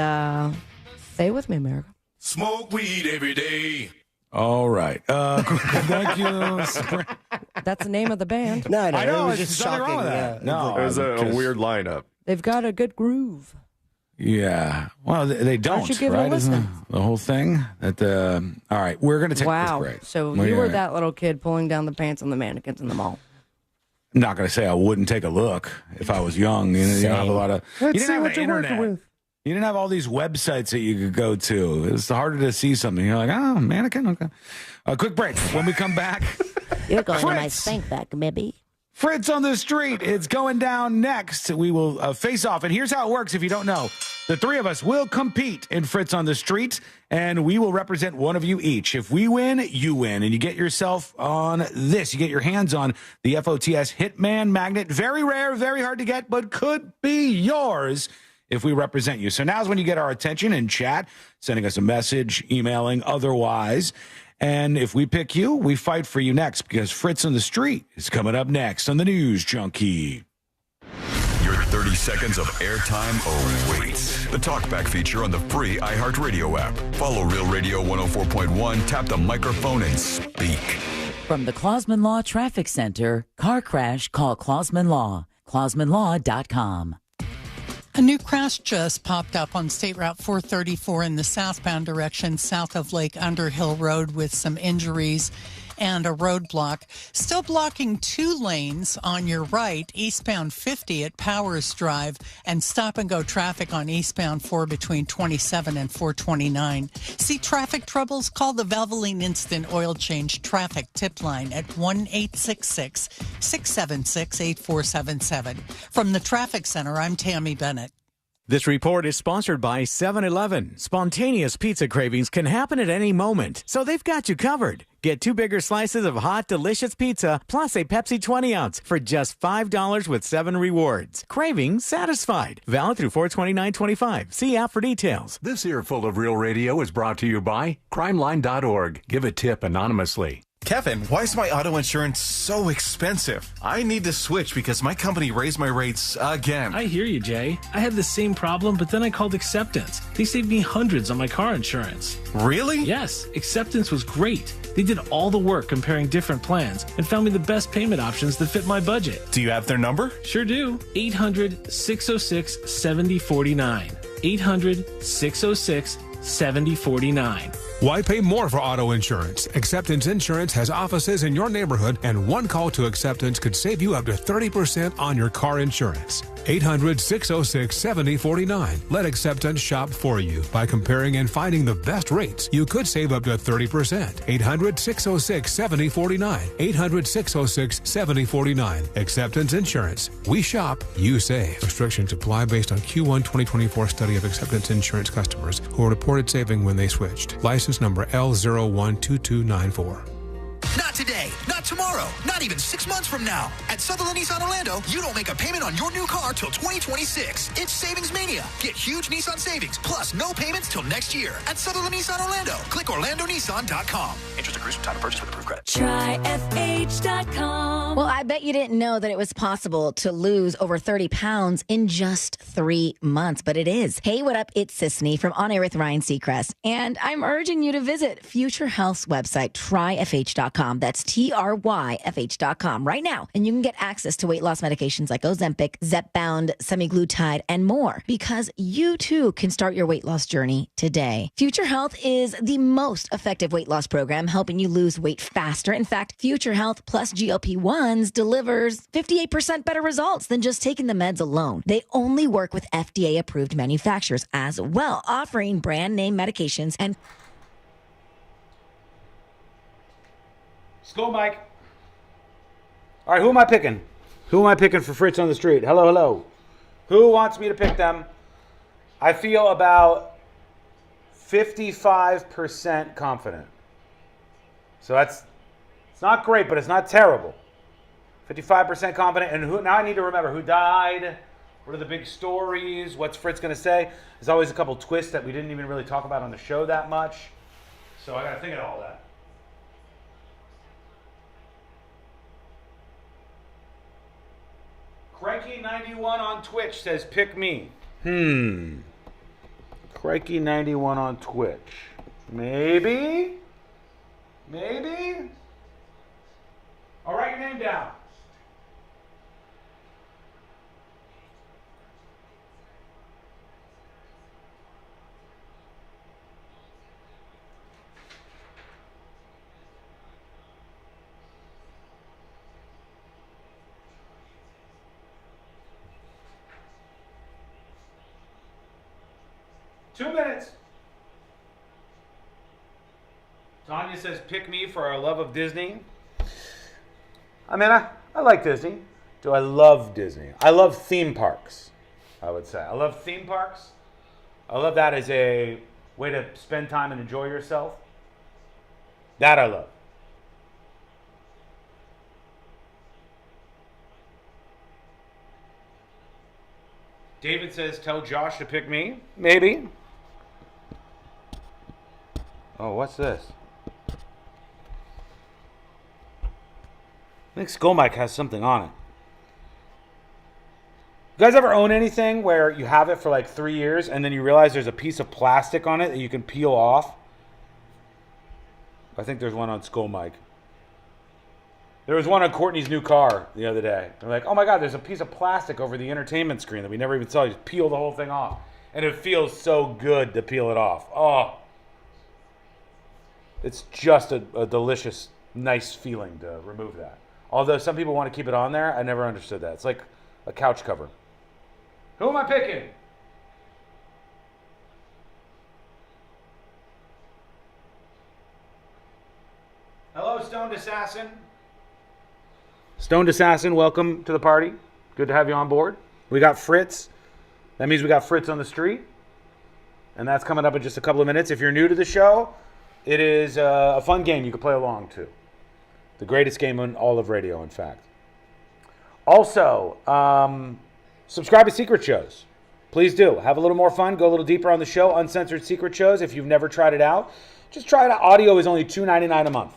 stay with me, America. Smoke weed every day. All right. Thank you. That's the name of the band. No, I know. it was It's just nothing shocking. wrong with that. Yeah. No. It was a weird lineup. They've got a good groove. Yeah. Well, they don't, should give it a right? Isn't listen. the whole thing? All right. We're going to take Wow. this break. So you were that little kid pulling down the pants on the mannequins in the mall. I'm not going to say I wouldn't take a look if I was young. You don't have a lot of. You didn't have the internet. You didn't have all these websites that you could go to. It's harder to see something. You're like, oh, mannequin. Okay. A quick break. When we come back, You're going to my Fritz. spank back, maybe. Fritz on the Street. It's going down next. We will face off. And here's how it works if you don't know. The three of us will compete in Fritz on the Street, and we will represent one of you each. If we win, you win, and you get yourself on this. You get your hands on the FOTS Hitman Magnet. Very rare, very hard to get, but could be yours if we represent you. So now's when you get our attention in chat, sending us a message, emailing, otherwise. And if we pick you, we fight for you next, because Fritz on the Street is coming up next on the News Junkie. Your 30 seconds of airtime awaits. The talkback feature on the free iHeartRadio app. Follow Real Radio 104.1, tap the microphone, and speak. From the Clausman Law Traffic Center, car crash, call Clausman Law. ClausmanLaw.com. A new crash just popped up on State Route 434 in the southbound direction south of Lake Underhill Road with some injuries and a roadblock. Still blocking 2 lanes on your right, eastbound 50 at Powers Drive, and stop-and-go traffic on eastbound 4 between 27 and 429. See traffic troubles? Call the Valvoline Instant Oil Change Traffic Tip Line at 1-866-676-8477. From the Traffic Center, I'm Tammy Bennett. This report is sponsored by 7-Eleven. Spontaneous pizza cravings can happen at any moment, so they've got you covered. Get 2 bigger slices of hot, delicious pizza plus a Pepsi 20-ounce for just $5 with 7 rewards. Cravings satisfied. Valid through 4/29/25. See app for details. This earful of Real Radio is brought to you by crimeline.org. Give a tip anonymously. Kevin, why is my auto insurance so expensive? I need to switch because my company raised my rates again. I hear you, Jay. I had the same problem, but then I called Acceptance. They saved me hundreds on my car insurance. Really? Yes, Acceptance was great. They did all the work comparing different plans and found me the best payment options that fit my budget. Do you have their number? Sure do. 800-606-7049. 800-606-7049. Why pay more for auto insurance? Acceptance Insurance has offices in your neighborhood, and one call to Acceptance could save you up to 30% on your car insurance. 800-606-7049. Let Acceptance shop for you. By comparing and finding the best rates, you could save up to 30%. 800-606-7049. 800-606-7049. Acceptance Insurance. We shop, you save. Restrictions apply based on Q1 2024 study of Acceptance Insurance customers who reported saving when they switched. License number L012294. Not today, not tomorrow, not even 6 months from now. At Sutherland Nissan Orlando, you don't make a payment on your new car till 2026. It's Savings Mania. Get huge Nissan savings, plus no payments till next year. At Sutherland Nissan Orlando. Click OrlandoNissan.com. Interest accrues from time of purchase with approved credit. TryFH.com. Well, I bet you didn't know that it was possible to lose over 30 pounds in just 3 months, but it is. Hey, what up? It's Sisney from On Air with Ryan Seacrest, and I'm urging you to visit Future Health's website, TryFH.com. That's TRYFH.com right now. And you can get access to weight loss medications like Ozempic, Zepbound, semaglutide, and more, because you too can start your weight loss journey today. Future Health is the most effective weight loss program, helping you lose weight faster. In fact, Future Health plus GLP-1s delivers 58% better results than just taking the meds alone. They only work with FDA-approved manufacturers as well, offering brand name medications and Go, Mike. All right, who am I picking? Who am I picking for Fritz on the Street? Hello, hello. Who wants me to pick them? I feel about 55% confident. So it's not great, but it's not terrible. 55% confident. And who? Now I need to remember who died. What are the big stories? What's Fritz going to say? There's always a couple twists that we didn't even really talk about on the show that much. So I got to think of all that. Crikey91 on Twitch says, pick me. Crikey91 on Twitch. Maybe? Maybe? I'll write your name down. Two minutes. Tanya says, pick me for our love of Disney. I mean, I like Disney. Do I love Disney? I love theme parks, I would say. I love theme parks. I love that as a way to spend time and enjoy yourself. That I love. David says, tell Josh to pick me. Maybe. Oh, what's this? I think Skull Mike has something on it. You guys ever own anything where you have it for like 3 years and then you realize there's a piece of plastic on it that you can peel off? I think there's one on Skull Mike. There was one on Courtney's new car the other day. They're like, oh my God, there's a piece of plastic over the entertainment screen that we never even saw. You just peel the whole thing off. And it feels so good to peel it off. Oh. It's just a delicious, nice feeling to remove that. Although some people want to keep it on there, I never understood that. It's like a couch cover. Who am I picking? Hello, Stoned Assassin. Stoned Assassin, welcome to the party. Good to have you on board. We got Fritz. That means we got Fritz on the street. And that's coming up in just a couple of minutes. If you're new to the show, it is a fun game you can play along to. The greatest game on all of radio, in fact. Also, subscribe to Secret Shows. Please do. Have a little more fun. Go a little deeper on the show. Uncensored Secret Shows. If you've never tried it out, just try it out. Audio is only $2.99 a month.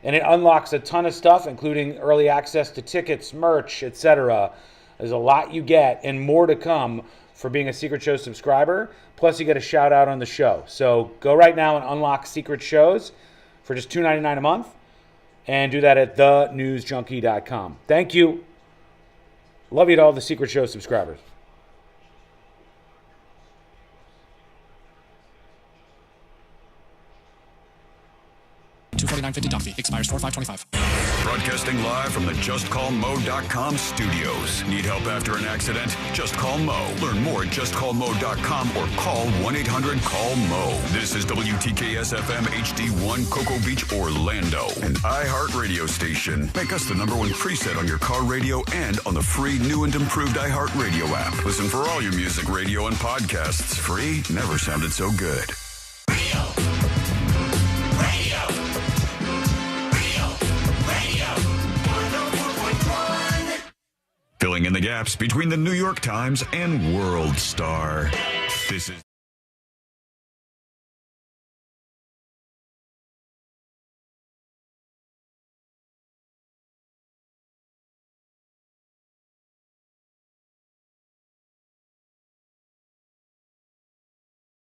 And it unlocks a ton of stuff, including early access to tickets, merch, etc. There's a lot you get and more to come for being a Secret Show subscriber. Plus, you get a shout out on the show. So go right now and unlock Secret Shows for just $2.99 a month. And do that at thenewsjunkie.com. Thank you. Love you to all the Secret Show subscribers. $249.50 fee. Expires 4/5/25. Broadcasting live from the JustCallMo.com studios. Need help after an accident? Just call Mo. Learn more at JustCallMo.com or call 1-800-CALL-MO. This is WTKS-FM HD1 Cocoa Beach, Orlando, an iHeart radio station. Make us the #1 preset on your car radio and on the free new and improved iHeart radio app. Listen for all your music, radio, and podcasts. Free never sounded so good. Filling in the gaps between the New York Times and World Star. This is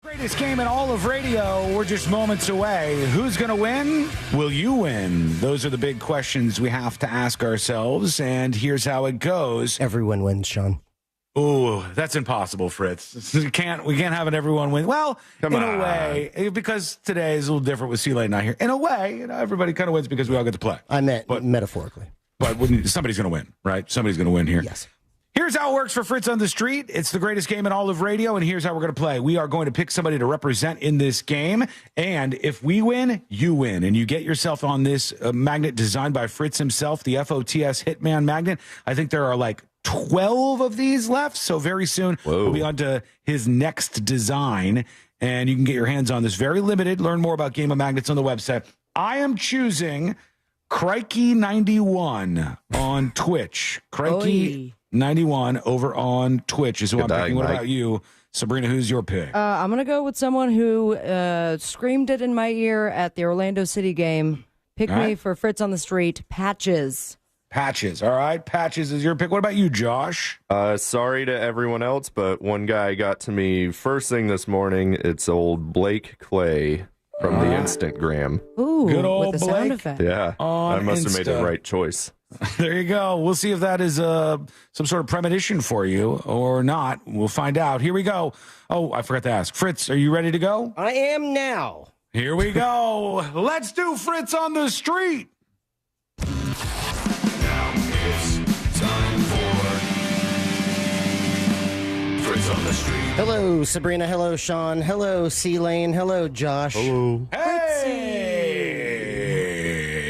greatest game in all of radio. We're just moments away. Who's going to win? Will you win? Those are the big questions we have to ask ourselves, and here's how it goes. Everyone wins, Sean. Ooh, that's impossible, Fritz. We can't have everyone win. Well, in a way, because today is a little different with C-Lane not here. In a way, everybody kind of wins because we all get to play. I meant metaphorically. But somebody's going to win, right? Somebody's going to win here. Yes. Here's how it works for Fritz on the Street. It's the greatest game in all of radio, and here's how we're going to play. We are going to pick somebody to represent in this game, and if we win, you win, and you get yourself on this magnet designed by Fritz himself, the FOTS Hitman magnet. I think there are like 12 of these left, so very soon we'll be on to his next design, and you can get your hands on this. Very limited. Learn more about Game of Magnets on the website. I am choosing Crikey91 on Twitch. Crikey91 over on Twitch is who I'm picking. What about you, Sabrina? Who's your pick? I'm going to go with someone who screamed it in my ear at the Orlando City game. Pick me for Fritz on the Street. Patches. Patches. All right. Patches is your pick. What about you, Josh? Sorry to everyone else, but one guy got to me first thing this morning. It's old Blake Clay from the Instagram. Ooh, good old with the Blake. Sound effect. Yeah, I must have made the right choice. There you go. We'll see if that is some sort of premonition for you or not. We'll find out. Here we go. Oh, I forgot to ask. Fritz, are you ready to go? I am now. Here we go. Let's do Fritz on the Street. Now it's time for Fritz on the Street. Hello, Sabrina. Hello, Sean. Hello, C-Lane. Hello, Josh. Hello. Hey!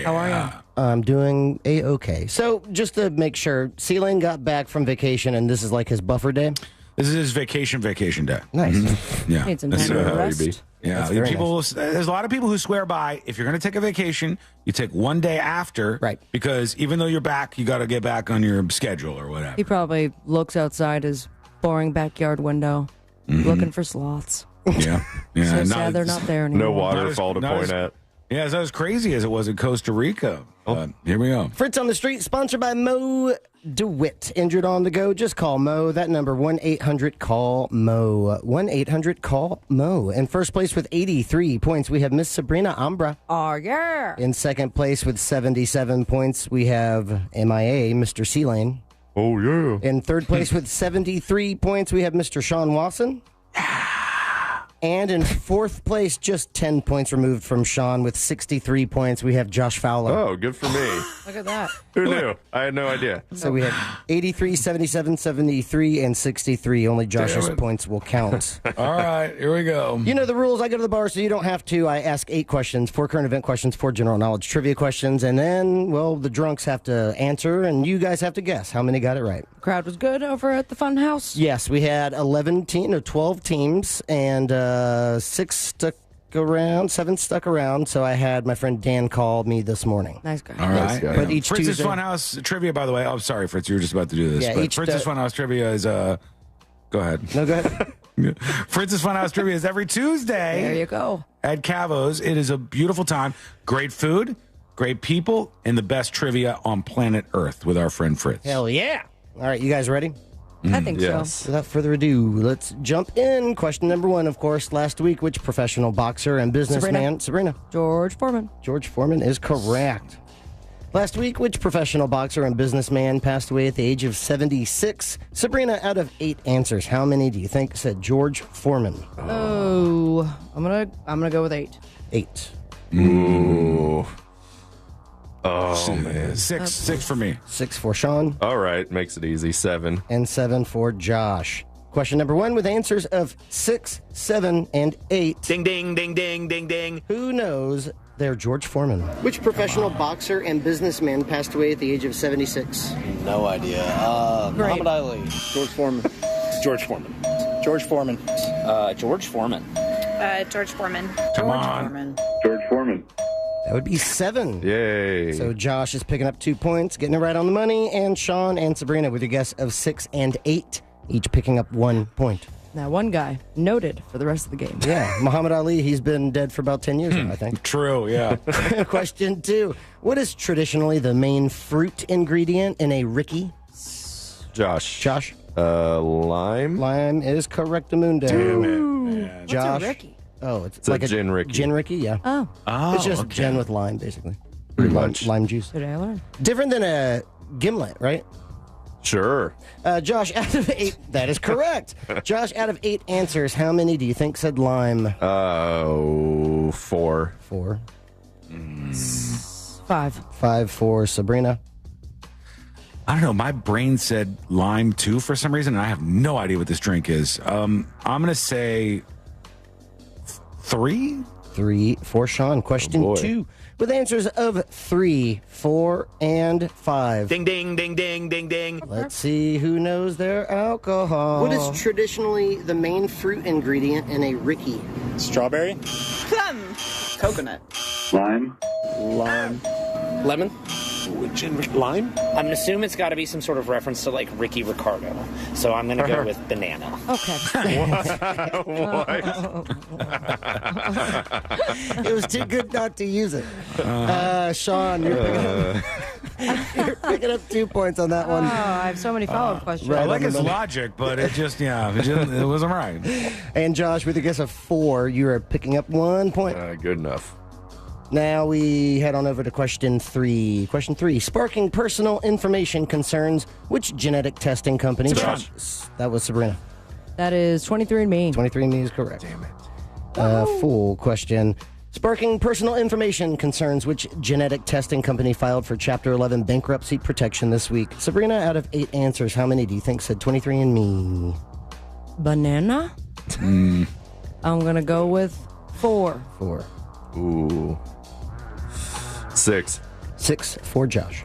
How are you? I'm doing A-okay. So, just to make sure, Sealing got back from vacation, and this is like his buffer day? This is his vacation day. Nice. Yeah. Need some time to rest. Yeah, That's very there's a lot of people who swear by, if you're going to take a vacation, you take one day after. Right. Because even though you're back, you got to get back on your schedule or whatever. He probably looks outside his boring backyard window, looking for sloths. Yeah. So sad they're not there anymore. No waterfall to point at. Yeah, it's not as crazy as it was in Costa Rica. Here we go. Fritz on the Street, sponsored by Mo DeWitt. Injured on the go, just call Mo. That number, 1-800-CALL-MO. 1-800-CALL-MO. In first place with 83 points, we have Miss Sabrina Ambra. Oh, yeah. In second place with 77 points, we have MIA, Mr. Sealane. Oh, yeah. In third place with 73 points, we have Mr. Sean Wasson. And in fourth place, just 10 points removed from Sean with 63 points, we have Josh Fowler. Oh, good for me. Look at that. Who knew? I had no idea. So we had 83, 77, 73, and 63. Only Josh's points will count. All right, here we go. You know the rules. I go to the bar, so you don't have to. I ask 8 questions, 4 current event questions, 4 general knowledge trivia questions, and then, well, the drunks have to answer, and you guys have to guess how many got it right. Crowd was good over at the Fun House. Yes, we had 12 teams, and 7 stuck around. So I had my friend Dan call me this morning. Nice guy. All right. But each Fritz's Tuesday, Funhouse trivia, by the way. Oh, sorry, Fritz, you were just about to do this. Yeah, but each Fritz's Funhouse trivia is go ahead. No, go ahead. Fritz's Funhouse trivia is every Tuesday. There you go. At Cavo's. It is a beautiful time. Great food, great people, and the best trivia on planet Earth with our friend Fritz. Hell yeah! All right, you guys ready? I think so. Without further ado, let's jump in. Question number 1, of course. Last week, which professional boxer and businessman? Sabrina. George Foreman. George Foreman is correct. Last week, which professional boxer and businessman passed away at the age of 76? Sabrina, out of 8 answers, how many do you think said George Foreman? Oh, I'm gonna go with 8. 8. Ooh. Oh, man. 6 for me. 6 for Sean. All right, makes it easy. 7. And 7 for Josh. Question number 1 with answers of 6, 7, and 8. Ding, ding, ding, ding, ding, ding. Who knows their George Foreman? Which professional boxer and businessman passed away at the age of 76? No idea. Muhammad Ali. George Foreman. George Foreman. George Foreman. George Foreman. George Foreman. Come on. George Foreman. That would be 7. Yay. So Josh is picking up 2 points, getting it right on the money, and Sean and Sabrina with your guess of 6 and 8, each picking up 1 point. Now, one guy noted for the rest of the game. Yeah, Muhammad Ali, he's been dead for about 10 years now, I think. True, yeah. Question 2. What is traditionally the main fruit ingredient in a Ricky? Josh. Josh? Lime? Lime is correctamundo. Damn it, man. Josh? What's a Ricky? Oh, it's a like gin Ricky. Gin Ricky, yeah. Oh. It's just gin with lime, basically. Pretty much. Lime juice. Did I learn? Different than a gimlet, right? Sure. Josh, out of 8, that is correct. Josh, out of 8 answers, how many do you think said lime? 4. 4. 5. 5 for Sabrina. I don't know. My brain said lime too for some reason, and I have no idea what this drink is. I'm going to say 3. 3 for Sean. Question 2. With answers of 3, 4, and 5. Ding, ding, ding, ding, ding, ding. Let's see who knows their alcohol. What is traditionally the main fruit ingredient in a Ricky? Strawberry. Plum. Coconut. Lime. Lemon. Lime. I'm going to assume it's got to be some sort of reference to like Ricky Ricardo. So I'm going to go with banana. Okay. It was too good not to use it. Sean, you're picking up 2 points on that one. Oh, I have so many follow-up questions. Right I like on his the money. logic, but it wasn't right. And Josh, with a guess of 4, you are picking up 1 point. Good enough. Now we head on over to question 3. Question 3. Sparking personal information concerns which genetic testing company? Josh. That was Sabrina. That is 23andMe. 23andMe is correct. Damn it. Full question. Sparking personal information concerns which genetic testing company filed for Chapter 11 bankruptcy protection this week? Sabrina, out of 8 answers, how many do you think said 23andMe? Banana? I'm going to go with 4. 4. Ooh. 6. 6 for Josh.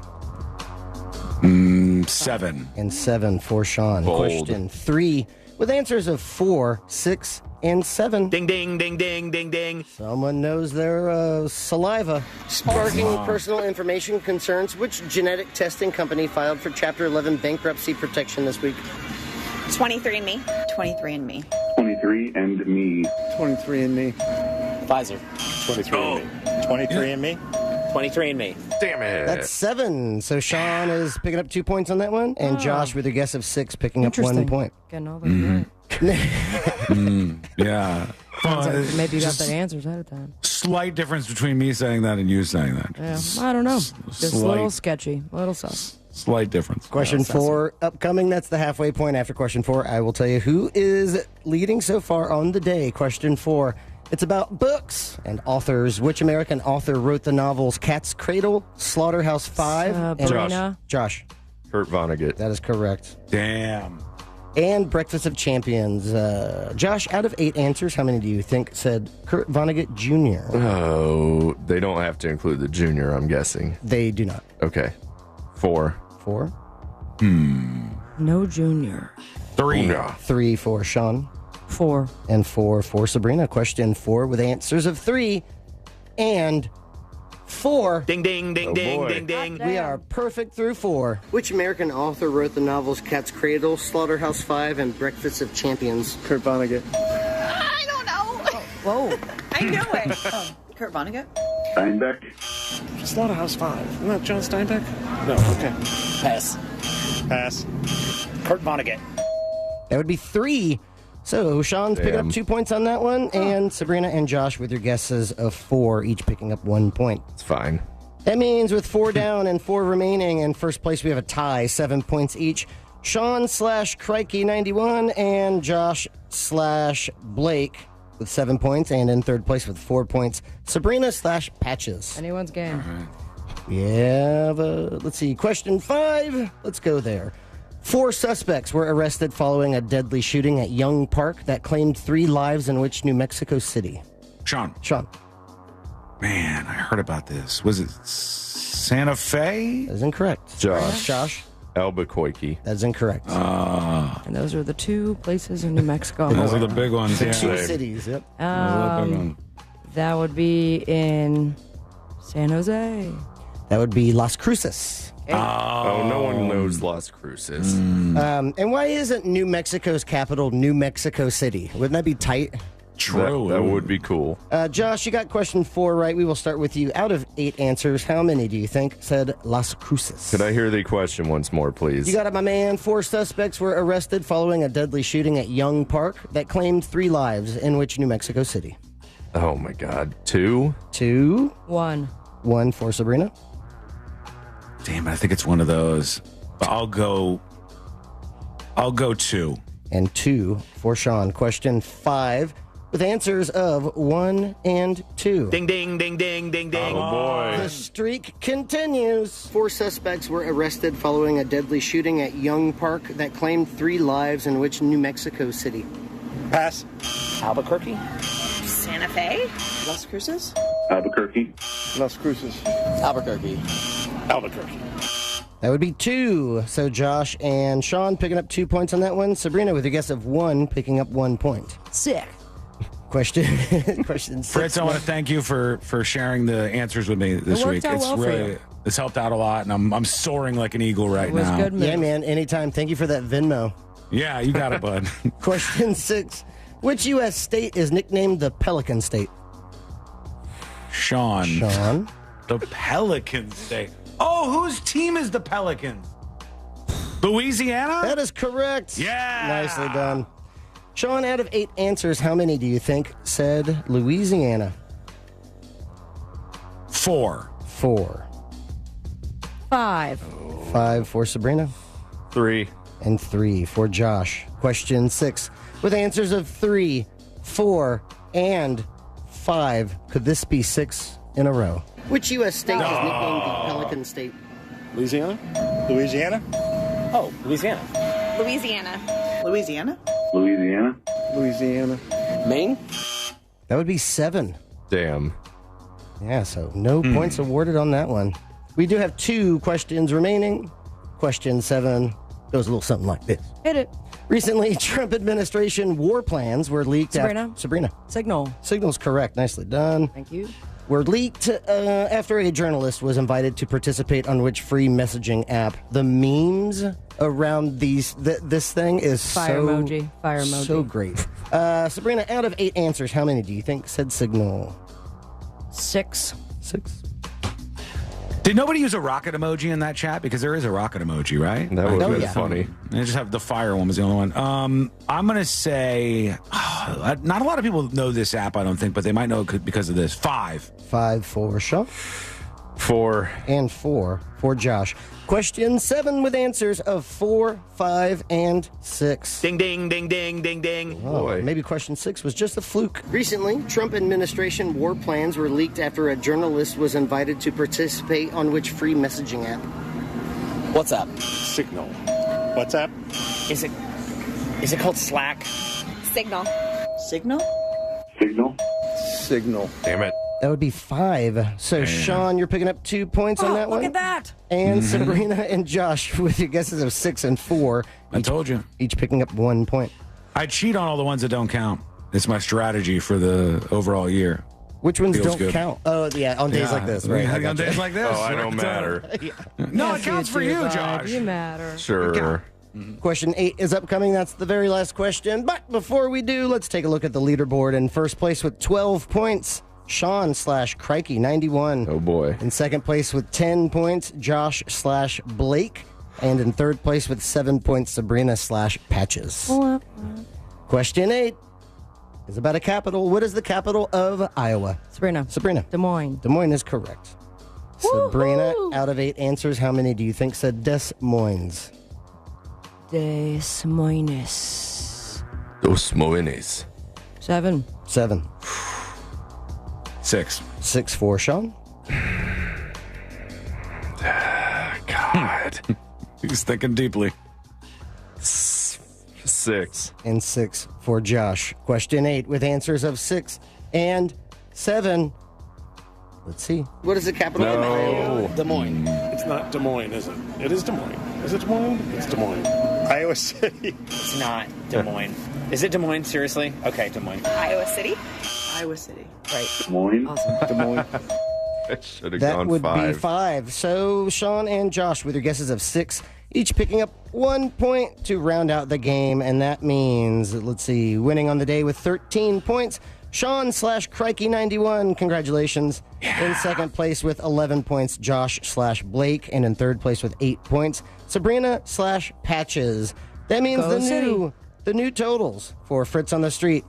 7. And 7 for Sean. Bold. Question 3 with answers of 4, 6, and 7. Ding, ding, ding, ding, ding, ding. Someone knows their saliva. Sparking personal information concerns. Which genetic testing company filed for Chapter 11 bankruptcy protection this week? 23andMe. 23andMe. 23andMe. 23andMe. Pfizer. 23andMe. 23andMe. 23andMe. Damn it. That's 7. So Sean is picking up 2 points on that one, and Josh with a guess of 6 picking up 1 point. Getting all those right. Yeah. Sounds like maybe you got the answers ahead of time. Slight difference between me saying that and you saying that. Yeah, I don't know. Just a little sketchy, a little sus. Slight difference. Question 4 upcoming. That's the halfway point. After question 4, I will tell you who is leading so far on the day. Question 4. It's about books and authors. Which American author wrote the novels Cat's Cradle, Slaughterhouse 5, and Josh? Kurt Vonnegut. That is correct. Damn. And Breakfast of Champions. Josh, out of 8 answers, how many do you think said Kurt Vonnegut Jr.? Oh, they don't have to include the junior, I'm guessing. They do not. Okay. 4. 4? No junior. 3. 3 for Sean. 4. And 4 for Sabrina. Question 4 with answers of 3 and 4. Ding, ding, ding, ding, ding, ding. We are perfect through 4. Which American author wrote the novels Cat's Cradle, Slaughterhouse 5, and Breakfast of Champions? Kurt Vonnegut. I don't know. Whoa. I know it. Kurt Vonnegut? Steinbeck. Slaughterhouse 5. Not John Steinbeck? No, okay. Pass. Pass. Kurt Vonnegut. That would be 3. So Sean's picking up 2 points on that one, and Sabrina and Josh with your guesses of 4, each picking up 1 point. It's fine. That means with 4 down and 4 remaining, in first place we have a tie, 7 points each. Sean / Crikey 91 and Josh / Blake with 7 points, and in third place with 4 points, Sabrina / Patches. Anyone's game. Yeah, let's see. Question 5. Let's go there. 4 suspects were arrested following a deadly shooting at Young Park that claimed 3 lives in which New Mexico City? Sean. Man, I heard about this. Was it Santa Fe? That is incorrect. Josh. Albuquerque. That's incorrect. And those are the 2 places in New Mexico. Those are the big ones. The Yeah. 2 cities, yep. That would be in San Jose. That would be Las Cruces. Oh, no one knows Las Cruces. And why isn't New Mexico's capital New Mexico City? Wouldn't that be tight? True. That would be cool. Josh, you got question 4 right. We will start with you. Out of 8 answers, how many do you think said Las Cruces? Could I hear the question once more, please? You got it, my man. 4 suspects were arrested following a deadly shooting at Young Park that claimed 3 lives in which New Mexico City? Oh, my God. 2? 2. 1. 1 for Sabrina. Damn it, I think it's one of those. But I'll go 2. And 2 for Sean. Question 5 with answers of 1 and 2. Ding, ding, ding, ding, ding, ding. Oh, boy. The streak continues. 4 suspects were arrested following a deadly shooting at Young Park that claimed 3 lives in which New Mexico City? Pass. Albuquerque. Santa Fe? Las Cruces? Albuquerque. Las Cruces. Albuquerque. Albuquerque. That would be 2. So Josh and Sean picking up 2 points on that one. Sabrina with a guess of 1 picking up 1 point. Sick. Question 6. Fritz, I want to thank you for sharing the answers with me this week. It's helped out a lot, and I'm soaring like an eagle right now. Good move. Yeah, man. Anytime. Thank you for that Venmo. Yeah, you got it, bud. Question 6. Which U.S. state is nicknamed the Pelican State? Sean. The Pelican State. Oh, whose team is the Pelicans? Louisiana? That is correct. Yeah. Nicely done. Sean, out of 8 answers, how many do you think said Louisiana? 4. 4. 5. 5 for Sabrina. 3. And 3 for Josh. Question 6. With answers of 3, 4, and 5. Could this be 6 in a row? Which U.S. state is nicknamed the Pelican State? Louisiana. Louisiana. Oh, Louisiana. Louisiana. Louisiana. Louisiana. Louisiana. Maine? That would be 7. Damn. Yeah, so no points awarded on that one. We do have 2 questions remaining. Question 7 goes a little something like this. Hit it. Recently, Trump administration war plans were leaked. Sabrina. Signal. Signal's correct. Nicely done. Thank you. Were leaked after a journalist was invited to participate on which free messaging app. The memes around this thing is Fire emoji. So great. Sabrina, out of 8 answers, how many do you think said Signal? 6. 6. Did nobody use a rocket emoji in that chat? Because there is a rocket emoji, right? That would have been funny. They just have the fire one was the only one. I'm going to say, not a lot of people know this app, I don't think, but they might know it because of this. 5. 5 for Sean. 4. And 4 for Josh. Question 7 with answers of 4, 5, and 6. Ding, ding, ding, ding, ding, ding. Oh, maybe question 6 was just a fluke. Recently, Trump administration war plans were leaked after a journalist was invited to participate on which free messaging app? WhatsApp. Signal. WhatsApp. Is it called Slack? Signal. Signal? Signal. Signal. Damn it. That would be 5. So, Sean, you're picking up 2 points on that one. Look at that. And Sabrina and Josh with your guesses of 6 and 4. I told you. Each picking up 1 point. I cheat on all the ones that don't count. It's my strategy for the overall year. Which ones Feels don't good. count? Oh, yeah, on days like this, right? On days like this. Oh, I don't matter. No, it counts for you, bud. Josh. You matter. Sure. Question 8 is upcoming. That's the very last question. But before we do, let's take a look at the leaderboard. In first place with 12 points, Sean/Crikey 91. Oh boy. In second place with 10 points, Josh/Blake. And in third place with 7 points, Sabrina/Patches. Question 8 is about a capital. What is the capital of Iowa? Sabrina. Des Moines. Des Moines is correct. Sabrina, out of 8 answers, how many do you think said Des Moines? Des Moines. Dos Moines. 7. 7. 6. 6 for Sean. God. He's thinking deeply. 6. And 6 for Josh. Question 8 with answers of 6 and 7. Let's see. What is the capital of Iowa? Des Moines. It's not Des Moines, is it? It is Des Moines. Is it Des Moines? It's Des Moines. Iowa City. It's not Des Moines. Is it Des Moines? Seriously? Okay, Des Moines. Iowa City. Iowa City. Right. Des Moines. Awesome. Des Moines. That should have That gone would 5. be 5. So Sean and Josh with your guesses of 6, each picking up 1 point to round out the game. And that means, let's see, winning on the day with 13 points, Sean/Crikey 91. Congratulations. Yeah. In second place with 11 points, Josh/Blake. And in third place with 8 points, Sabrina/Patches. That means the new totals for Fritz on the Street.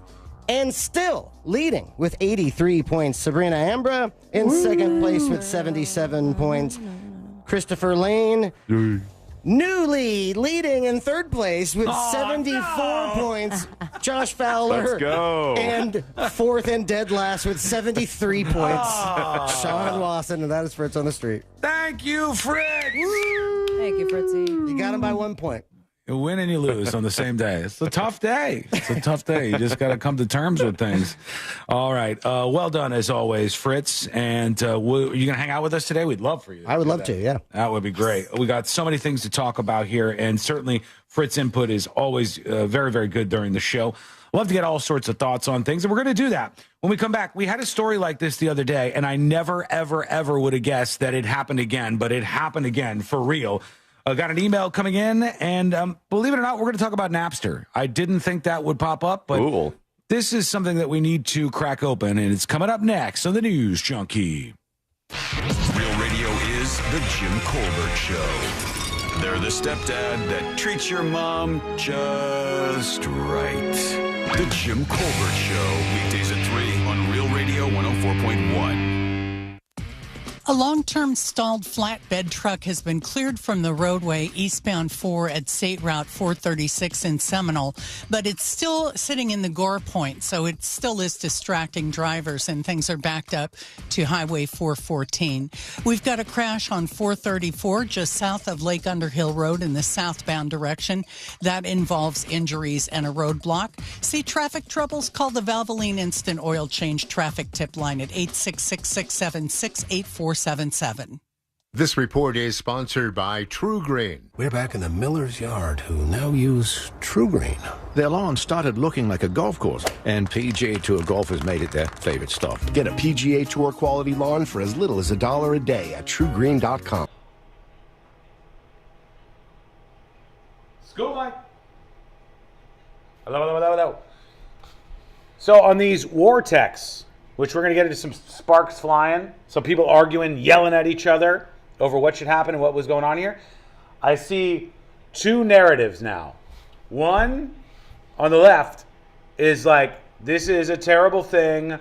And still leading with 83 points, Sabrina Ambra. In second place with 77 points, Christopher Lane. Newly leading in third place with 74 points, Josh Fowler. Let's go. And fourth and dead last with 73 points, Sean Lawson. And that is Fritz on the Street. Thank you, Fritz. Thank you, Fritzy. You got him by 1 point. You win and you lose on the same day. It's a tough day. It's a tough day. You just got to come to terms with things. All right. Well done, as always, Fritz. And you going to hang out with us today? We'd love for you. I would love to, yeah. That would be great. We got so many things to talk about here. And certainly, Fritz's input is always very, very good during the show. Love to get all sorts of thoughts on things. And we're going to do that. When we come back, we had a story like this the other day. And I never, ever, ever would have guessed that it happened again. But it happened again, for real. Got an email coming in, and believe it or not, we're going to talk about Napster. I didn't think that would pop up, but this is something that we need to crack open, and it's coming up next on the News Junkie. Real Radio is the Jim Colbert Show. They're the stepdad that treats your mom just right. The Jim Colbert Show, weekdays at 3 on Real Radio 104.1. A long-term stalled flatbed truck has been cleared from the roadway eastbound 4 at State Route 436 in Seminole, but it's still sitting in the Gore Point, so it still is distracting drivers, and things are backed up to Highway 414. We've got a crash on 434 just south of Lake Underhill Road in the southbound direction. That involves injuries and a roadblock. See traffic troubles? Call the Valvoline Instant Oil Change traffic tip line at 866-676-8477. This report is sponsored by True Green. We're back in the miller's yard, who now use True Green. Their lawn started looking like a golf course, and PGA Tour golfers made it their favorite stop. Get a PGA Tour quality lawn for as little as $1 a day at TrueGreen.com. School life. Hello. So on these war texts, which we're going to get into some sparks flying, some people arguing, yelling at each other over what should happen and what was going on here, I see two narratives now. One on the left is like, this is a terrible thing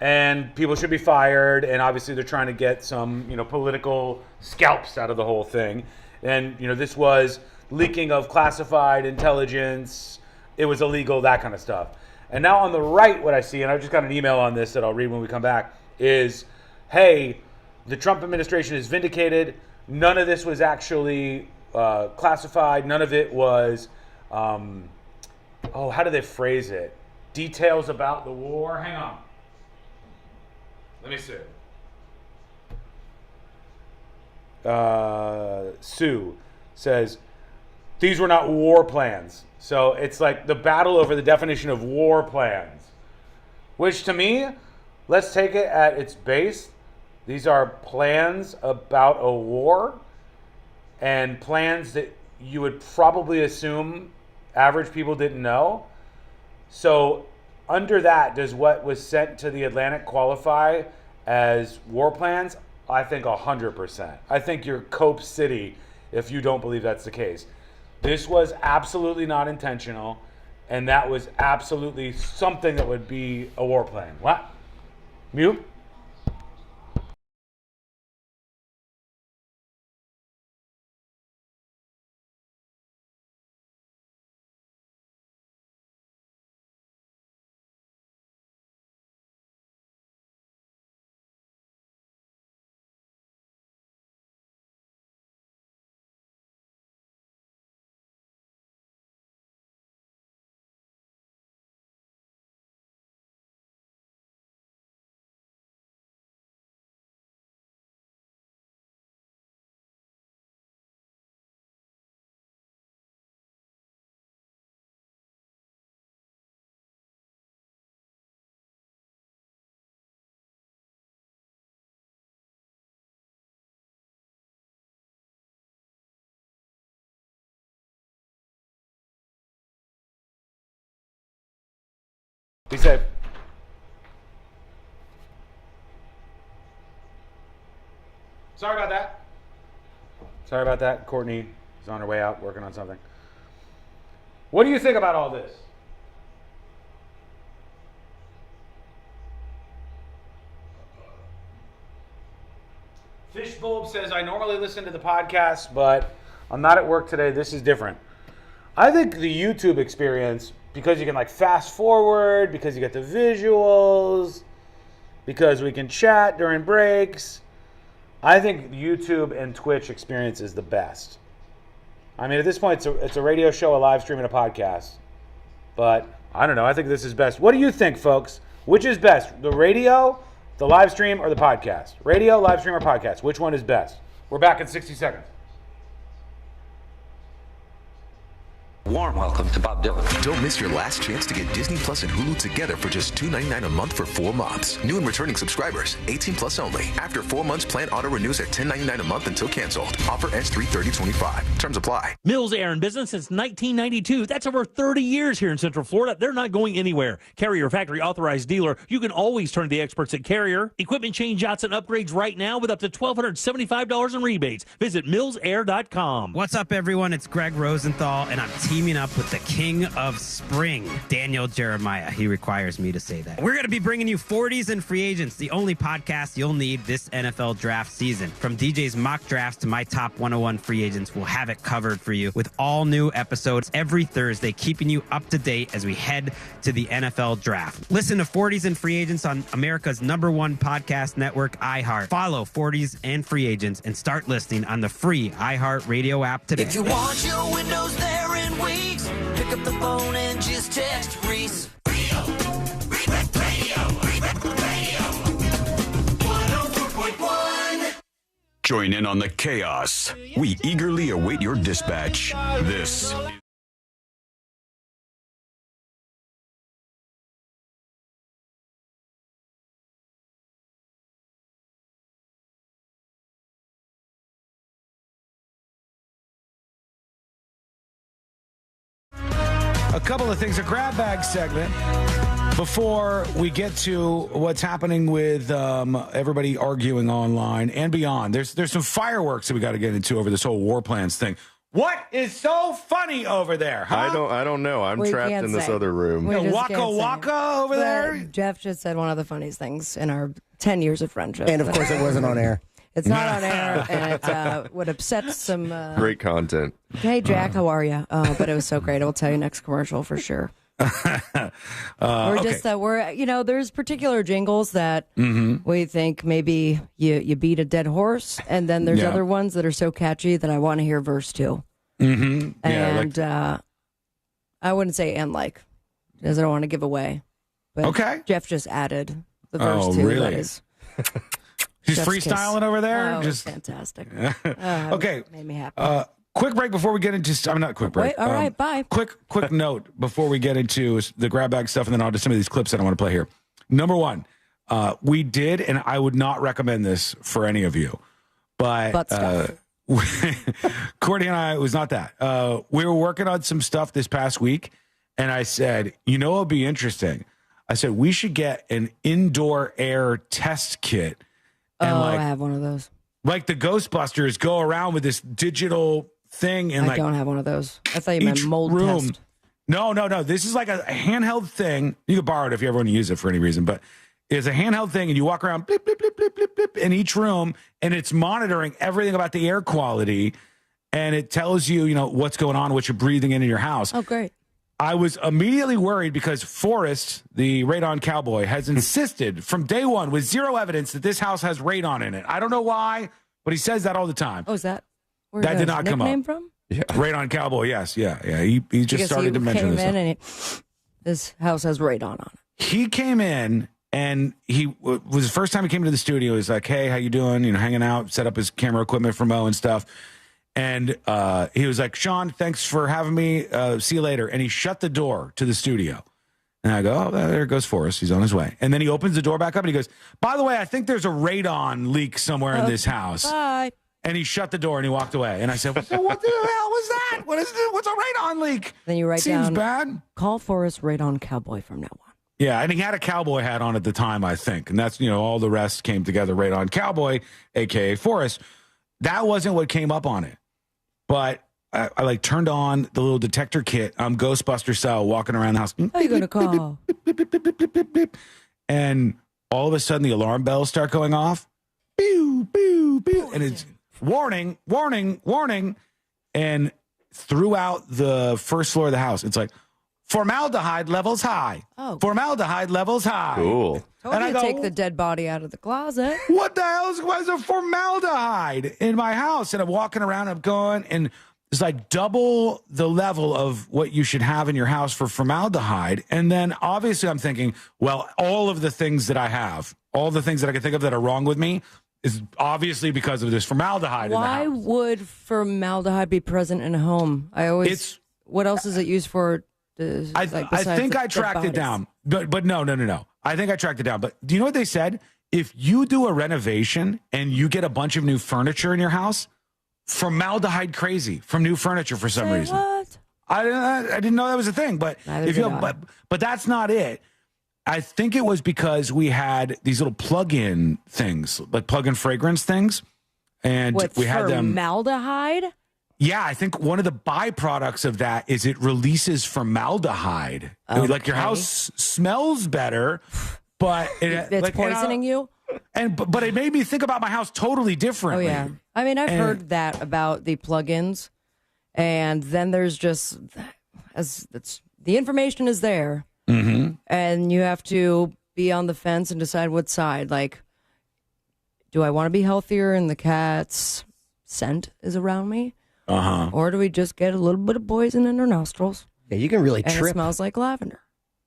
and people should be fired, and obviously they're trying to get some, political scalps out of the whole thing. And, this was leaking of classified intelligence, it was illegal, that kind of stuff. And now on the right, what I see, and I just got an email on this that I'll read when we come back, is, hey, the Trump administration is vindicated. None of this was actually classified. None of it was, how do they phrase it? Details about the war. Hang on. Let me see. Sue says, these were not war plans. So it's like the battle over the definition of war plans, which to me, let's take it at its base. These are plans about a war, and plans that you would probably assume average people didn't know. So under that, does what was sent to the Atlantic qualify as war plans? I think 100%. I think you're Cope City if you don't believe that's the case. This was absolutely not intentional, and that was absolutely something that would be a war plan. What? Mute? Be safe. Sorry about that. Courtney is on her way out working on something. What do you think about all this? Fishbulb says, I normally listen to the podcast, but I'm not at work today. This is different. I think the YouTube experience, because you can fast forward, because you get the visuals, because we can chat during breaks, I think YouTube and Twitch experience is the best. I mean, at this point, it's a radio show, a live stream, and a podcast. But I don't know. I think this is best. What do you think, folks? Which is best, the radio, the live stream, or the podcast? Radio, live stream, or podcast? Which one is best? We're back in 60 seconds. Warm welcome to Bob Dylan. Don't miss your last chance to get Disney Plus and Hulu together for just $2.99 a month for 4 months. New and returning subscribers, 18 plus only. After 4 months, plan auto renews at $10.99 a month until canceled. Offer ends 3/30/25. Terms apply. Mills Air in business since 1992. That's over 30 years here in Central Florida. They're not going anywhere. Carrier factory authorized dealer. You can always turn to the experts at Carrier. Equipment change-outs and upgrades right now with up to $1,275 in rebates. Visit millsair.com. What's up, everyone? It's Greg Rosenthal, and I'm teaming up with the king of spring, Daniel Jeremiah. He requires me to say that. We're going to be bringing you 40s and Free Agents, the only podcast you'll need this NFL draft season. From DJ's mock drafts to my top 101 free agents, we'll have it covered for you with all new episodes every Thursday, keeping you up to date as we head to the NFL draft. Listen to 40s and Free Agents on America's #1 podcast network, iHeart. Follow 40s and Free Agents and start listening on the free iHeart Radio app today. If you want your windows there in weeks, pick up the phone and just text Reese. Radio 104.1. Join in on the chaos. We eagerly await your dispatch. This a couple of things, a grab bag segment before we get to what's happening with everybody arguing online and beyond. There's some fireworks that we got to get into over this whole war plans thing. What is so funny over there? Huh? I don't know. I'm trapped in this other room. Waka waka over there. Jeff just said one of the funniest things in our 10 years of friendship. And of course, it wasn't on air. It's not on air, and it would upset some. Great content. Hey, Jack, how are you? But it was so great. I will tell you next commercial for sure. There's particular jingles that we think maybe you beat a dead horse, and then there's other ones that are so catchy that I want to hear verse 2. Mm-hmm. And I wouldn't say because I don't want to give away. But Jeff just added the verse 2. Really? That is. He's Chef's freestyling kiss. over there. Just fantastic. Okay. Made me happy. Quick break before we get into. I'm not quick break. Wait, all right, bye. Quick note before we get into the grab bag stuff, and then on to some of these clips that I want to play here. Number one, we did, and I would not recommend this for any of you, but Courtney and I, it was not that. We were working on some stuff this past week, and I said, what would be interesting? I said we should get an indoor air test kit. And I have one of those. Like the Ghostbusters go around with this digital thing. And I don't have one of those. I thought you meant mold test. No. This is like a handheld thing. You can borrow it if you ever want to use it for any reason. But it's a handheld thing, and you walk around blip, blip, blip, blip, blip, blip, in each room, and it's monitoring everything about the air quality. And it tells you, what's going on, what you're breathing in your house. Oh, great. I was immediately worried because Forrest, the radon cowboy, has insisted from day one with zero evidence that this house has radon in it. I don't know why, but he says that all the time. Oh, is that where that did not come up? Nickname from? Yeah. Radon cowboy, yes. Yeah. He just started to mention this. And this house has radon on it. He came in, and he was the first time he came to the studio. He's like, hey, how you doing? Hanging out, set up his camera equipment for Mo and stuff. And he was like, Sean, thanks for having me. See you later. And he shut the door to the studio. And I go, oh, there goes Forrest. He's on his way. And then he opens the door back up and he goes, by the way, I think there's a radon leak somewhere in this house. Bye. And he shut the door and he walked away. And I said, what the hell was that? What's a radon leak? Then you write Seems down, bad. Call Forrest Radon Cowboy from now on. Yeah, and he had a cowboy hat on at the time, I think. And that's, all the rest came together. Radon Cowboy, a.k.a. Forrest. That wasn't what came up on it. But I turned on the little detector kit. I'm Ghostbuster style walking around the house. How are you going to call? And all of a sudden the alarm bells start going off. Pew, pew, pew. And it's warning, warning, warning. And throughout the first floor of the house, it's like, formaldehyde levels high. Oh. Formaldehyde levels high. Cool. Told you to take the dead body out of the closet. What the hell was a formaldehyde in my house? And I'm walking around, I'm going, and it's like double the level of what you should have in your house for formaldehyde. And then obviously I'm thinking, well, all of the things that I have, all the things that I can think of that are wrong with me is obviously because of this formaldehyde in the house. Why would formaldehyde be present in a home? What else is it used for? I think I tracked it down, but no. I think I tracked it down. But do you know what they said? If you do a renovation and you get a bunch of new furniture in your house, formaldehyde crazy from new furniture for some reason. What? I didn't know that was a thing. But but that's not it. I think it was because we had these little plug-in things, like plug-in fragrance things, and we had them. Formaldehyde? Yeah, I think one of the byproducts of that is it releases formaldehyde. Okay. Like your house smells better, but it's poisoning you. But it made me think about my house totally differently. Oh yeah, I mean I've heard that about the plugins, and then there's just the information is there, and you have to be on the fence and decide what side. Like, do I want to be healthier and the cat's scent is around me? Or do we just get a little bit of poison in our nostrils? Yeah, you can really and trip. It smells like lavender.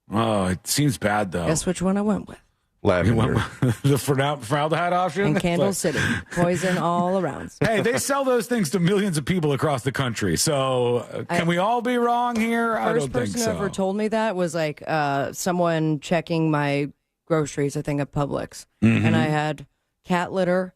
Oh, it seems bad though. Guess which one I went with. Lavender. The formaldehyde option? In Candle City. Poison all around. Hey, they sell those things to millions of people across the country. So can we all be wrong here? I don't think so. First person who ever told me that was like someone checking my groceries, I think at Publix. Mm-hmm. And I had cat litter.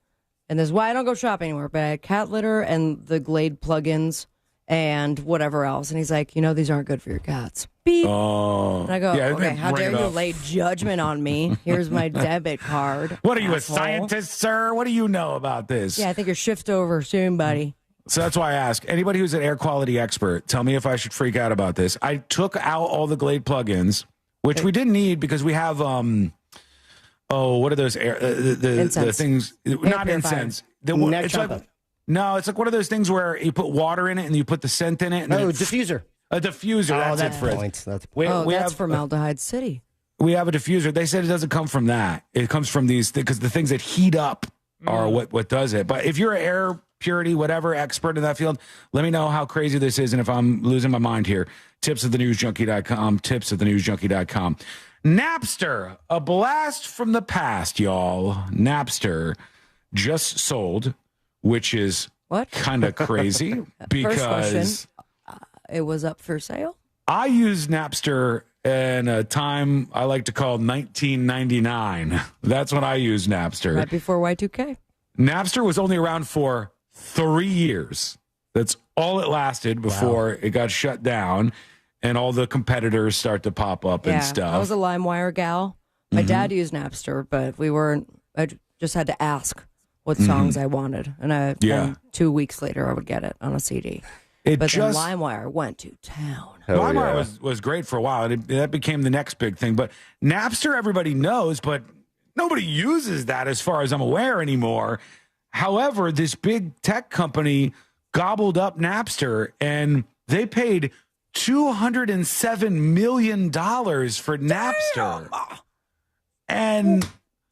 And this is why I don't go shopping anymore. But I had cat litter and the Glade plugins and whatever else. And he's like, these aren't good for your cats. Beep. Oh. And I go, okay, how dare you lay judgment on me? Here's my debit card. What are you, asshole. a scientist, sir? What do you know about this? Yeah, I think you're shift over soon, buddy. So that's why I ask anybody who's an air quality expert, tell me if I should freak out about this. I took out all the Glade plugins, which we didn't need because we have, what are those air, the things, not incense. No, it's like one of those things where you put water in it and you put the scent in it. And diffuser. A diffuser. That's it, Fritz. That's that's Formaldehyde City. We have a diffuser. They said it doesn't come from that. It comes from these, because the things that heat up are what does it. But if you're an air purity, whatever, expert in that field, let me know how crazy this is and if I'm losing my mind here. Tipsofthenewsjunkie.com, tipsofthenewsjunkie.com. Napster, a blast from the past, y'all. Napster just sold, which is kind of crazy because First question, it was up for sale. I used Napster in a time I like to call 1999. That's when I used Napster. Right before Y2K. Napster was only around for 3 years. That's all it lasted before it got shut down and all the competitors start to pop up and stuff. I was a LimeWire gal. My dad used Napster, but I just had to ask what songs I wanted. And then 2 weeks later, I would get it on a CD. Then LimeWire went to town. LimeWire was great for a while. That became the next big thing. But Napster, everybody knows, but nobody uses that as far as I'm aware anymore. However, this big tech company gobbled up Napster, and they paid $207 million for Napster. And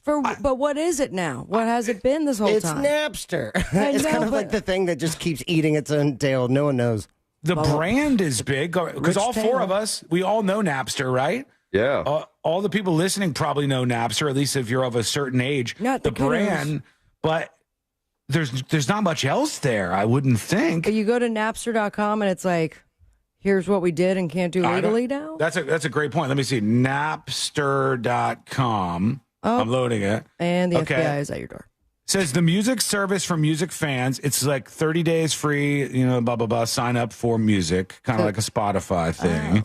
but what is it now? What has it been this whole time? It's Napster. It's kind of like the thing that just keeps eating its own tail. No one knows. The brand is big because all four of us, we all know Napster, right? Yeah. All the people listening probably know Napster, at least if you're of a certain age. Not the brand, but there's not much else there, I wouldn't think. But you go to Napster.com and it's like, here's what we did and can't do legally now? That's a great point. Let me see. Napster.com. I'm loading it. And the FBI is at your door. Says the music service for music fans. It's like 30 days free, blah, blah, blah. Sign up for music, kind of like a Spotify thing.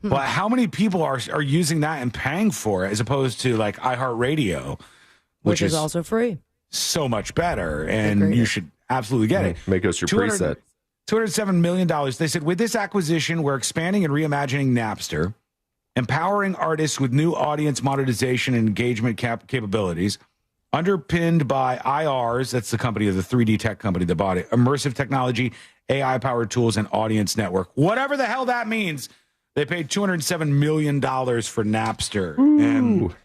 But how many people are using that and paying for it as opposed to like iHeartRadio, which is also free. So much better. And you should absolutely get it. Make us your preset. $207 million. They said, with this acquisition, we're expanding and reimagining Napster, empowering artists with new audience monetization and engagement capabilities, underpinned by IRs, that's the company of the 3D tech company that bought it, immersive technology, AI-powered tools, and audience network. Whatever the hell that means, they paid $207 million for Napster. Ooh. And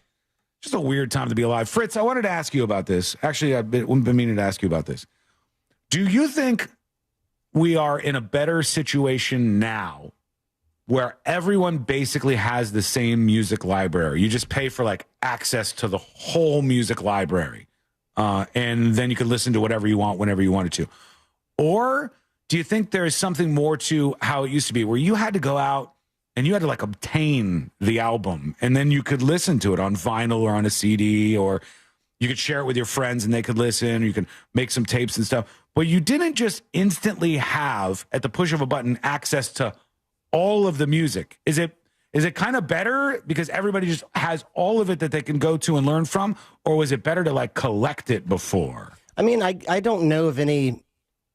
just a weird time to be alive. Fritz, I wanted to ask you about this. Actually, I've been meaning to ask you about this. Do you think we are in a better situation now where everyone basically has the same music library? You just pay for like access to the whole music library. And then you can listen to whatever you want whenever you wanted to. Or do you think there is something more to how it used to be where you had to go out and you had to like obtain the album and then you could listen to it on vinyl or on a CD, or you could share it with your friends and they could listen, or you can make some tapes and stuff. But you didn't just instantly have, at the push of a button, access to all of the music. Is it kind of better because everybody just has all of it that they can go to and learn from? Or was it better to like collect it before? I mean, I don't know of any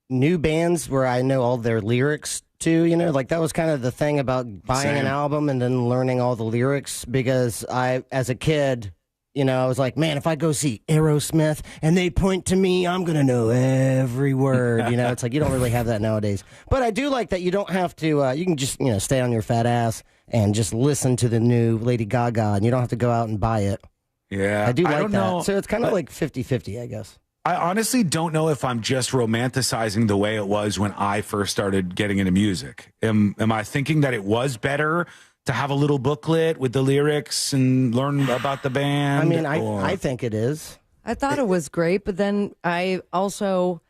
new bands where I know all their lyrics to, like that was kind of the thing about buying an album and then learning all the lyrics, because as a kid, I was like, man, if I go see Aerosmith and they point to me, I'm going to know every word. It's like you don't really have that nowadays. But I do like that you don't have to, you can just, stay on your fat ass and just listen to the new Lady Gaga, and you don't have to go out and buy it. Yeah. I do like that. So it's kind of like 50-50, I guess. I honestly don't know if I'm just romanticizing the way it was when I first started getting into music. Am I thinking that it was better to have a little booklet with the lyrics and learn about the band? I mean, I think it is. I thought it was great, but then I also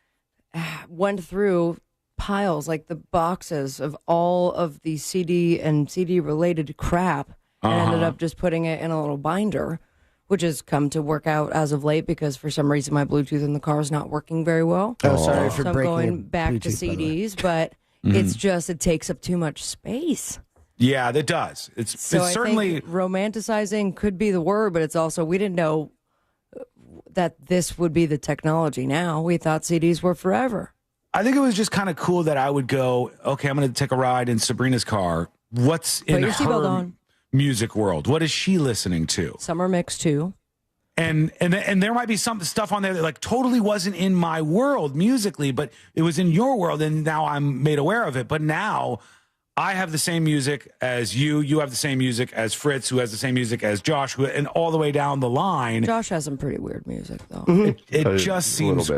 went through piles, like the boxes of all of the CD and CD-related crap, and ended up just putting it in a little binder, which has come to work out as of late because for some reason my Bluetooth in the car is not working very well. Oh, sorry for so I'm breaking going your back to Bluetooth, CDs, but it's just, it takes up too much space. Yeah, that does. It's certainly think romanticizing could be the word, but it's also, we didn't know that this would be the technology now. We thought CDs were forever. I think it was just kind of cool that I would go, okay, I'm going to take a ride in Sabrina's car. What's in your seatbelt her on. music world? What is she listening to? Summer Mix 2. And there might be some stuff on there that like totally wasn't in my world musically, but it was in your world, and now I'm made aware of it. But now I have the same music as you. You have the same music as Fritz, who has the same music as Josh, and all the way down the line. Josh has some pretty weird music, though. It just seems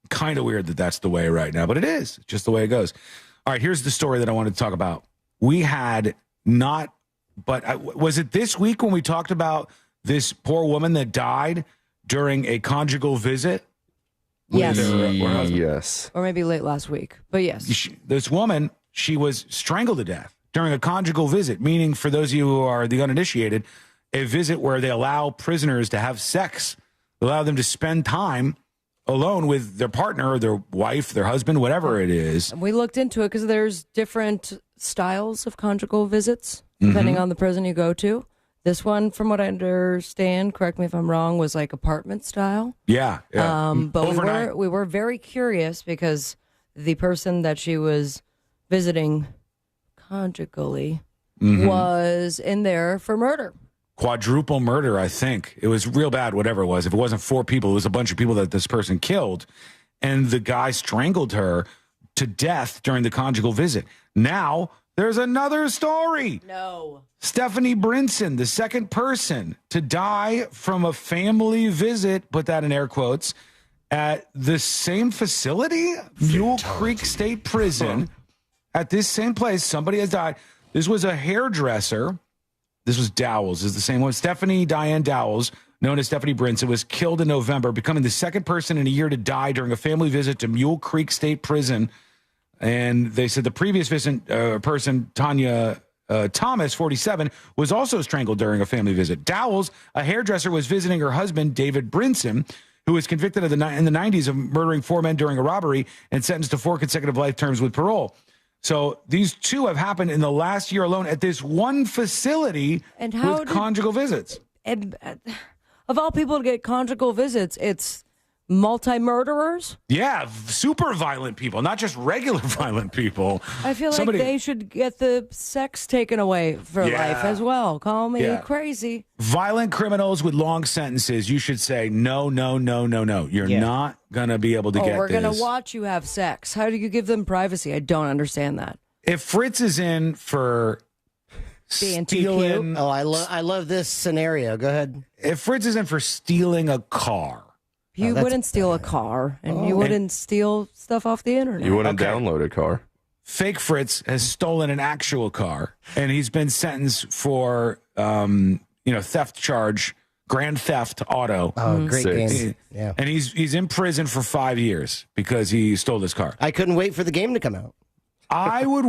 kind of weird that that's the way right now, but it is. It's just the way it goes. All right, here's the story that I wanted to talk about. We had was it this week when we talked about this poor woman that died during a conjugal visit? Yes. Yes. Or maybe late last week, but yes. This woman, she was strangled to death during a conjugal visit, meaning for those of you who are the uninitiated, a visit where they allow prisoners to have sex, allow them to spend time alone with their partner or their wife, their husband, whatever it is. We looked into it because there's different styles of conjugal visits depending on the prison you go to. This one, from what I understand, correct me if I'm wrong, was like apartment style. Yeah. But we were very curious because the person that she was visiting conjugally was in there for murder. Quadruple murder, I think. It was real bad, whatever it was. If it wasn't 4 people, it was a bunch of people that this person killed. And the guy strangled her to death during the conjugal visit. Now, there's another story. No. Stephanie Brinson, the second person to die from a family visit, put that in air quotes, at the same facility, Mule Creek State Prison. At this same place, somebody has died. This was a hairdresser. This was Dowles, is the same one. Stephanie Diane Dowles, known as Stephanie Brinson, was killed in November, becoming the second person in a year to die during a family visit to Mule Creek State Prison. And they said the previous person, Tanya Thomas, 47, was also strangled during a family visit. Dowles, a hairdresser, was visiting her husband, David Brinson, who was convicted in the 90s of murdering 4 men during a robbery and sentenced to 4 consecutive life terms with parole. So these 2 have happened in the last year alone at this one facility with conjugal visits. Of all people to get conjugal visits, it's multi-murderers? Yeah, super violent people, not just regular violent people. I feel like they should get the sex taken away for life as well. Call me crazy. Violent criminals with long sentences, you should say, no. You're not going to be able to get we're this. going to watch you have sex. How do you give them privacy? I don't understand that. If Fritz is in for being too stealing... cute. Oh, I love this scenario. Go ahead. If Fritz is in for stealing a car... You wouldn't steal a car, and you wouldn't steal stuff off the internet. You wouldn't download a car. Fake Fritz has stolen an actual car, and he's been sentenced for, theft charge, grand theft auto. Oh, great game. Yeah. And he's in prison for 5 years because he stole this car. I couldn't wait for the game to come out. I would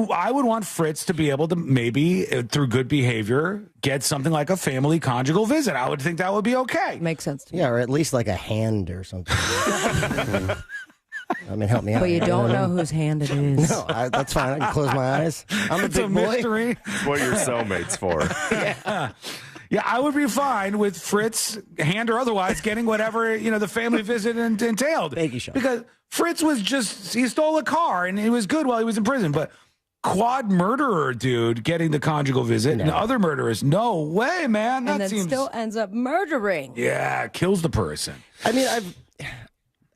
want Fritz to be able to maybe, through good behavior, get something like a family conjugal visit. I would think that would be okay. Makes sense to me. Yeah, or at least like a hand or something. I mean, help me out. But you don't know whose hand it is. No, that's fine. I can close my eyes. I'm a big boy. Mystery. It's what your cellmate's for. Yeah, I would be fine with Fritz, hand or otherwise, getting whatever, the family visit entailed. Thank you, Sean. Because Fritz was he stole a car and it was good while he was in prison. But quad murderer dude getting the conjugal visit and other murderers, no way, man. That and then seems... still ends up murdering. Yeah, kills the person. I mean,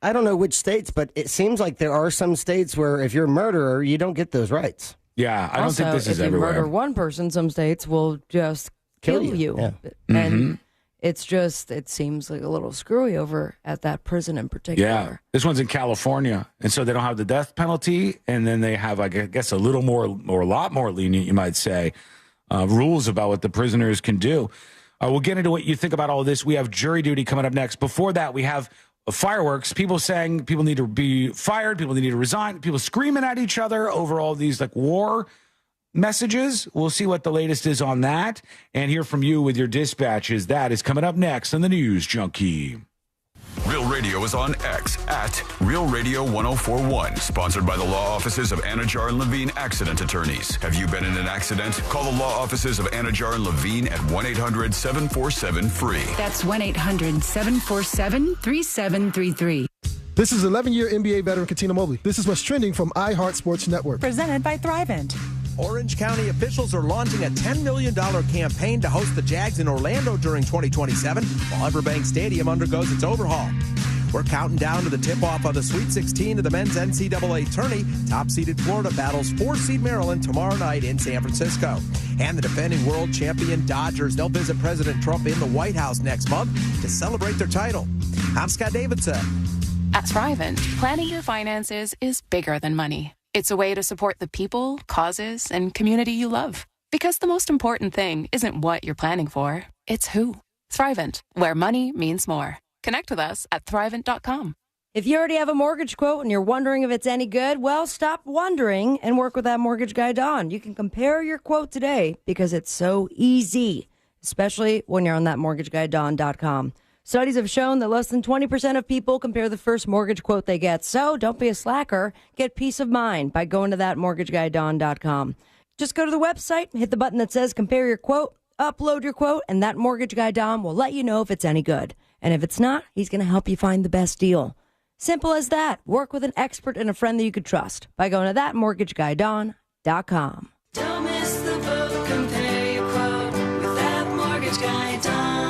I don't know which states, but it seems like there are some states where if you're a murderer, you don't get those rights. Yeah, I don't think this is everywhere. If you murder one person, some states will just kill you. Yeah. And it's just, it seems like a little screwy over at that prison in particular. Yeah, this one's in California, and so they don't have the death penalty, and then they have, I guess, a little more, or a lot more lenient, you might say, rules about what the prisoners can do. We'll get into what you think about all this. We have jury duty coming up next. Before that, we have fireworks. People saying people need to be fired. People need to resign. People screaming at each other over all these like war messages. We'll see what the latest is on that and hear from you with your dispatches. That is coming up next on the News Junkie. Real Radio is on X at Real Radio 1041. Sponsored by the law offices of Anajar and Levine Accident Attorneys. Have you been in an accident? Call the law offices of Anajar and Levine at 1-800-747-FREE. That's 1-800-747-3733. This is 11-year NBA veteran Katina Mobley. This is what's trending from iHeart Sports Network. Presented by Thrivent. Orange County officials are launching a $10 million campaign to host the Jags in Orlando during 2027 while Everbank Stadium undergoes its overhaul. We're counting down to the tip-off of the Sweet 16 of the men's NCAA tourney. Top-seeded Florida battles 4-seed Maryland tomorrow night in San Francisco. And the defending world champion Dodgers, they'll visit President Trump in the White House next month to celebrate their title. I'm Scott Davidson. At Thrivent, planning your finances is bigger than money. It's a way to support the people, causes, and community you love. Because the most important thing isn't what you're planning for, it's who. Thrivent, where money means more. Connect with us at Thrivent.com. If you already have a mortgage quote and you're wondering if it's any good, well, stop wondering and work with that mortgage guy, Don. You can compare your quote today because it's so easy, especially when you're on that mortgageguydawn.com. Studies have shown that less than 20% of people compare the first mortgage quote they get. So don't be a slacker. Get peace of mind by going to thatmortgageguydawn.com. Just go to the website, hit the button that says compare your quote, upload your quote, and that mortgage guy Don will let you know if it's any good. And if it's not, he's going to help you find the best deal. Simple as that. Work with an expert and a friend that you could trust by going to thatmortgageguydawn.com. Don't miss the boat, compare your quote with thatmortgageguydawn.com.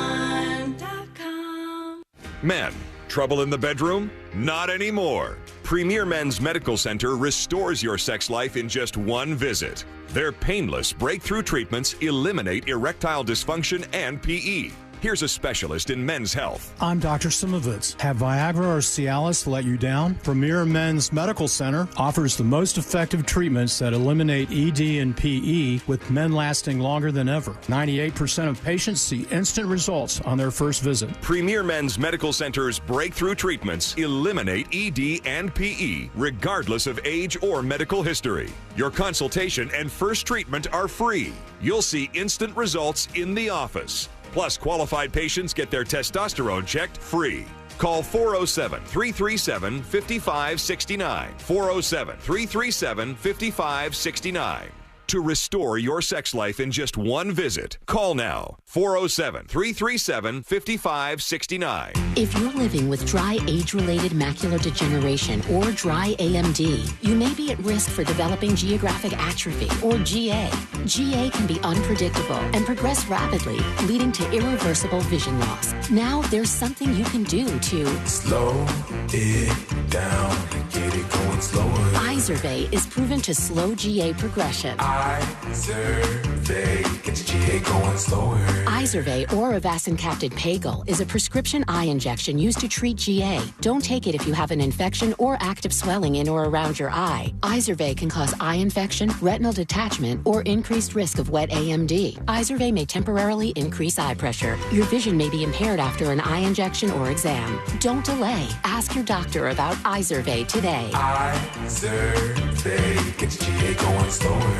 Men, trouble in the bedroom? Not anymore. Premier Men's Medical Center restores your sex life in just one visit. Their painless breakthrough treatments eliminate erectile dysfunction and PE. Here's a specialist in men's health. I'm Dr. Simovitz. Have Viagra or Cialis let you down? Premier Men's Medical Center offers the most effective treatments that eliminate ED and PE, with men lasting longer than ever. 98% of patients see instant results on their first visit. Premier Men's Medical Center's breakthrough treatments eliminate ED and PE, regardless of age or medical history. Your consultation and first treatment are free. You'll see instant results in the office. Plus, qualified patients get their testosterone checked free. Call 407-337-5569. 407-337-5569. To restore your sex life in just one visit, call now. 407-337-5569. If you're living with dry age-related macular degeneration or dry AMD, you may be at risk for developing geographic atrophy or GA. GA can be unpredictable and progress rapidly, leading to irreversible vision loss. Now there's something you can do to slow it down and get it going slower. Izervay is proven to slow GA progression. Izervay gets GA going slower. Izervay or avacincaptad Pagel is a prescription eye injection used to treat GA. Don't take it if you have an infection or active swelling in or around your eye. Izervay can cause eye infection, retinal detachment, or increased risk of wet AMD. Izervay may temporarily increase eye pressure. Your vision may be impaired after an eye injection or exam. Don't delay. Ask your doctor about Izervay today. Izervay gets GA going slower.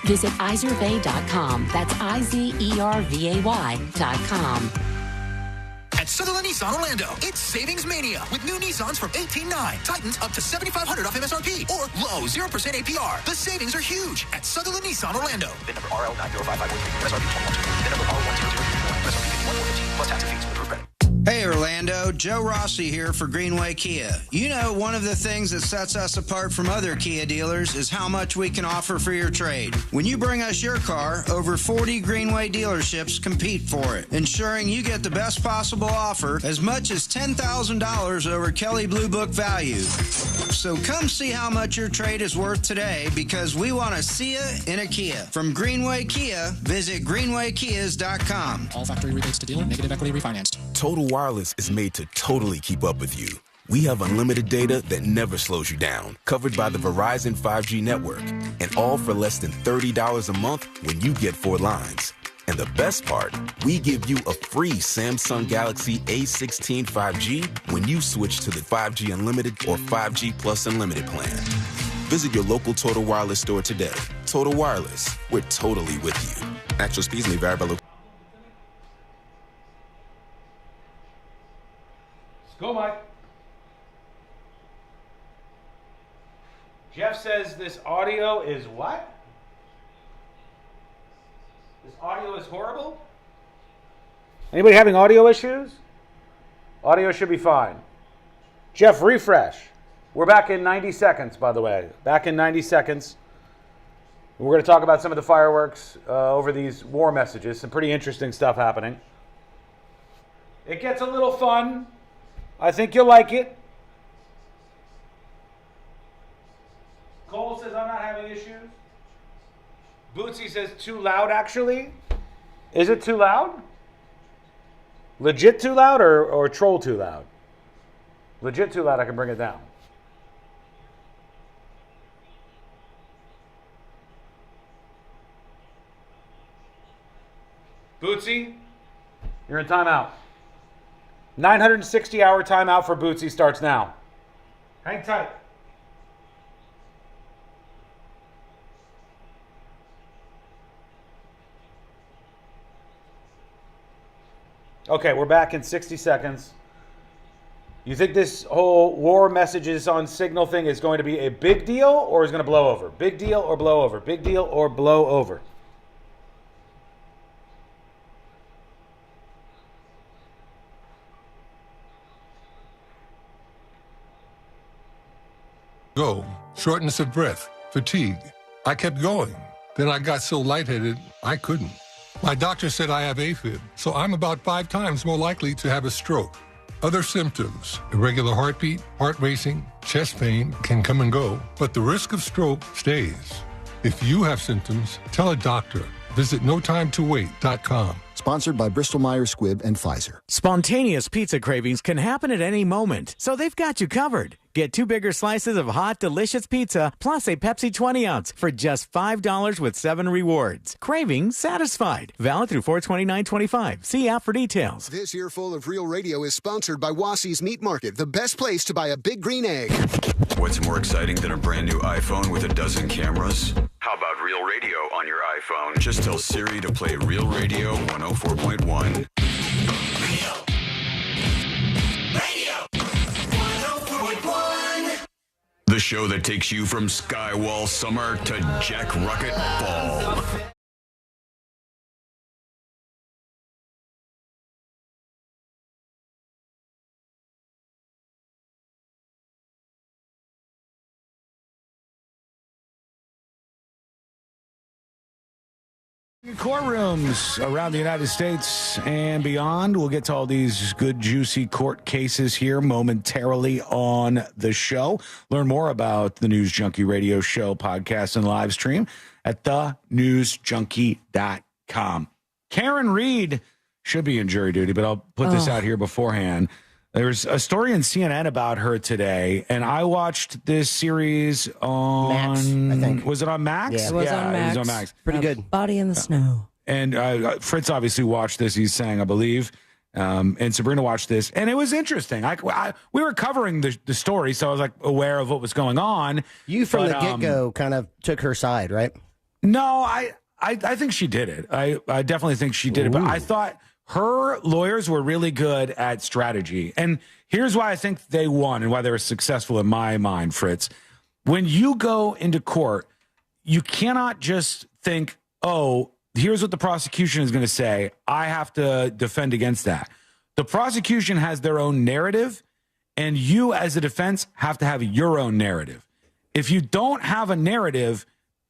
Visit Izervay.com. That's IZERVAY.com. At Sutherland Nissan Orlando, it's Savings Mania with new Nissans from $18,900, Titans up to $7,500 off MSRP, or low 0% APR. The savings are huge at Sutherland Nissan Orlando. VIN number RL905513, MSRP 21, VIN number R10034, MSRP 5115, plus tax and fees with approved credit. Hey Orlando, Joe Rossi here for Greenway Kia. You know, one of the things that sets us apart from other Kia dealers is how much we can offer for your trade. When you bring us your car, over 40 Greenway dealerships compete for it, ensuring you get the best possible offer, as much as $10,000 over Kelley Blue Book value. So come see how much your trade is worth today, because we want to see you in a Kia. From Greenway Kia, visit greenwaykias.com. All factory rebates to dealer, negative equity refinanced. Total Wireless is made to totally keep up with you. We have unlimited data that never slows you down, covered by the Verizon 5G network, and all for less than $30 a month when you get 4 lines. And the best part, we give you a free Samsung Galaxy A16 5G when you switch to the 5G Unlimited or 5G Plus Unlimited plan. Visit your local Total Wireless store today. Total Wireless, we're totally with you. Actual speeds may vary by location. Let's go, Mike. Jeff says this audio is what? This audio is horrible? Anybody having audio issues? Audio should be fine. Jeff, refresh. We're back in 90 seconds, by the way. Back in 90 seconds. We're going to talk about some of the fireworks over these war messages. Some pretty interesting stuff happening. It gets a little fun. I think you'll like it. Cole says I'm not having issues. Bootsy says too loud, actually. Is it too loud? Legit too loud or troll too loud? Legit too loud, I can bring it down. Bootsy, you're in timeout. 960-hour timeout for Bootsy starts now. Hang tight. Okay, we're back in 60 seconds. You think this whole war messages on Signal thing is going to be a big deal or is going to blow over? Big deal or blow over? Big deal or blow over? Go, shortness of breath, fatigue. I kept going. Then I got so lightheaded, I couldn't. My doctor said I have AFib, so I'm about 5 times more likely to have a stroke. Other symptoms, irregular heartbeat, heart racing, chest pain can come and go, but the risk of stroke stays. If you have symptoms, tell a doctor. Visit notimetowait.com. Sponsored by Bristol-Myers Squibb and Pfizer. Spontaneous pizza cravings can happen at any moment, so they've got you covered. Get 2 bigger slices of hot, delicious pizza plus a Pepsi 20-ounce for just $5 with 7 rewards. Cravings satisfied. Valid through 4/29/25. See app for details. This earful of Real Radio is sponsored by Wassey's Meat Market, the best place to buy a big green egg. What's more exciting than a brand new iPhone with a dozen cameras? How about Real Radio on your iPhone? Just tell Siri to play Real Radio 104.1. The show that takes you from Skywall summer to Jack Rocket fall. Courtrooms around the United States and beyond. We'll get to all these good, juicy court cases here momentarily on the show. Learn more about the News Junkie Radio Show, podcast, and live stream at thenewsjunkie.com. Karen Reed should be in jury duty, but I'll put this out here beforehand. There's a story in CNN about her today, and I watched this series on Max, I think. Was it on Max? Yeah, it was on Max. It was on Max. Pretty good. Body in the snow. And Fritz obviously watched this. He's saying, I believe. And Sabrina watched this, and it was interesting. We were covering the story, so I was like aware of what was going on. You from the get-go kind of took her side, right? No, I think she did it. I definitely think she did it, but I thought her lawyers were really good at strategy. And here's why I think they won and why they were successful in my mind, Fritz. When you go into court, you cannot just think, oh, here's what the prosecution is going to say. I have to defend against that. The prosecution has their own narrative, and you as a defense have to have your own narrative. If you don't have a narrative,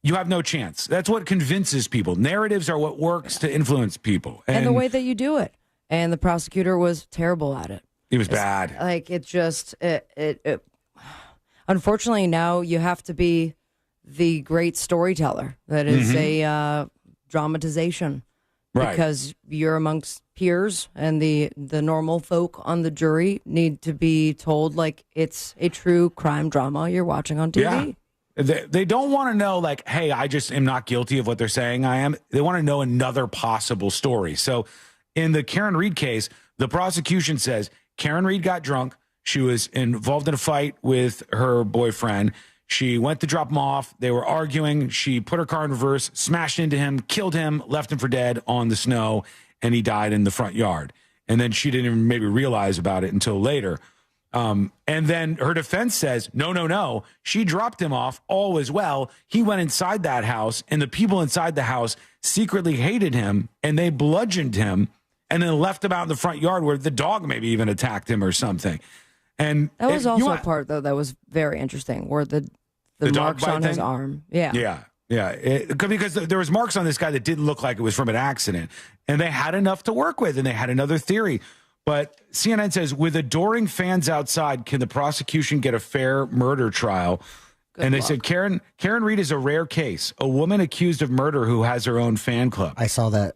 you have no chance. That's what convinces people. Narratives are what works to influence people. And the way that you do it. And the prosecutor was terrible at it. He was bad. Like, it just, unfortunately, now you have to be the great storyteller. That is a dramatization. Right. Because you're amongst peers and the normal folk on the jury need to be told like it's a true crime drama you're watching on TV. Yeah. They don't want to know like, hey, I just am not guilty of what they're saying I am. They want to know another possible story. So in the Karen Reed case, the prosecution says Karen Reed got drunk. She was involved in a fight with her boyfriend. She went to drop him off. They were arguing. She put her car in reverse, smashed into him, killed him, left him for dead on the snow, and he died in the front yard. And then she didn't even maybe realize about it until later. And then her defense says, no. She dropped him off. All was well. He went inside that house, and the people inside the house secretly hated him, and they bludgeoned him, and then left him out in the front yard where the dog maybe even attacked him or something. And that was also a part, though, that was very interesting, where the marks on his arm. Yeah. Because there was marks on this guy that didn't look like it was from an accident. And they had enough to work with, and they had another theory. But CNN says, with adoring fans outside, can the prosecution get a fair murder trial? Good luck. Said, Karen Reed is a rare case, a woman accused of murder who has her own fan club. I saw that.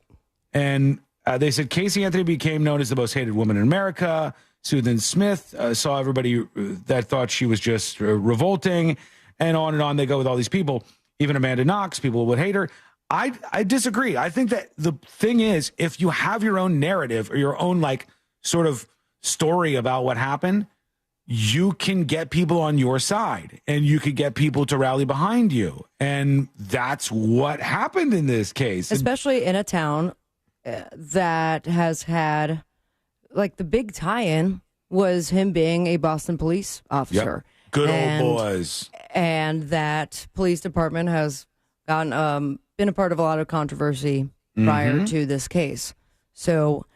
And they said, Casey Anthony became known as the most hated woman in America. Susan Smith saw everybody that thought she was just revolting, and on they go with all these people. Even Amanda Knox, people would hate her. I disagree. I think that the thing is, if you have your own narrative or your own like sort of story about what happened, you can get people on your side and you could get people to rally behind you. And that's what happened in this case. Especially in a town that has had, like, the big tie-in was him being a Boston police officer. Yep. Good old boys. And that police department has gotten been a part of a lot of controversy prior to this case. So,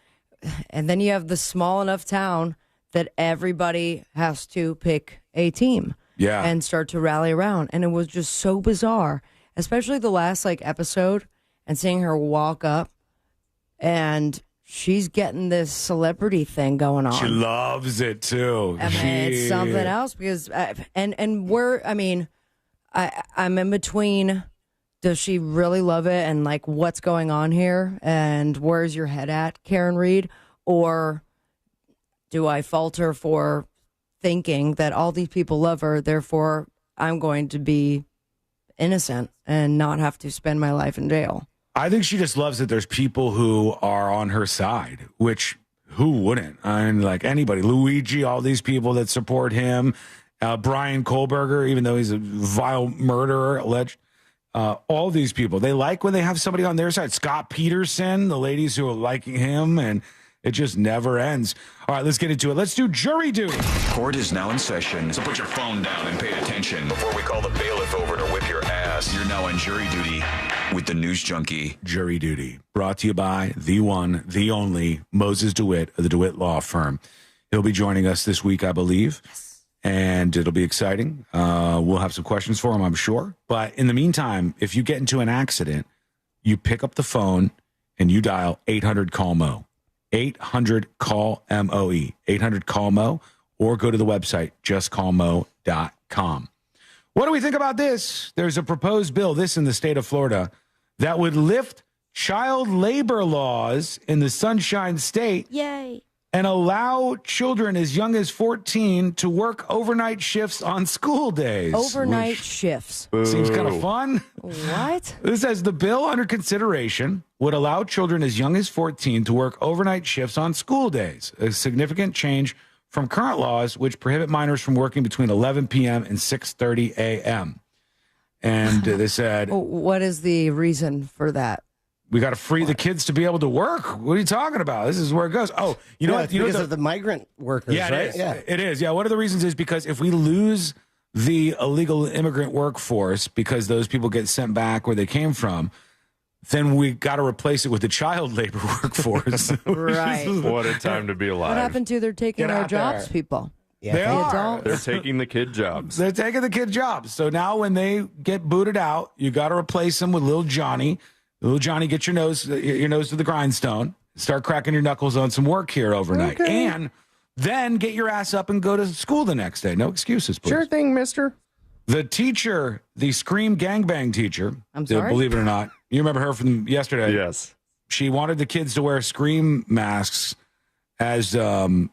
and then you have the small enough town that everybody has to pick a team and start to rally around. And it was just so bizarre, especially the last like episode and seeing her walk up and she's getting this celebrity thing going on. She loves it too. I mean, it's something else because, and we're, I mean, I'm in between. Does she really love it? And like, what's going on here? And where's your head at, Karen Reed? Or do I falter for thinking that all these people love her, therefore I'm going to be innocent and not have to spend my life in jail? I think she just loves that there's people who are on her side, which who wouldn't? I mean, like anybody. Luigi, all these people that support him. Brian Kohlberger, even though he's a vile murderer, alleged. All these people, they like when they have somebody on their side. Scott Peterson, the ladies who are liking him, and it just never ends. All right, let's get into it. Let's do jury duty. Court is now in session, so put your phone down and pay attention. Before we call the bailiff over to whip your ass, you're now on jury duty with the News Junkie. Jury duty, brought to you by the one, the only, Moses DeWitt of the DeWitt Law Firm. He'll be joining us this week, I believe. Yes. And it'll be exciting. We'll have some questions for him, I'm sure. But in the meantime, if you get into an accident, you pick up the phone and you dial 800-CALL-MO. 800-CALL-MOE. 800-CALL-MO, or go to the website, justcallmo.com. What do we think about this? There's a proposed bill, this in the state of Florida, that would lift child labor laws in the Sunshine State. Yay. And allow children as young as 14 to work overnight shifts on school days. Overnight shifts. Seems kind of fun. What? This says the bill under consideration would allow children as young as 14 to work overnight shifts on school days. A significant change from current laws, which prohibit minors from working between 11 p.m. and 6:30 a.m. And they said... What is the reason for that? We got to free the kids to be able to work. What are you talking about? This is where it goes. Oh, you know what? Because of the migrant workers, yeah, right? It is. Yeah, it is. Yeah, one of the reasons is because if we lose the illegal immigrant workforce because those people get sent back where they came from, then we got to replace it with the child labor workforce. Right. What a time to be alive. What happened to they're taking our jobs, people? Yeah, they are. They're taking the kid jobs. They're taking the kid jobs. So now when they get booted out, you got to replace them with little Johnny. Little Johnny, get your nose to the grindstone. Start cracking your knuckles on some work here overnight. Okay. And then get your ass up and go to school the next day. No excuses, please. Sure thing, mister. The teacher, the Scream Gangbang teacher. I'm sorry? Believe it or not. You remember her from yesterday? Yes. she wanted the kids to wear scream masks as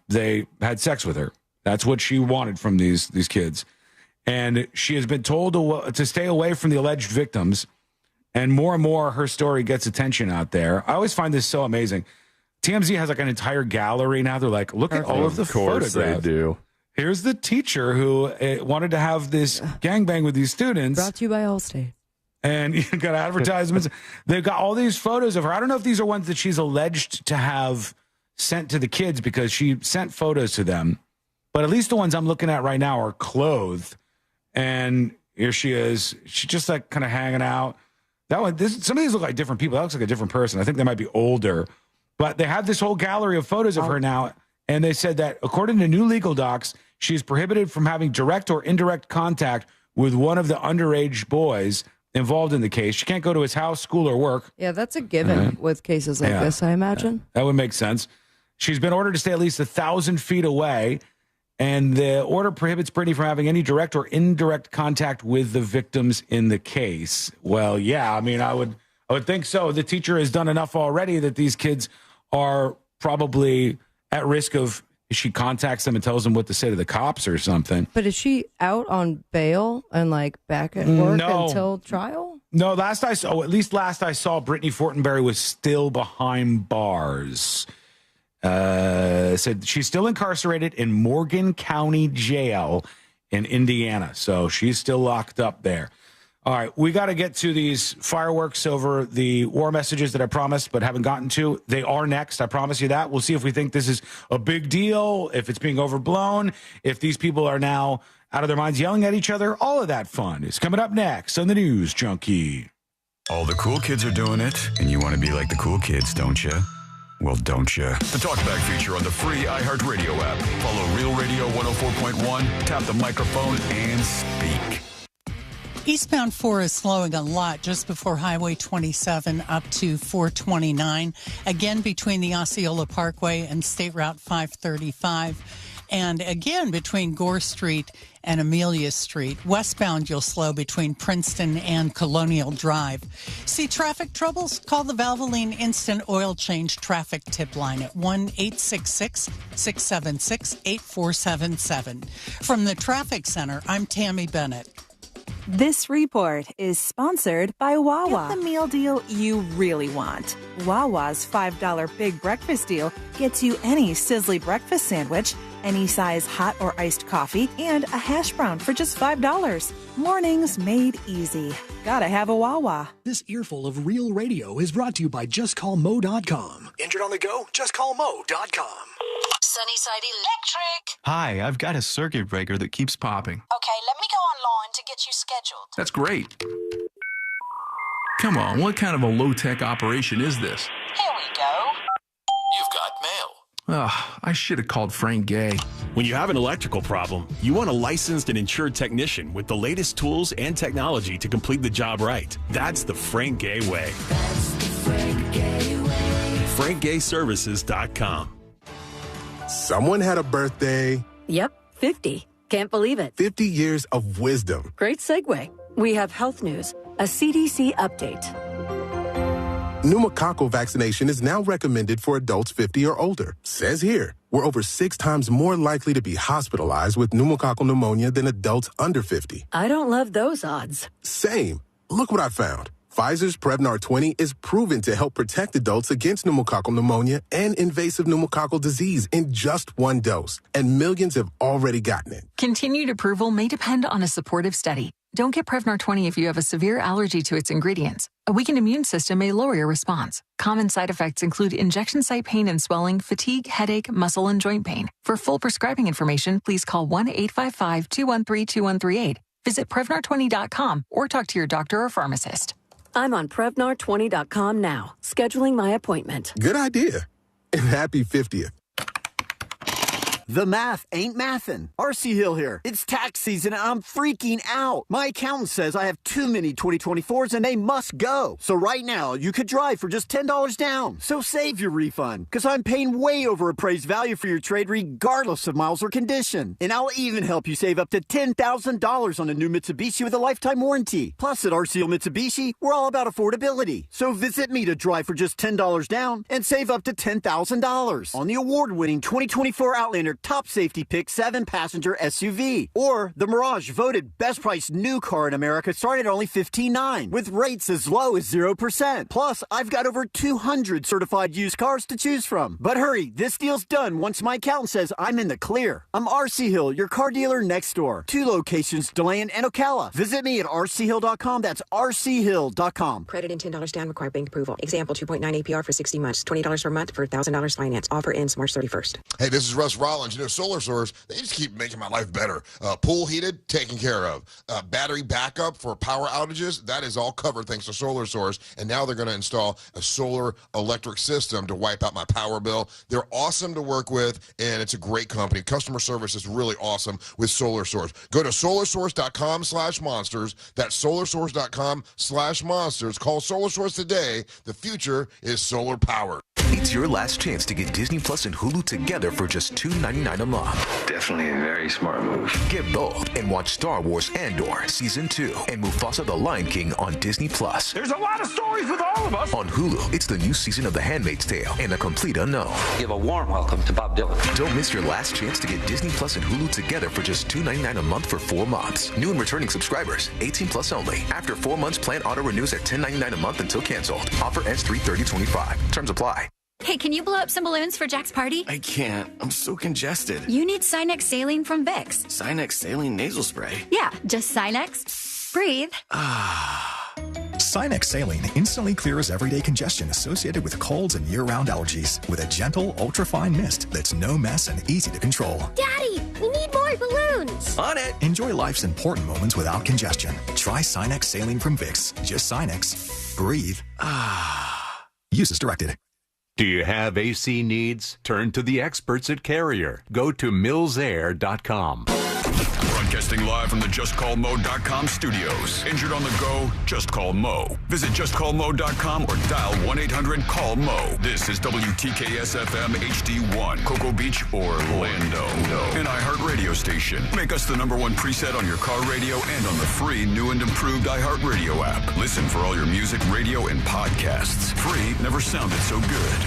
they had sex with her. That's what she wanted from these kids. And she has been told to stay away from the alleged victims. And more her story gets attention out there. I always find this so amazing. TMZ has like an entire gallery now. They're like, look at all of the photographs. They do. Here's the teacher who wanted to have this gangbang with these students. Brought to you by Allstate. And you got advertisements. They've got all these photos of her. I don't know if these are ones that she's alleged to have sent to the kids because she sent photos to them. But at least the ones I'm looking at right now are clothed. And here she is. She's just like kind of hanging out. Some of these look like different people. That looks like a different person. I think they might be older. But they have this whole gallery of photos of her now. And they said that according to new legal docs, she is prohibited from having direct or indirect contact with one of the underage boys involved in the case. She can't go to his house, school, or work. Yeah, that's a given with cases like this, I imagine. That would make sense. She's been ordered to stay at least 1,000 feet away. And the order prohibits Brittany from having any direct or indirect contact with the victims in the case. Well, yeah, I mean, I would think so. The teacher has done enough already that these kids are probably at risk of, she contacts them and tells them what to say to the cops or something. But is she out on bail and like back at work until trial? No, last I saw, Brittany Fortenberry was still behind bars. Said she's still incarcerated in Morgan County Jail in Indiana. So she's still locked up there. All right, we got to get to these fireworks over the war messages that I promised but haven't gotten to. They are next. I promise you that. We'll see if we think this is a big deal, if it's being overblown, if these people are now out of their minds yelling at each other. All of that fun is coming up next on the News Junkie. All the cool kids are doing it, and you want to be like the cool kids, don't you? Well, don't you? The Talkback feature on the free iHeartRadio app. Follow Real Radio 104.1, tap the microphone, and speak. Eastbound 4 is slowing a lot just before Highway 27 up to 429. Again, between the Osceola Parkway and State Route 535. And again, between Gore Street and Amelia Street. Westbound, you'll slow between Princeton and Colonial Drive. See traffic troubles? Call the Valvoline Instant Oil Change Traffic Tip Line at 1-866-676-8477. From the Traffic Center, I'm Tammy Bennett. This report is sponsored by Wawa. Get the meal deal you really want. Wawa's $5 Big Breakfast Deal gets you any sizzly breakfast sandwich, any size hot or iced coffee, and a hash brown for just $5. Mornings made easy. Gotta have a Wawa. This earful of real radio is brought to you by JustCallMo.com. Injured on the go? JustCallMo.com. Sunnyside Electric. Hi, I've got a circuit breaker that keeps popping. Okay, let me go online to get you scheduled. That's great. Come on, what kind of a low-tech operation is this? Here we go. You've got mail. I should have called Frank Gay. When you have an electrical problem, you want a licensed and insured technician with the latest tools and technology to complete the job right. That's the Frank Gay way. That's the Frank Gay way. FrankGayServices.com. Someone had a birthday. Yep, 50. Can't believe it. 50 years of wisdom. Great segue. We have health news, a CDC update. Pneumococcal vaccination is now recommended for adults 50 or older. Says here, we're over 6 times more likely to be hospitalized with pneumococcal pneumonia than adults under 50. I don't love those odds. Same. Look what I found. Pfizer's Prevnar 20 is proven to help protect adults against pneumococcal pneumonia and invasive pneumococcal disease in just 1 dose. And millions have already gotten it. Continued approval may depend on a supportive study. Don't get Prevnar 20 if you have a severe allergy to its ingredients. A weakened immune system may lower your response. Common side effects include injection site pain and swelling, fatigue, headache, muscle, and joint pain. For full prescribing information, please call 1-855-213-2138. Visit Prevnar20.com or talk to your doctor or pharmacist. I'm on Prevnar20.com now, scheduling my appointment. Good idea. And happy 50th. The math ain't mathin'. RC Hill here. It's tax season and I'm freaking out. My accountant says I have too many 2024s and they must go. So right now, you could drive for just $10 down. So save your refund, because I'm paying way over appraised value for your trade regardless of miles or condition. And I'll even help you save up to $10,000 on a new Mitsubishi with a lifetime warranty. Plus at RC Hill Mitsubishi, we're all about affordability. So visit me to drive for just $10 down and save up to $10,000 on the award-winning 2024 Outlander Top Safety Pick 7-passenger SUV. Or the Mirage, voted best priced new car in America, starting at only $15,900 with rates as low as 0%. Plus, I've got over 200 certified used cars to choose from. But hurry, this deal's done once my accountant says I'm in the clear. I'm RC Hill, your car dealer next door. 2 locations, DeLand and Ocala. Visit me at rchill.com. That's rchill.com. Credit and $10 down, require bank approval. Example, 2.9 APR for 60 months. $20 per month for $1,000 finance. Offer ends March 31st. Hey, this is Russ Rollins. You know, Solar Source, they just keep making my life better. Pool heated, taken care of. Battery backup for power outages, that is all covered thanks to Solar Source. And now they're going to install a solar electric system to wipe out my power bill. They're awesome to work with, and it's a great company. Customer service is really awesome with Solar Source. Go to solarsource.com/monsters. That's solarsource.com/monsters. Call Solar Source today. The future is solar powered. It's your last chance to get Disney Plus and Hulu together for just $2.99 a month. Definitely a very smart move. Get both and watch Star Wars Andor Season 2 and Mufasa the Lion King on Disney Plus. There's a lot of stories with all of us. On Hulu, it's the new season of The Handmaid's Tale and A Complete Unknown. Give a warm welcome to Bob Dylan. Don't miss your last chance to get Disney Plus and Hulu together for just $2.99 a month for 4 months. New and returning subscribers, 18 plus only. After 4 months, plan auto renews at $10.99 a month until canceled. Offer ends 3/30/25. Terms apply. Hey, can you blow up some balloons for Jack's party? I can't. I'm so congested. You need Sinex Saline from Vicks. Sinex Saline nasal spray? Yeah, just Sinex. Breathe. Sinex Saline instantly clears everyday congestion associated with colds and year-round allergies with a gentle, ultra-fine mist that's no mess and easy to control. Daddy, we need more balloons. On it. Enjoy life's important moments without congestion. Try Sinex Saline from Vicks. Just Sinex. Breathe. Use as directed. Do you have AC needs? Turn to the experts at Carrier. Go to millsair.com. Broadcasting live from the JustCallMo.com studios. Injured on the go? Just call Mo. Visit JustCallMo.com or dial 1-800-CALL-MO. This is WTKS-FM HD1, Cocoa Beach, Orlando. An iHeart radio station. Make us the #1 preset on your car radio and on the free new and improved iHeart radio app. Listen for all your music, radio, and podcasts. Free never sounded so good.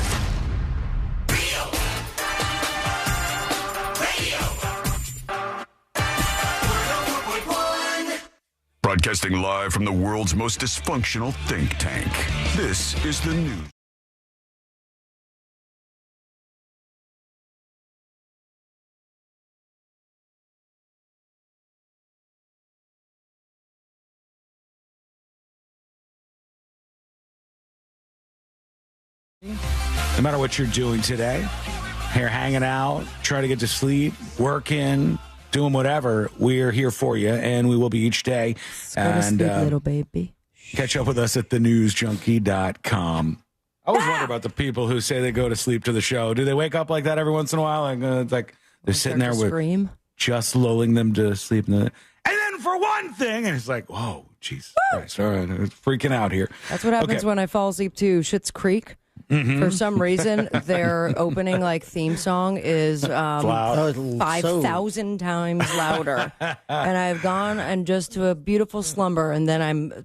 Broadcasting live from the world's most dysfunctional think tank. This is the news. No matter what you're doing today, you're hanging out, trying to get to sleep, working, doing whatever, we're here for you, and we will be each day. Go to sleep, little baby. Catch up with us at thenewsjunkie.com. I always wonder about the people who say they go to sleep to the show. Do they wake up like that every once in a while? Like they're sitting there with scream? Just lulling them to sleep. And then for one thing, and it's like, whoa, Jesus Christ. All right, it's freaking out here. That's what happens when I fall asleep to Schitt's Creek. Mm-hmm. For some reason, their opening theme song is 5,000 times louder, and I've gone and just to a beautiful slumber, and then I'm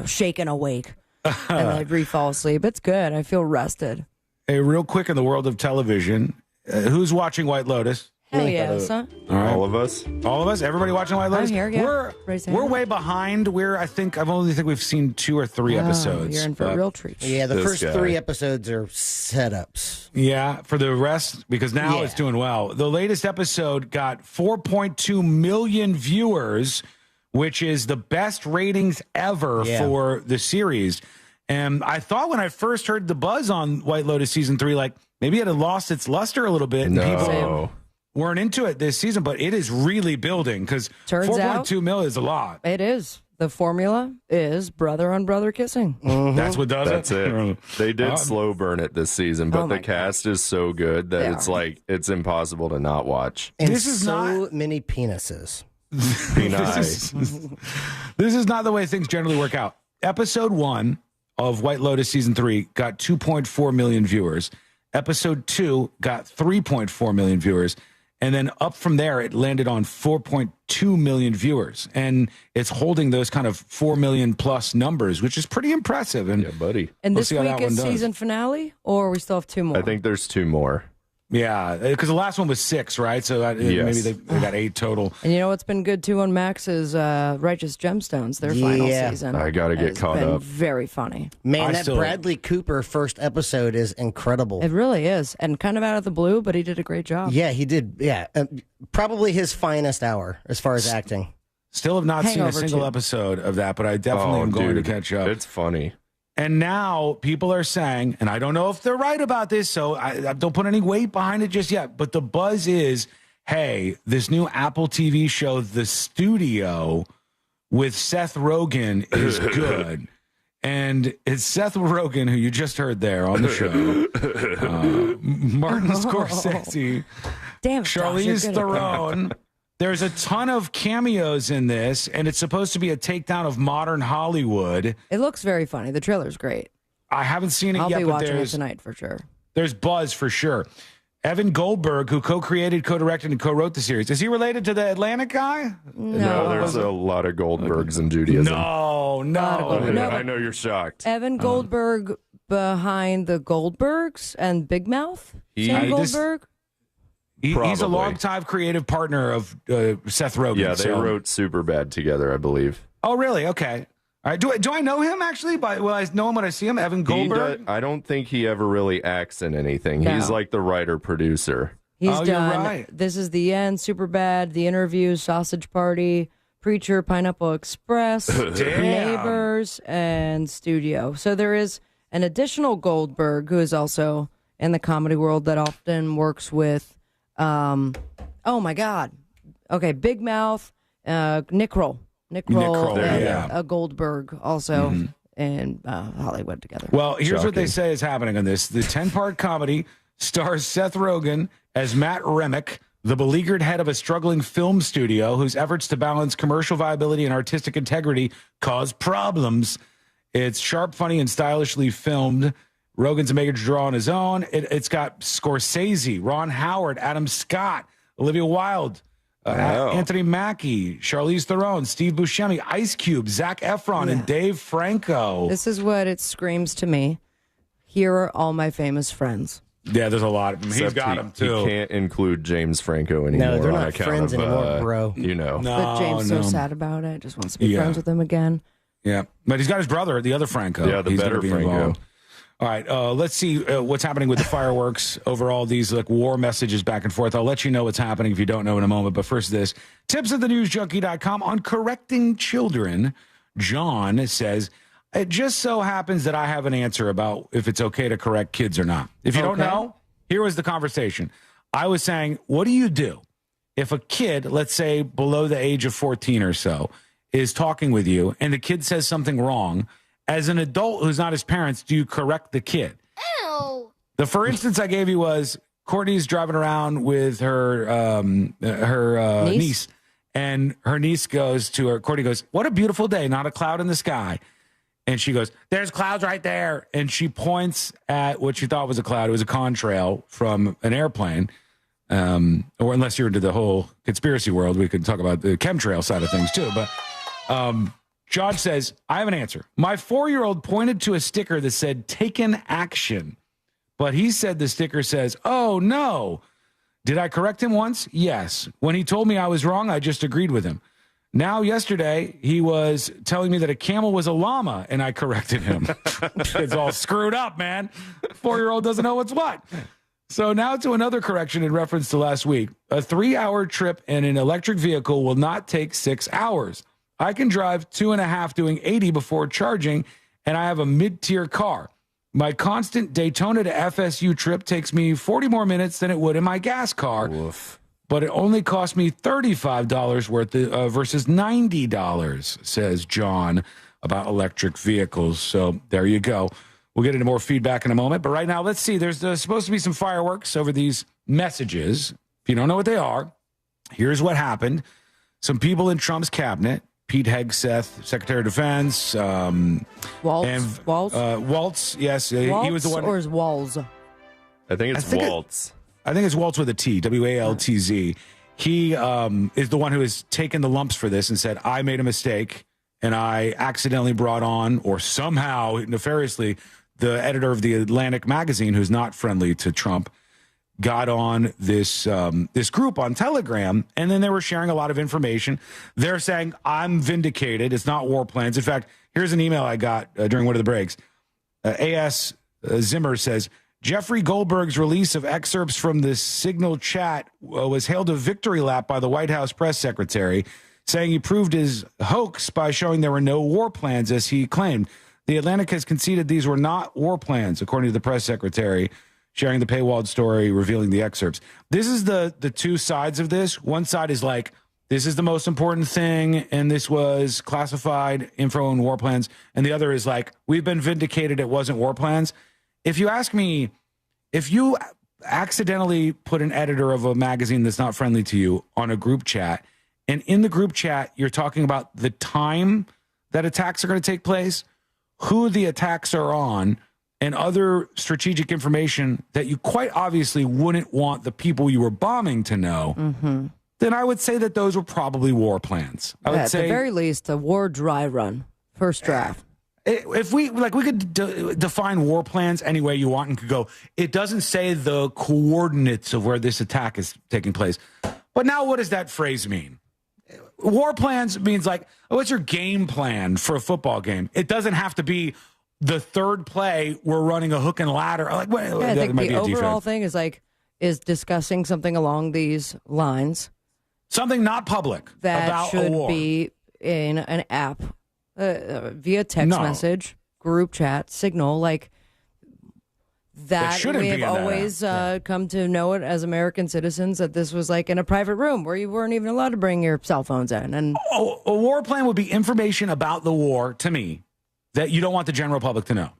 shaken awake, and I re-fall asleep. It's good. I feel rested. Hey, real quick in the world of television, who's watching White Lotus? Hell yeah, son. All right. All of us? All of us? Everybody watching White Lotus? I'm here, yeah. We're way behind. I only think we've seen 2 or 3 episodes. You're in for a real treat. Yeah, the first 3 episodes are setups. Yeah, for the rest, because now it's doing well. The latest episode got 4.2 million viewers, which is the best ratings ever for the series. And I thought when I first heard the buzz on White Lotus season 3, maybe it had lost its luster a little bit. And people weren't into it this season, but it is really building because 4.2 mil is a lot. It is. The formula is brother on brother kissing. Mm-hmm. That's what does That's it. They did slow burn it this season, but the cast is so good that it's like it's impossible to not watch. And This is so many penises. This is not the way things generally work out. Episode 1 of White Lotus season 3 got 2.4 million viewers. Episode 2 got 3.4 million viewers. And then up from there, it landed on 4.2 million viewers. And it's holding those kind of 4 million plus numbers, which is pretty impressive. And, yeah, buddy. And we'll this see how week that one is does. season finale, or we still have 2 more? I think there's 2 more. Yeah, because the last one was 6, right? So maybe they got 8 total. And you know what's been good too on Max is Righteous Gemstones, their final season. I got to get caught up. Very funny. Man, that Bradley Cooper first episode is incredible. It really is. And kind of out of the blue, but he did a great job. Yeah, he did. Yeah. Probably his finest hour as far as acting. Still have not seen a Hangover single 2. episode of that, but I definitely am going to catch up. It's funny. And now people are saying, and I don't know if they're right about this, so I don't put any weight behind it just yet, but the buzz is, hey, this new Apple TV show, The Studio, with Seth Rogen is good. And it's Seth Rogen, who you just heard there on the show, Martin Scorsese, Charlize Theron. There's a ton of cameos in this, and it's supposed to be a takedown of modern Hollywood. It looks very funny. The trailer's great. I haven't seen it I'll yet, be but watching it there's tonight for sure. There's buzz for sure. Evan Goldberg, who co-created, co-directed, and co-wrote the series, is he related to the Atlantic guy? No, there's a lot of Goldbergs in Judaism. No. I know you're shocked. Evan Goldberg behind the Goldbergs and Big Mouth? Sam Goldberg? He's a longtime creative partner of Seth Rogen. Yeah, they wrote Superbad together, I believe. Oh, really? Okay. All right. Do I know him actually? Will I know him when I see him? Evan Goldberg? I don't think he ever really acts in anything. No. He's like the writer-producer. He's done This Is the End, Superbad, The Interview, Sausage Party, Preacher, Pineapple Express, Neighbors, and Studio. So there is an additional Goldberg who is also in the comedy world that often works with, oh my God. Okay, Big Mouth, Nick Kroll. Nick Kroll and Goldberg also in Hollywood together. Well, here's what they say is happening on this. The 10-part comedy stars Seth Rogen as Matt Remick, the beleaguered head of a struggling film studio whose efforts to balance commercial viability and artistic integrity cause problems. It's sharp, funny, and stylishly filmed. Rogen's a major draw on his own. It's got Scorsese, Ron Howard, Adam Scott, Olivia Wilde, Anthony Mackie, Charlize Theron, Steve Buscemi, Ice Cube, Zac Efron, and Dave Franco. This is what it screams to me. Here are all my famous friends. Yeah, there's a lot of them. He's got them, too. He can't include James Franco anymore. No, they're on not account friends of, anymore, bro. You know. But James is so sad about it. Just wants to be friends with him again. Yeah, but he's got his brother, the other Franco. Yeah, the he's better gonna be Franco. involved. All right, let's see what's happening with the fireworks over all these war messages back and forth. I'll let you know what's happening if you don't know in a moment. But first this, tips at thenewsjunkie.com on correcting children. John says, it just so happens that I have an answer about if it's okay to correct kids or not. If you don't know, here was the conversation. I was saying, what do you do if a kid, let's say below the age of 14 or so, is talking with you and the kid says something wrong? As an adult who's not his parents, do you correct the kid? Ew. The for instance I gave you was Courtney's driving around with her niece, and her niece goes to her. Courtney goes, "What a beautiful day! Not a cloud in the sky." And she goes, "There's clouds right there." And she points at what she thought was a cloud. It was a contrail from an airplane. Or unless you're into the whole conspiracy world, we could talk about the chemtrail side of things too. But George says, I have an answer. My 4-year-old pointed to a sticker that said, taken action. But he said the sticker says, oh, no. Did I correct him once? Yes. When he told me I was wrong, I just agreed with him. Now, yesterday, he was telling me that a camel was a llama, and I corrected him. It's all screwed up, man. 4-year-old doesn't know what's what. So now to another correction in reference to last week. A 3-hour trip in an electric vehicle will not take 6 hours. I can drive 2.5 doing 80 before charging, and I have a mid-tier car. My constant Daytona to FSU trip takes me 40 more minutes than it would in my gas car. Woof. but it only cost me $35 worth versus $90, says John about electric vehicles. So there you go. We'll get into more feedback in a moment. But right now, let's see. There's supposed to be some fireworks over these messages. If you don't know what they are, here's what happened. Some people in Trump's cabinet, Pete Hegseth, Secretary of Defense. Waltz? Waltz, yes. Waltz, he was the one. or is Walz? I think it's Waltz. I think it's Waltz with a T, W-A-L-T-Z. He is the one who has taken the lumps for this and said, I made a mistake, and I accidentally brought on, or somehow, nefariously, the editor of the Atlantic magazine, who's not friendly to Trump, got on this this group on Telegram, and then they were sharing a lot of information. They're saying, I'm vindicated. It's not war plans. In fact, here's an email I got during one of the breaks. A.S. Zimmer says, Jeffrey Goldberg's release of excerpts from the Signal chat was hailed a victory lap by the White House press secretary, saying he proved his hoax by showing there were no war plans, as he claimed. The Atlantic has conceded these were not war plans, according to the press secretary, sharing the paywalled story, revealing the excerpts. This is the two sides of this. One side is like, this is the most important thing, and this was classified info and war plans. And the other is like, we've been vindicated, it wasn't war plans. If you ask me, if you accidentally put an editor of a magazine that's not friendly to you on a group chat, and in the group chat, you're talking about the time that attacks are going to take place, who the attacks are on, and other strategic information that you quite obviously wouldn't want the people you were bombing to know, then I would say that those were probably war plans. I would say, at the very least, a war dry run, first draft. If we could define war plans any way you want and could go, it doesn't say the coordinates of where this attack is taking place. But now what does that phrase mean? War plans means like, what's your game plan for a football game? It doesn't have to be the third play, we're running a hook and ladder. Like, well, I think the overall thing is discussing something along these lines. Something not public that about should a war. Be in an app. Via text message, group chat, Signal, like that. We have always come to know it as American citizens that this was like in a private room where you weren't even allowed to bring your cell phones in. And a war plan would be information about the war, to me, that you don't want the general public to know,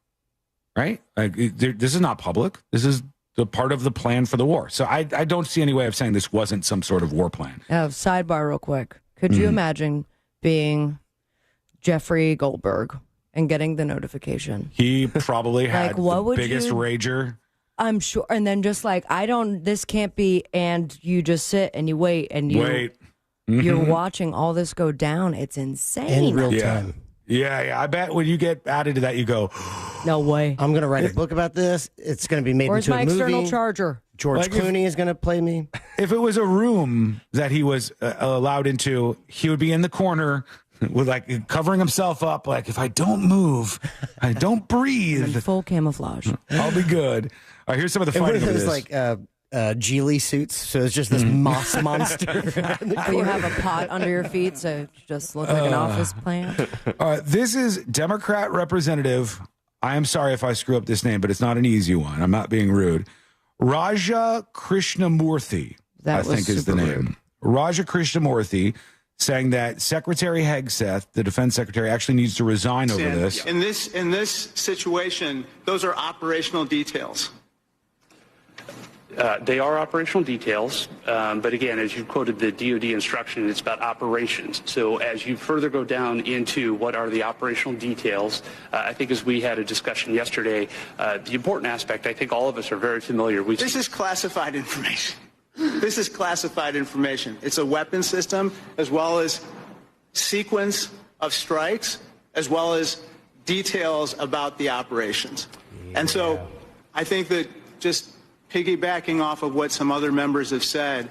right? Like, this is not public. This is the part of the plan for the war. So I don't see any way of saying this wasn't some sort of war plan. Sidebar real quick. Could you imagine being Jeffrey Goldberg and getting the notification? He probably had like, the biggest rager. I'm sure. And then just like, this can't be, and you just sit and you wait and you're watching all this go down. It's insane. In real time. Yeah. I bet when you get added to that, you go, no way. I'm going to write a book about this. It's going to be made Where's into my a movie. external charger? George Clooney is going to play me. If it was a room that he was allowed into, he would be in the corner with like covering himself up. Like, if I don't move, I don't breathe. Full camouflage. I'll be good. All right, here's some of the fighting over this. Like Geely suits, so it's just this moss monster. Or you have a pot under your feet, so you just look like an office plant. This is Democrat Representative. I am sorry if I screw up this name, but it's not an easy one. I'm not being rude. Raja Krishnamurthy, I think is the name. Raja Krishnamurthy, saying that Secretary Hegseth, the defense secretary, actually needs to resign over this. In this situation, those are operational details. They are operational details, but again, as you quoted the DoD instruction, it's about operations. So as you further go down into what are the operational details, I think as we had a discussion yesterday, the important aspect, I think all of us are very familiar. This is classified information. This is classified information. It's a weapon system, as well as sequence of strikes, as well as details about the operations. Yeah. And so I think that just piggybacking off of what some other members have said,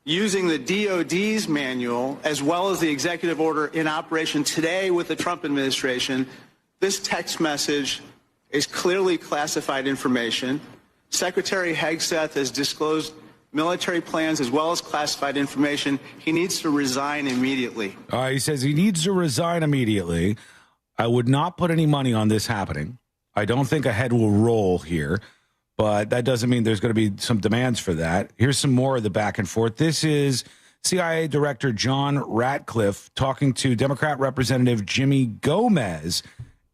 using the DOD's manual, as well as the executive order in operation today with the Trump administration, this text message is clearly classified information. Secretary Hegseth has disclosed military plans as well as classified information. He needs to resign immediately. He says he needs to resign immediately. I would not put any money on this happening. I don't think a head will roll here. but that doesn't mean there's going to be some demands for that. Here's some more of the back and forth. This is CIA Director John Ratcliffe talking to Democrat Representative Jimmy Gomez,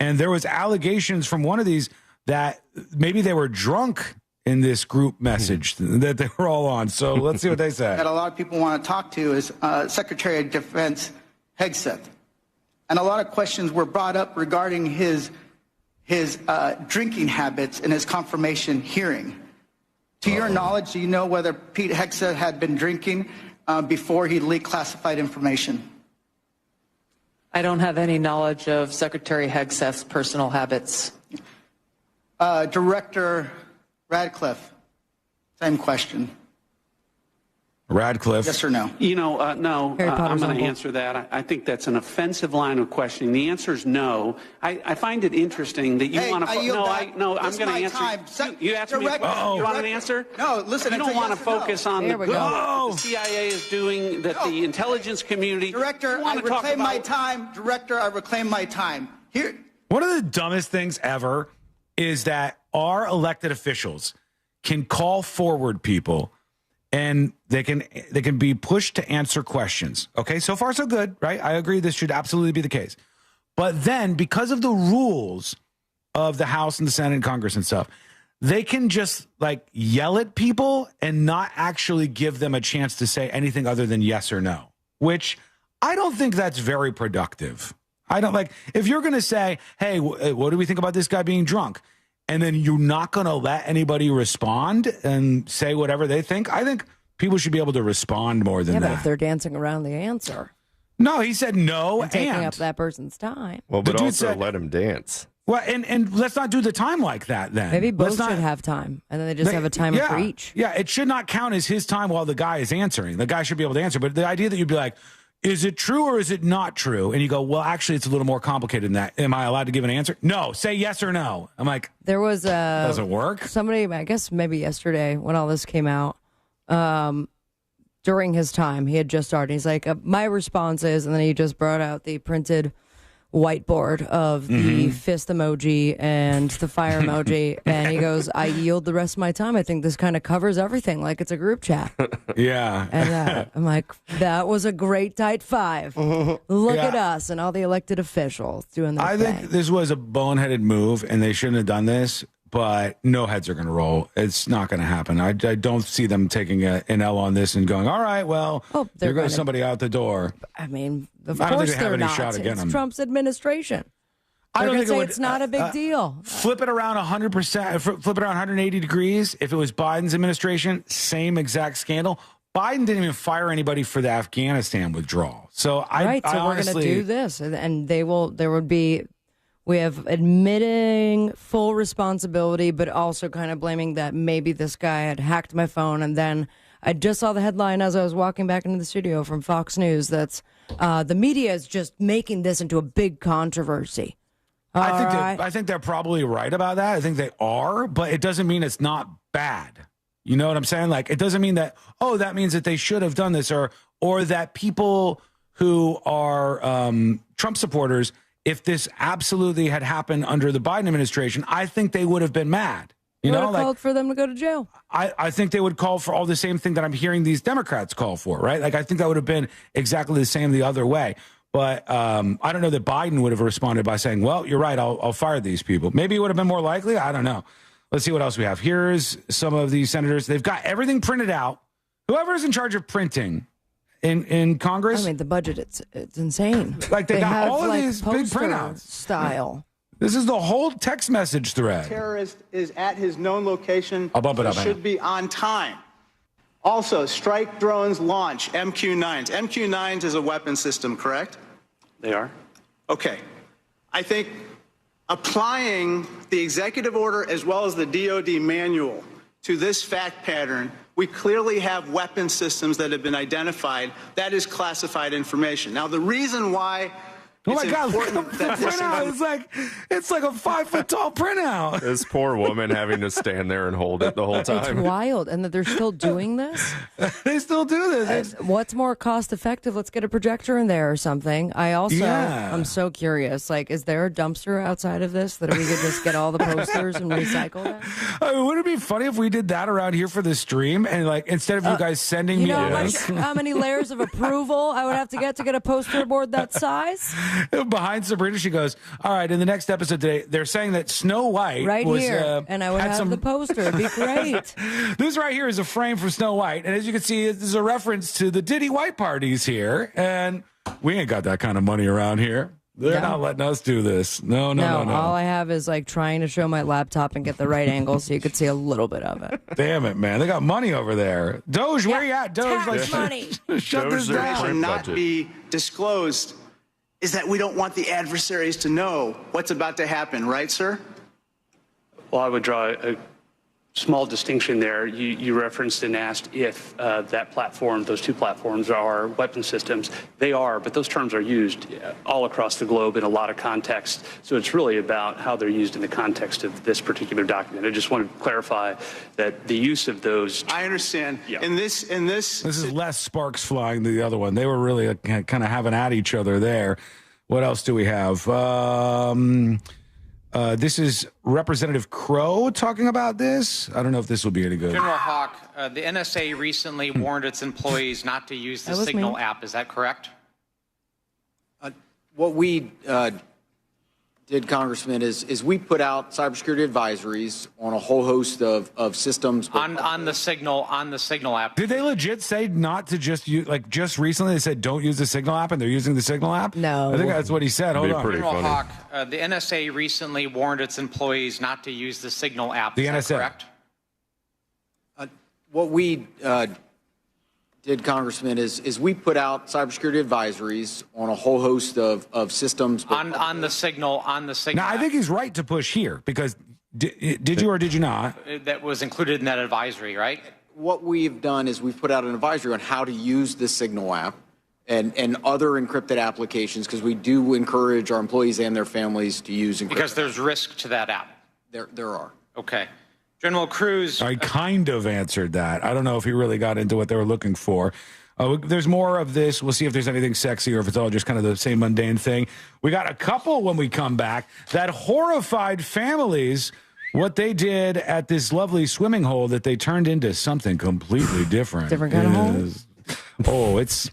and there was allegations from one of these that maybe they were drunk in this group message that they were all on. So let's see what they say. That a lot of people want to talk to is Secretary of Defense Hegseth. And a lot of questions were brought up regarding his drinking habits in his confirmation hearing. To your knowledge, do you know whether Pete Hegseth had been drinking before he leaked classified information? I don't have any knowledge of Secretary Hegseth's personal habits. Director Radcliffe, same question. Radcliffe. Yes or no? No. I'm going to uncle. answer that. I think that's an offensive line of questioning. The answer is no. I find it interesting that you want to. I'm going to answer. You asked me. You want an answer? No, listen. You don't want to focus on the good go. the CIA is doing, that the intelligence community. Director, I reclaim my time. Director, I reclaim my time. Here. One of the dumbest things ever is that our elected officials can call forward people and they can be pushed to answer questions. Okay, so far so good, right? I agree this should absolutely be the case. But then because of the rules of the House and the Senate and Congress and stuff, they can just like yell at people and not actually give them a chance to say anything other than yes or no, which I don't think that's very productive. I don't like, if you're going to say, hey, what do we think about this guy being drunk? And then you're not going to let anybody respond and say whatever they think. I think people should be able to respond more than But that. if they're dancing around the answer. No, he said no and taking up that person's time. Well, but also let him dance. Well, and let's not do the time like that then. Maybe both should have time, and then they just have a timer for each. Yeah, it should not count as his time while the guy is answering. The guy should be able to answer. But the idea that you'd be like, is it true or is it not true? And you go, well, actually, it's a little more complicated than that. Am I allowed to give an answer? No, say yes or no. I'm like, there was doesn't work. Somebody, I guess maybe yesterday when all this came out, during his time, he had just started. He's like, my response is, and then he just brought out the printed whiteboard of the fist emoji and the fire emoji, and he goes, I yield the rest of my time. I think this kind of covers everything, like it's a group chat. Yeah. And I'm like, that was a great tight five. Look at us and all the elected officials doing their I thing. think this was a boneheaded move, and they shouldn't have done this, but no heads are going to roll. It's not going to happen. I don't see them taking an L on this and going, all right, well, there goes somebody out the door. I mean, of I don't course think they have they're any not. shot against It's them. Trump's administration. I They're don't going think to say would, it's not a big deal. Flip it around 100%, flip it around 180 degrees. If it was Biden's administration, same exact scandal. Biden didn't even fire anybody for the Afghanistan withdrawal. So I we're honestly, going to do this, and there would be. We have admitting full responsibility, but also kind of blaming that maybe this guy had hacked my phone. And then I just saw the headline as I was walking back into the studio from Fox News that's the media is just making this into a big controversy. I think they're probably right about that. I think they are, but it doesn't mean it's not bad. You know what I'm saying? Like, it doesn't mean that, oh, that means that they should have done this, or that people who are Trump supporters, if this absolutely had happened under the Biden administration, I think they would have been mad. You know, like, called for them to go to jail. I think they would call for all the same thing that I'm hearing these Democrats call for, right? Like, I think that would have been exactly the same the other way. But I don't know that Biden would have responded by saying, well, you're right, I'll fire these people. Maybe it would have been more likely. I don't know. Let's see what else we have. Here's some of these senators. They've got everything printed out. Whoever's in charge of printing in Congress. I mean, the budget, it's insane. Like, they got have, all of these big poster printouts. Style. This is the whole text message thread. Terrorist is at his known location. I'll bump it up. Should be on time. Also, strike drones launch MQ-9s. MQ-9s is a weapon system, correct? They are. Okay. I think applying the executive order as well as the DOD manual to this fact pattern, we clearly have weapon systems that have been identified. That is classified information. Now, the reason why Oh my God! Look at the printout. It's like a 5-foot tall printout. This poor woman having to stand there and hold it the whole time. It's wild, and that they're still doing this. They still do this. What's more cost effective? Let's get a projector in there or something. I'm so curious. Like, is there a dumpster outside of this that we could just get all the posters and recycle them? I mean, wouldn't it be funny if we did that around here for the stream, and like instead of you guys sending me how many layers of approval I would have to get a poster board that size? Behind Sabrina, she goes, all right, in the next episode today, they're saying that Snow White was here, and I would have the poster. It'd be great. This right here is a frame from Snow White, and as you can see, this is a reference to the Diddy White parties here, and we ain't got that kind of money around here. They're not letting us do this. No. All I have is like trying to show my laptop and get the right angle so you could see a little bit of it. Damn it, man. They got money over there. Doge, where you at? Doge, tax money. Shut this down. Not be disclosed is that we don't want the adversaries to know what's about to happen, right, sir? Well, I would draw a small distinction there. You referenced and asked if that platform, those two platforms are weapon systems. They are, but those terms are used all across the globe in a lot of contexts. So it's really about how they're used in the context of this particular document. I just want to clarify that the use of those. I understand. Yeah. This is less sparks flying than the other one. They were really kind of having at each other there. What else do we have? This is Representative Crow talking about this. I don't know if this will be any good. General Hawk, the NSA recently warned its employees not to use the Signal app. Is that correct? What we did, Congressman, is we put out cybersecurity advisories on a whole host of systems. On the Signal app. Did they legit say not to just use, like just recently they said don't use the Signal app and they're using the Signal app? No. I think that's what he said. Hold on. General Hawk, the NSA recently warned its employees not to use the Signal app. Is that correct? What we did, Congressman, is we put out cybersecurity advisories on a whole host of systems. On the Signal Now, I think he's right to push here because did you or did you not? That was included in that advisory, right? What we've done is we've put out an advisory on how to use the Signal app and other encrypted applications because we do encourage our employees and their families to use encrypted. Because there's risk to that app. There are. Okay. General Cruz. I kind of answered that. I don't know if he really got into what they were looking for. There's more of this. We'll see if there's anything sexy or if it's all just kind of the same mundane thing. We got a couple when we come back that horrified families what they did at this lovely swimming hole that they turned into something completely different. Different kind of hole? Oh, it's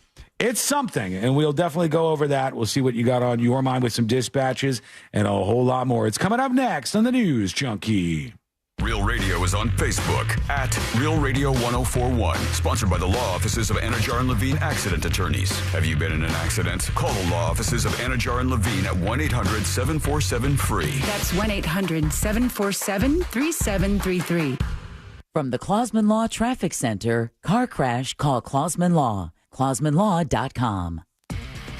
something, and we'll definitely go over that. We'll see what you got on your mind with some dispatches and a whole lot more. It's coming up next on the News Junkie. Real Radio is on Facebook at Real Radio 1041. Sponsored by the law offices of Anajar and Levine Accident Attorneys. Have you been in an accident? Call the law offices of Anajar and Levine at 1-800-747-FREE. That's 1-800-747-3733. From the Clausman Law Traffic Center, car crash, call Clausman Law. ClausmanLaw.com.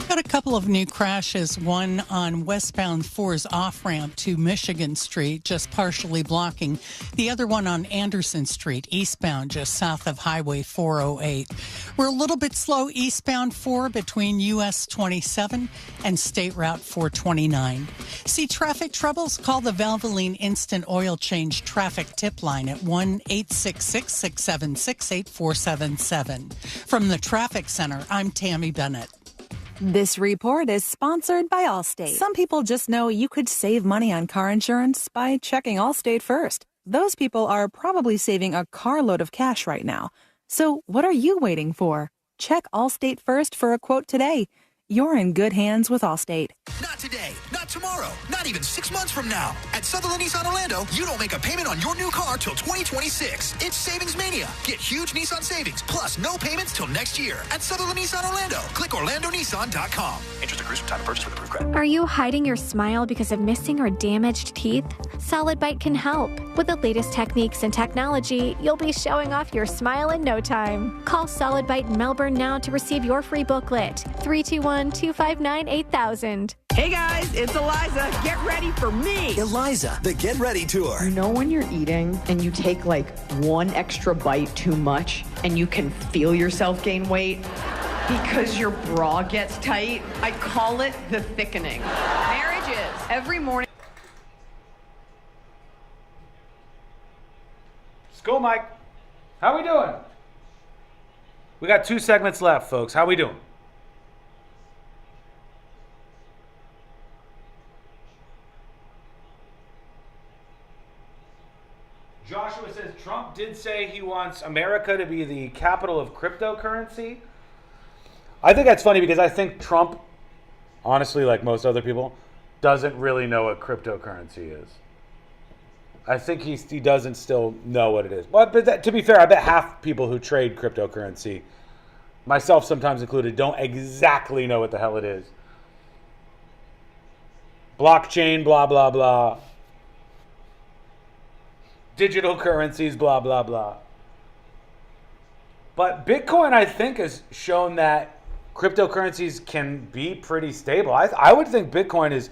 Got a couple of new crashes, one on westbound 4's off-ramp to Michigan Street, just partially blocking. The other one on Anderson Street, eastbound, just south of Highway 408. We're a little bit slow eastbound 4 between US 27 and State Route 429. See traffic troubles? Call the Valvoline Instant Oil Change Traffic Tip Line at 1-866-676-8477. From the Traffic Center, I'm Tammy Bennett. This report is sponsored by Allstate. Some people just know you could save money on car insurance by checking Allstate first. Those people are probably saving a carload of cash right now. So what are you waiting for? Check Allstate first for a quote today. You're in good hands with Allstate. Not today, not tomorrow, not even 6 months from now. At Sutherland Nissan Orlando, you don't make a payment on your new car till 2026. It's Savings Mania. Get huge Nissan savings, plus no payments till next year. At Sutherland Nissan Orlando, click OrlandoNissan.com. Interest accrues from time to purchase with approved credit. Are you hiding your smile because of missing or damaged teeth? Solid Bite can help. With the latest techniques and technology, you'll be showing off your smile in no time. Call Solid Bite in Melbourne now to receive your free booklet. 321-259-8000. Hey guys, it's Eliza. Get ready for me. Eliza, the Get Ready Tour. You know when you're eating and you take like one extra bite too much and you can feel yourself gain weight? Because your bra gets tight. I call it the thickening. Marriages. Every morning. School Mike. How we doing? We got 2 segments left, folks. How we doing? Joshua says Trump did say he wants America to be the capital of cryptocurrency. I think that's funny because I think Trump, honestly, like most other people, doesn't really know what cryptocurrency is. I think he doesn't still know what it is. Well, but to be fair, I bet half people who trade cryptocurrency, myself sometimes included, don't exactly know what the hell it is. Blockchain, blah, blah, blah. Digital currencies, blah, blah, blah. But Bitcoin, I think, has shown that cryptocurrencies can be pretty stable. I would think Bitcoin is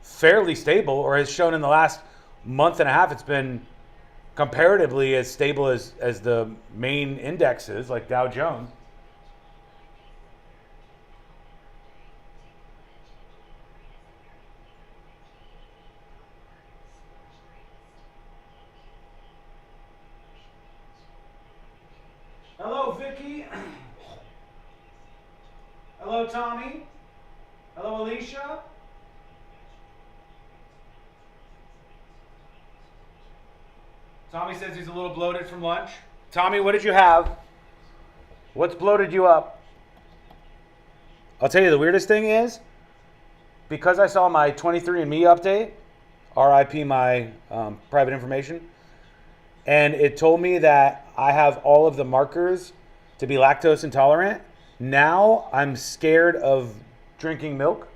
fairly stable, or has shown in the last month and a half it's been comparatively as stable as the main indexes like Dow Jones. Hello, Vicky. Hello, Tommy. Hello, Alicia. Tommy says he's a little bloated from lunch. Tommy, what did you have? What's bloated you up? I'll tell you the weirdest thing is, because I saw my 23andMe update, RIP my private information, and it told me that I have all of the markers to be lactose intolerant. Now I'm scared of drinking milk.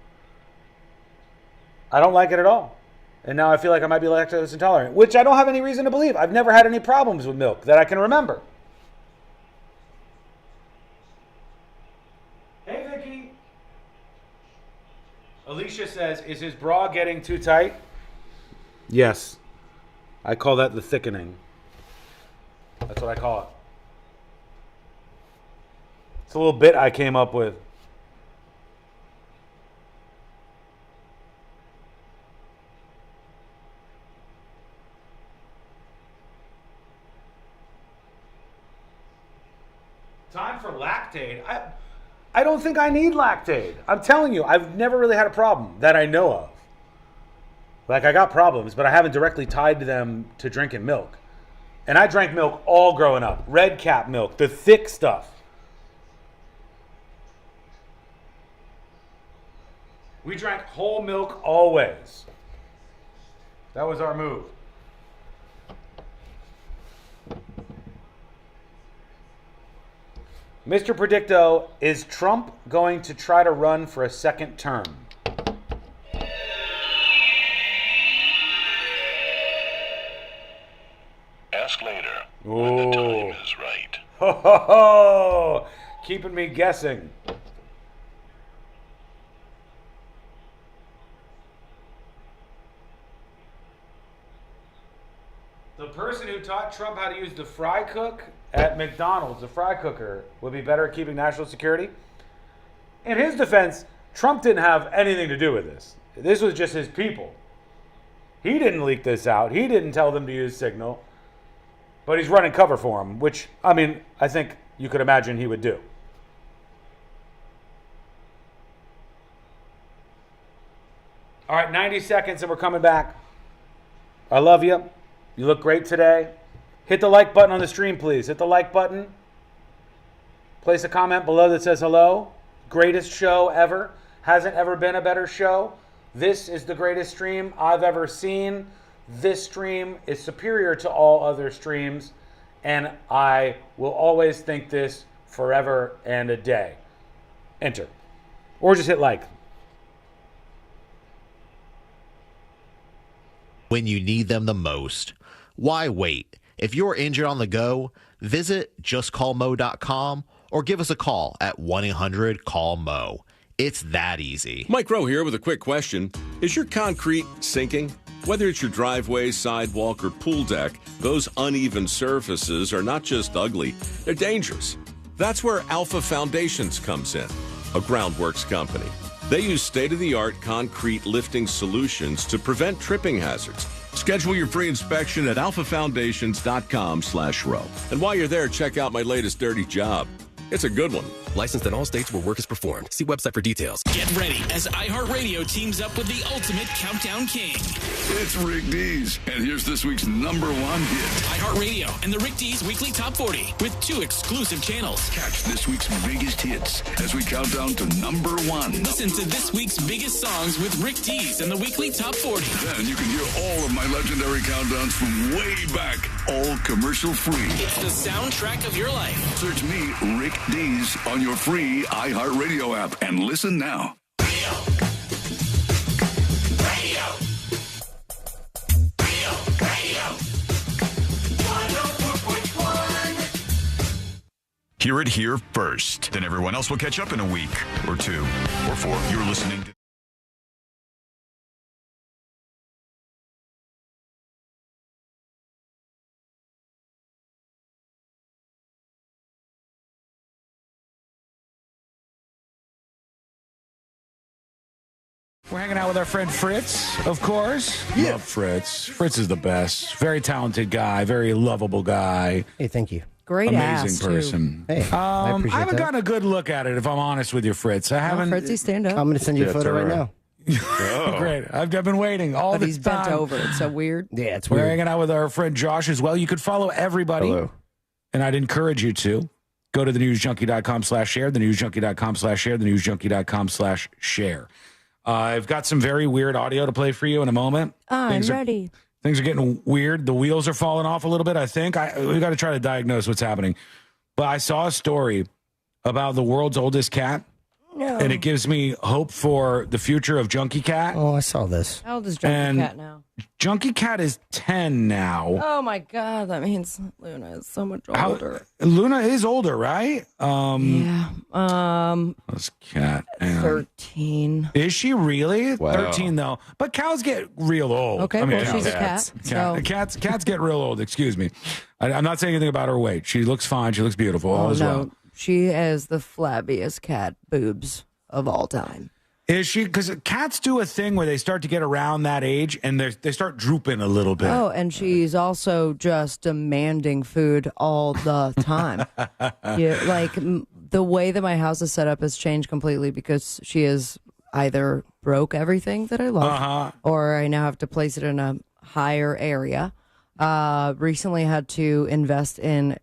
I don't like it at all. And now I feel like I might be lactose intolerant, which I don't have any reason to believe. I've never had any problems with milk that I can remember. Hey, Vicky. Alicia says, is his bra getting too tight? Yes. I call that the thickening. That's what I call it. It's a little bit I came up with. Time for Lactaid. I don't think I need Lactaid. I'm telling you, I've never really had a problem that I know of. Like, I got problems, but I haven't directly tied them to drinking milk. And I drank milk all growing up. Red Cap milk, the thick stuff. We drank whole milk always. That was our move. Mr. Predicto, is Trump going to try to run for a second term? Ask later when the time is right. Ho, ho, ho. Keeping me guessing. The person who taught Trump how to use the fry cook at McDonald's, the fry cooker, would be better at keeping national security. In his defense, Trump didn't have anything to do with this. This was just his people. He didn't leak this out. He didn't tell them to use Signal. But he's running cover for him, which, I mean, I think you could imagine he would do. All right, 90 seconds and we're coming back. I love you. You look great today. Hit the like button on the stream, please. Hit the like button. Place a comment below that says hello. Greatest show ever. Hasn't ever been a better show. This is the greatest stream I've ever seen. This stream is superior to all other streams, and I will always think this forever and a day. Enter. Or just hit like. When you need them the most. Why wait? If you're injured on the go, visit justcallmo.com or give us a call at 1-800-CALL-MO. It's that easy. Mike Rowe here with a quick question. Is your concrete sinking? Whether it's your driveway, sidewalk, or pool deck, those uneven surfaces are not just ugly, they're dangerous. That's where Alpha Foundations comes in, a groundworks company. They use state-of-the-art concrete lifting solutions to prevent tripping hazards. Schedule your free inspection at alphafoundations.com/row. And while you're there, check out my latest dirty job. It's a good one. Licensed in all states where work is performed. See website for details. Get ready as iHeartRadio teams up with the ultimate countdown king. It's Rick Dees, and here's this week's number one hit. iHeartRadio and the Rick Dees Weekly Top 40 with 2 exclusive channels. Catch this week's biggest hits as we count down to number one. Listen to this week's biggest songs with Rick Dees and the Weekly Top 40. Then you can hear all of my legendary countdowns from way back, all commercial free. It's the soundtrack of your life. Search me, Rick Dees, on your free iHeartRadio app and listen now. Hear it here first. Then everyone else will catch up in a week or 2 or 4. You're listening to... We're hanging out with our friend Fritz, of course. Yeah. Love Fritz. Fritz is the best. Very talented guy. Very lovable guy. Hey, thank you. Great Amazing ass, person. Hey, I appreciate I haven't that. gotten a good look at it, if I'm honest with you, Fritz. I haven't. Fritzy, stand up. I'm going to send you a photo right now. Great. I've been waiting all But the he's time. bent over. It's so weird. Yeah, it's We're weird. hanging out with our friend Josh as well. You could follow everybody. Hello. And I'd encourage you to go to thenewsjunkie.com/share, thenewsjunkie.com/share, thenewsjunkie.com/share. I've got some very weird audio to play for you in a moment. I'm ready. Things are getting weird. The wheels are falling off a little bit, I think. We got to try to diagnose what's happening. But I saw a story about the world's oldest cat. No. And it gives me hope for the future of Junkie Cat. Oh, I saw this. How old is Junkie Cat now? Junkie Cat is 10 now. Oh my God, that means Luna is so much older. Luna is older, right? Yeah. This cat. 13. Is she really? Wow. 13 though. But cows get real old. Okay, well, she's a cat. So. Cats get real old. Excuse me. I'm not saying anything about her weight. She looks fine. She looks beautiful. All is well. She has the flabbiest cat boobs of all time. Is she? Because cats do a thing where they start to get around that age and they start drooping a little bit. Oh, and she's also just demanding food all the time. The way that my house is set up has changed completely because she is either broke everything that I love, or I now have to place it in a higher area. Recently had to invest in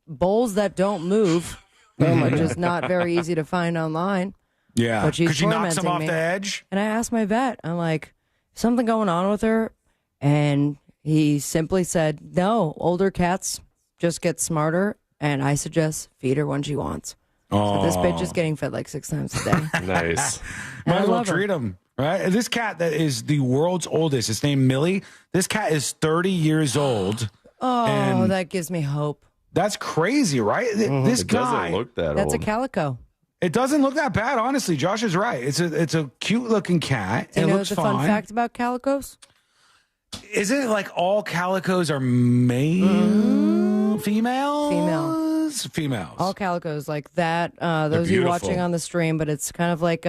bowls that don't move, which is not very easy to find online. Yeah, but she's she knocks them tormenting off me. the edge. And I asked my vet, I'm like, something going on with her? And he simply said, no, older cats just get smarter, and I suggest feed her when she wants. So this bitch is getting fed like 6 times a day. Nice. Might as well treat him. Right? This cat that is the world's oldest, it's named Millie. This cat is 30 years old. Oh, that gives me hope. That's crazy, right? This guy doesn't look that That's old. a calico. It doesn't look that bad, honestly. Josh is right. It's a cute looking cat. Do you it know looks the fine. fun fact about calicos? Isn't it like all calicos are male, females? Females. All calicos like that. Those of you beautiful. watching on the stream, but it's kind of like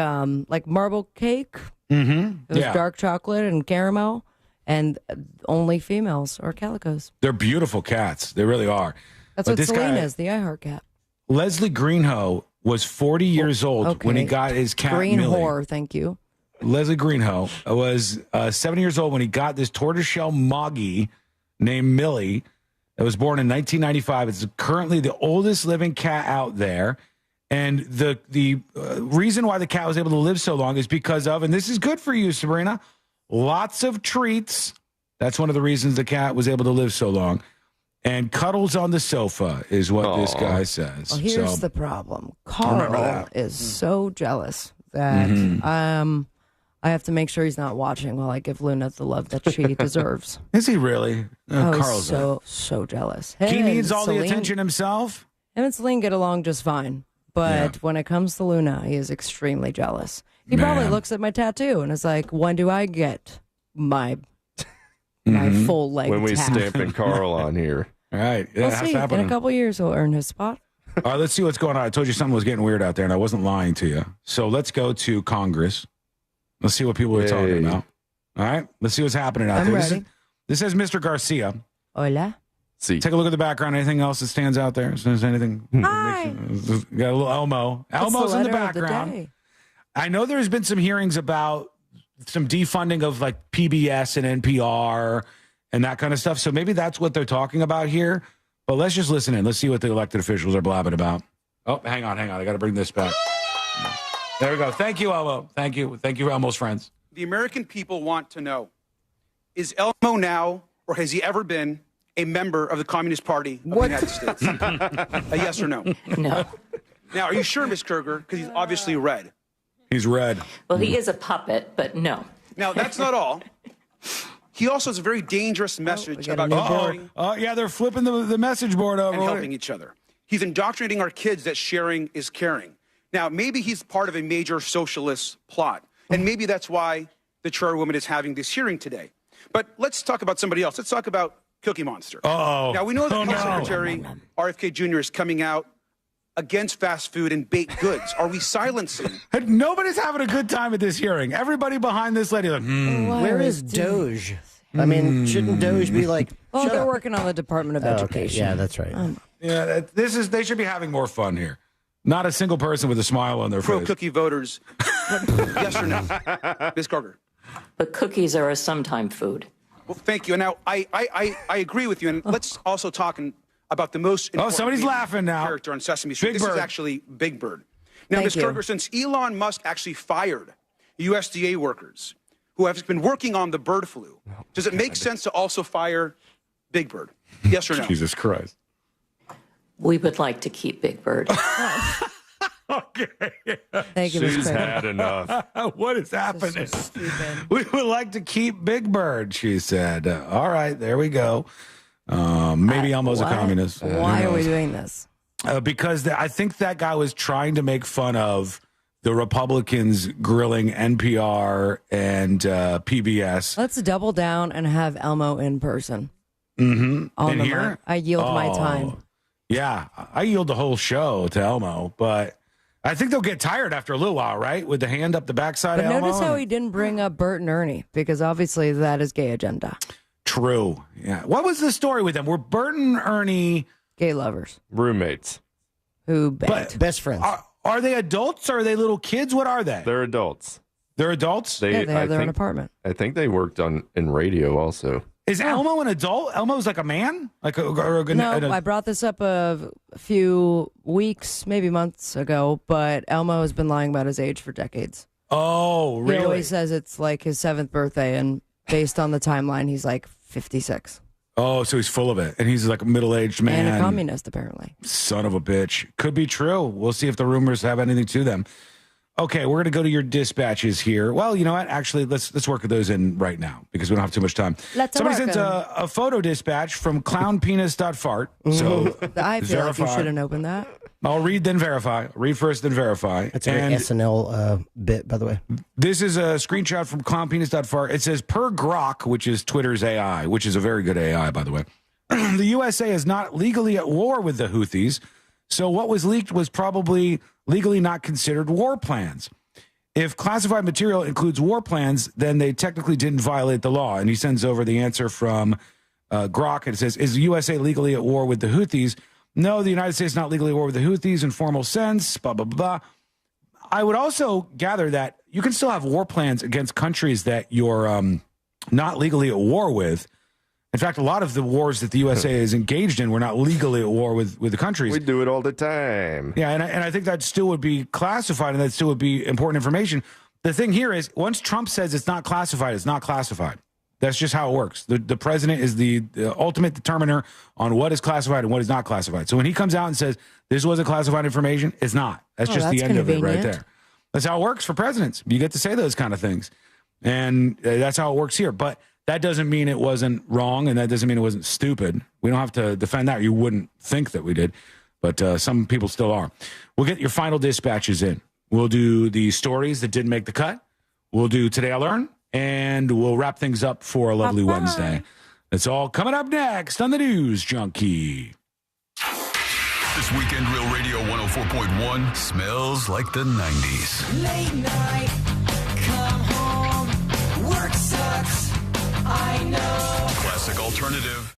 marble cake. Mm-hmm. It was dark chocolate and caramel, and only females are calicos. They're beautiful cats. They really are. That's But what this Celine guy, is, the iHeart cat. Leslie Greenhoe was 40 years old when he got his cat Green Millie. whore, thank you. Leslie Greenhoe was 7 years old when he got this tortoiseshell moggy named Millie that was born in 1995. It's currently the oldest living cat out there. And the reason why the cat was able to live so long is because of, and this is good for you, Sabrina, lots of treats. That's one of the reasons the cat was able to live so long. And cuddles on the sofa is what this guy says. Well, here's the problem. Carl is so jealous that I have to make sure he's not watching while I give Luna the love that she deserves. Is he really? Carl's so jealous. He Him needs and all Celine- the attention himself. Him and Celine get along just fine. But when it comes to Luna, he is extremely jealous. He probably looks at my tattoo and is like, when do I get my full leg when we tattoo? stamping Carl on here. Right. We'll see. In a couple years, he'll earn his spot. All right, let's see what's going on. I told you something was getting weird out there, and I wasn't lying to you. So let's go to Congress. Let's see what people are talking about. All right, let's see what's happening out there. Ready. This is Mr. Garcia. Hola. See. Take a look at the background. Anything else that stands out there? Is there anything? Hi. Got a little Elmo. Elmo's in the background. I know there's been some hearings about some defunding of like PBS and NPR and that kind of stuff. So maybe that's what they're talking about here. But let's just listen in. Let's see what the elected officials are blabbing about. Oh, hang on. I got to bring this back. There we go. Thank you, Elmo. Thank you, Elmo's friends. The American people want to know, is Elmo now, or has he ever been, a member of the Communist Party of the United States? A yes or no? No. Now, are you sure, Ms. Kruger? Because he's obviously red. He's red. Well, he is a puppet, but no. Now, that's not all. He also has a very dangerous message about sharing. Oh, yeah, they're flipping the message board over. And helping each other. He's indoctrinating our kids that sharing is caring. Now, maybe he's part of a major socialist plot, and maybe that's why the chairwoman is having this hearing today. But let's talk about somebody else. Let's talk about Cookie Monster. Uh-oh. Now, we know that Health Secretary RFK Jr. is coming out against fast food and baked goods. Are we silencing? Nobody's having a good time at this hearing. Everybody behind this lady like, Where is Doge? I mean, shouldn't Doge be like, well, they're working on the Department of Education. Okay. Yeah, that's right. Yeah, they should be having more fun here. Not a single person with a smile on their face. Pro-cookie voters. Yes or no? Ms. Carter. But cookies are a sometime food. Well, thank you. And now, I agree with you. And let's also talk about the most important somebody's laughing now. Character on Sesame Street. Big This Bird. is actually Big Bird. Now, Thank Ms. you. Kruger, since Elon Musk actually fired USDA workers who have been working on the bird flu, does it make sense to also fire Big Bird? Yes or no? Jesus Christ. We would like to keep Big Bird. Okay. Thank you, She's Ms. Kramer. had enough. What is happening? This is so stupid. We would like to keep Big Bird, she said. All right, there we go. Maybe Elmo's a communist. Why are we doing this? Because I think that guy was trying to make fun of the Republicans grilling NPR and PBS. Let's double down and have Elmo in person. Mm-hmm. On In the here? mic. I yield my time. Yeah, I yield the whole show to Elmo, but I think they'll get tired after a little while, right? With the hand up the backside But of Elmo. notice how he didn't bring up Bert and Ernie, because obviously that is gay agenda. True. Yeah. What was the story with them? Were Bert and Ernie gay lovers? Roommates. Who banged? Best friends. Are they adults or are they little kids? What are they? They're adults. They're adults? Yeah, they have their own apartment. I think they worked in radio also. Is Elmo an adult? Elmo's like a man? No, I brought this up a few weeks, maybe months ago, but Elmo has been lying about his age for decades. Oh, really? He always says it's like his 7th birthday, and based on the timeline, he's like 56. Oh, so he's full of it. And he's like a middle-aged man. And a communist, apparently. Son of a bitch. Could be true. We'll see if the rumors have anything to them. Okay, we're going to go to your dispatches here. Well, you know what? Actually, let's work those in right now because we don't have too much time. Somebody sent a photo dispatch from clownpenis.fart. So I feel like you shouldn't open that. I'll read, then verify. Read first, then verify. That's an SNL bit, by the way. This is a screenshot from clownpenis.fart. It says, per Grok, which is Twitter's AI, which is a very good AI, by the way. The USA is not legally at war with the Houthis, so what was leaked was probably legally not considered war plans. If classified material includes war plans, then they technically didn't violate the law. And he sends over the answer from Grok. And it says, is the USA legally at war with the Houthis? No, the United States is not legally at war with the Houthis in formal sense, blah, blah, blah. I would also gather that you can still have war plans against countries that you're not legally at war with. In fact, a lot of the wars that the USA is engaged in, we're not legally at war with the countries. We do it all the time. Yeah, and I think that still would be classified, and that still would be important information. The thing here is, once Trump says it's not classified, it's not classified. That's just how it works. The president is the ultimate determiner on what is classified and what is not classified. So when he comes out and says, this wasn't classified information, it's not. That's just the end of it right there. That's how it works for presidents. You get to say those kind of things. And that's how it works here. But that doesn't mean it wasn't wrong, and that doesn't mean it wasn't stupid. We don't have to defend that. You wouldn't think that we did, but some people still are. We'll get your final dispatches in. We'll do the stories that didn't make the cut. We'll do Today I Learned, and we'll wrap things up for a lovely Wednesday. That's all coming up next on the News Junkie. This weekend, Real Radio 104.1 smells like the 90s. Late night, come home, work sucks, I know. Classic alternative.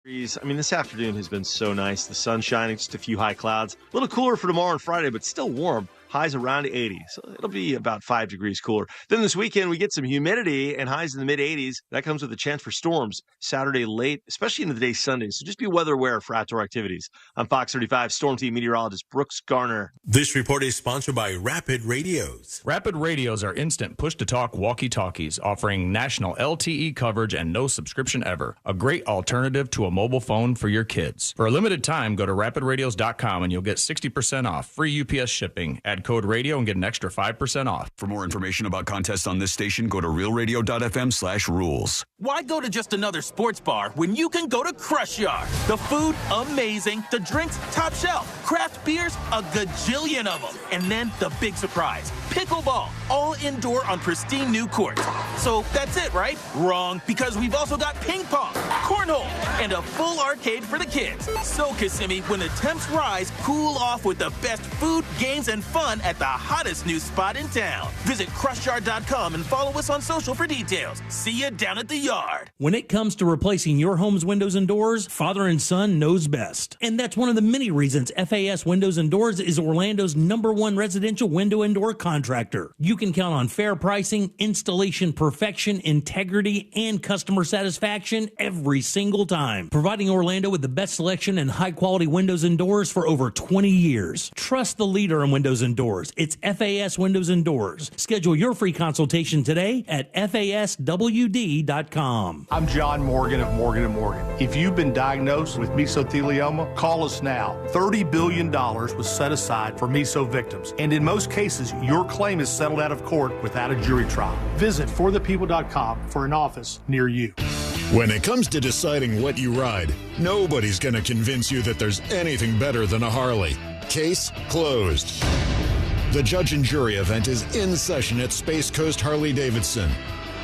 I mean, this afternoon has been so nice. The sun's shining, just a few high clouds. A little cooler for tomorrow and Friday, but still warm. Highs around 80, so it'll be about 5 degrees cooler. Then this weekend, we get some humidity and highs in the mid-80s. That comes with a chance for storms Saturday late, especially into the day Sunday. So just be weather aware for outdoor activities. I'm Fox 35 Storm Team meteorologist Brooks Garner. This report is sponsored by Rapid Radios. Rapid Radios are instant push-to-talk walkie-talkies offering national LTE coverage and no subscription ever. A great alternative to a mobile phone for your kids. For a limited time, go to rapidradios.com and you'll get 60% off, free UPS shipping. Add code radio and get an extra 5% off. For more information about contests on this station, go to realradio.fm/rules. Why go to just another sports bar when you can go to Crush Yard? The food, amazing. The drinks, top shelf. Craft beers, a gajillion of them. And then the big surprise, pickleball, all indoor on pristine new courts. So that's it, right? Wrong, because we've also got ping pong, cornhole, and a full arcade for the kids. So, Kissimmee, when the temps rise, cool off with the best food, games, and fun at the hottest new spot in town. Visit crushyard.com and follow us on social for details. See you down at the yard. When it comes to replacing your home's windows and doors, Father and Son knows best. And that's one of the many reasons FAS Windows and Doors is Orlando's #1 residential window and door contractor. You can count on fair pricing, installation perfection, integrity, and customer satisfaction every single time. Providing Orlando with the best selection and high-quality windows and doors for over 20 years. Trust the leader in windows and doors. It's FAS Windows and Doors. Schedule your free consultation today at faswd.com. I'm John Morgan of Morgan & Morgan. If you've been diagnosed with mesothelioma, call us now. $30 billion was set aside for meso victims, and in most cases, your claim is settled out of court without a jury trial. Visit forthepeople.com for an office near you. When it comes to deciding what you ride, nobody's going to convince you that there's anything better than a Harley. Case closed. The judge and jury event is in session at Space Coast Harley-Davidson.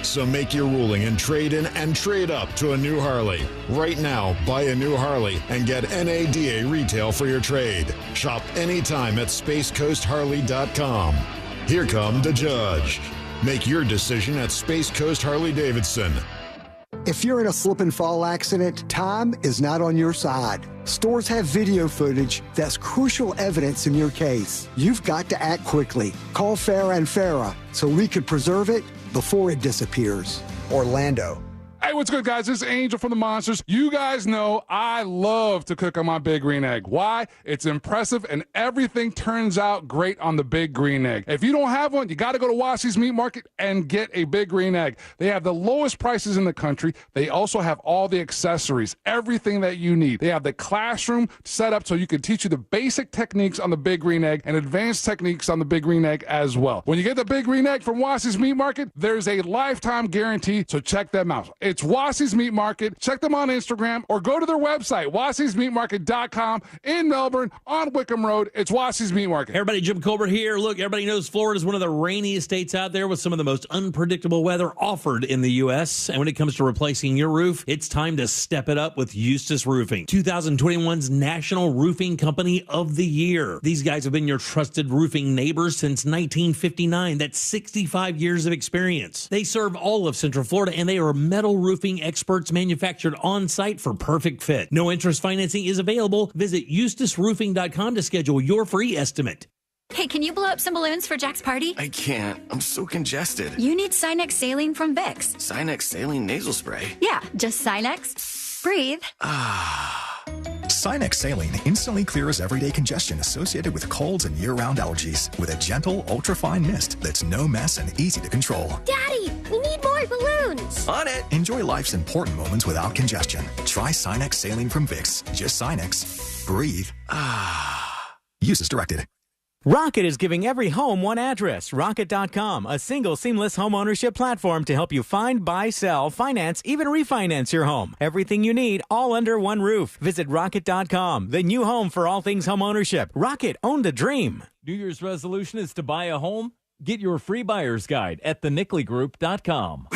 So make your ruling and trade in and trade up to a new Harley. Right now, buy a new Harley and get NADA retail for your trade. Shop anytime at spacecoastharley.com. Here come the judge. Make your decision at Space Coast Harley-Davidson. If you're in a slip and fall accident, time is not on your side. Stores have video footage that's crucial evidence in your case. You've got to act quickly. Call Farah and Farah so we could preserve it before it disappears. Orlando. Hey, what's good, guys? This is Angel from the Monsters. You guys know I love to cook on my Big Green Egg. Why? It's impressive, and everything turns out great on the Big Green Egg. If you don't have one, you got to go to Wassy's Meat Market and get a Big Green Egg. They have the lowest prices in the country. They also have all the accessories, everything that you need. They have the classroom set up so you can teach you the basic techniques on the Big Green Egg and advanced techniques on the Big Green Egg as well. When you get the Big Green Egg from Wassy's Meat Market, there's a lifetime guarantee, so check them out. It's Wassy's Meat Market. Check them on Instagram or go to their website, wassysmeatmarket.com in Melbourne on Wickham Road. It's Wassy's Meat Market. Hey everybody, Jim Colbert here. Look, everybody knows Florida is one of the rainiest states out there with some of the most unpredictable weather offered in the U.S. And when it comes to replacing your roof, it's time to step it up with Eustace Roofing, 2021's National Roofing Company of the Year. These guys have been your trusted roofing neighbors since 1959. That's 65 years of experience. They serve all of Central Florida, and they are metal roofing experts manufactured on site for perfect fit. No interest financing is available. Visit eustaceroofing.com to schedule your free estimate. Hey, can you blow up some balloons for Jack's party? I can't. I'm so congested. You need Sinex Saline from Vicks. Sinex Saline nasal spray? Yeah, just Sinex. Breathe. Sinex Saline instantly clears everyday congestion associated with colds and year-round allergies with a gentle, ultra-fine mist that's no mess and easy to control. Daddy, we need more balloons. On it. Enjoy life's important moments without congestion. Try Sinex Saline from Vicks. Just Sinex. Breathe. Use as directed. Rocket is giving every home one address. Rocket.com, a single seamless home ownership platform to help you find, buy, sell, finance, even refinance your home. Everything you need, all under one roof. Visit Rocket.com, the new home for all things home ownership. Rocket, own the dream. New Year's resolution is to buy a home? Get your free buyer's guide at thenicklygroup.com.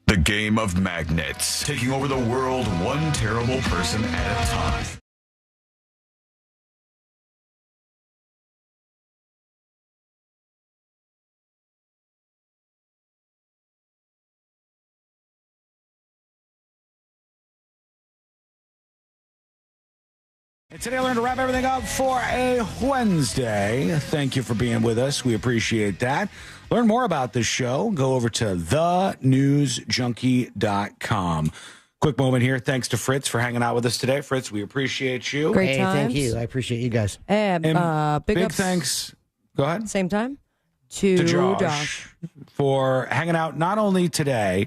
The game of magnets, taking over the world one terrible person at a time. And today I learned to wrap everything up for a Wednesday. Thank you for being with us. We appreciate that. Learn more about this show. Go over to thenewsjunkie.com. Quick moment here. Thanks to Fritz for hanging out with us today. Fritz, we appreciate you. Hey, thank you. I appreciate you guys. And big ups, thanks. Go ahead. Same time to Josh for hanging out not only today,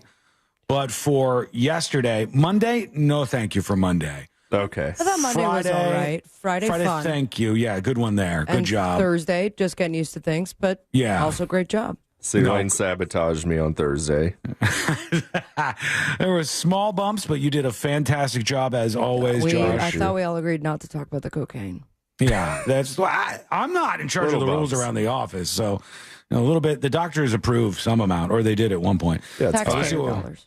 but for yesterday. Monday, no thank you for Monday. Okay. I thought Monday was all right. Friday fun. Thank you. Yeah, good one there. Good And job. Thursday, just getting used to things, but Yeah. also great job. Celine sabotaged me on Thursday. There were small bumps, but you did a fantastic job as always, Josh. I thought we all agreed not to talk about the cocaine. Yeah, that's why I'm not in charge of the rules around the office. So, a little bit. The doctors approve some amount, or they did at one point. Yeah, it's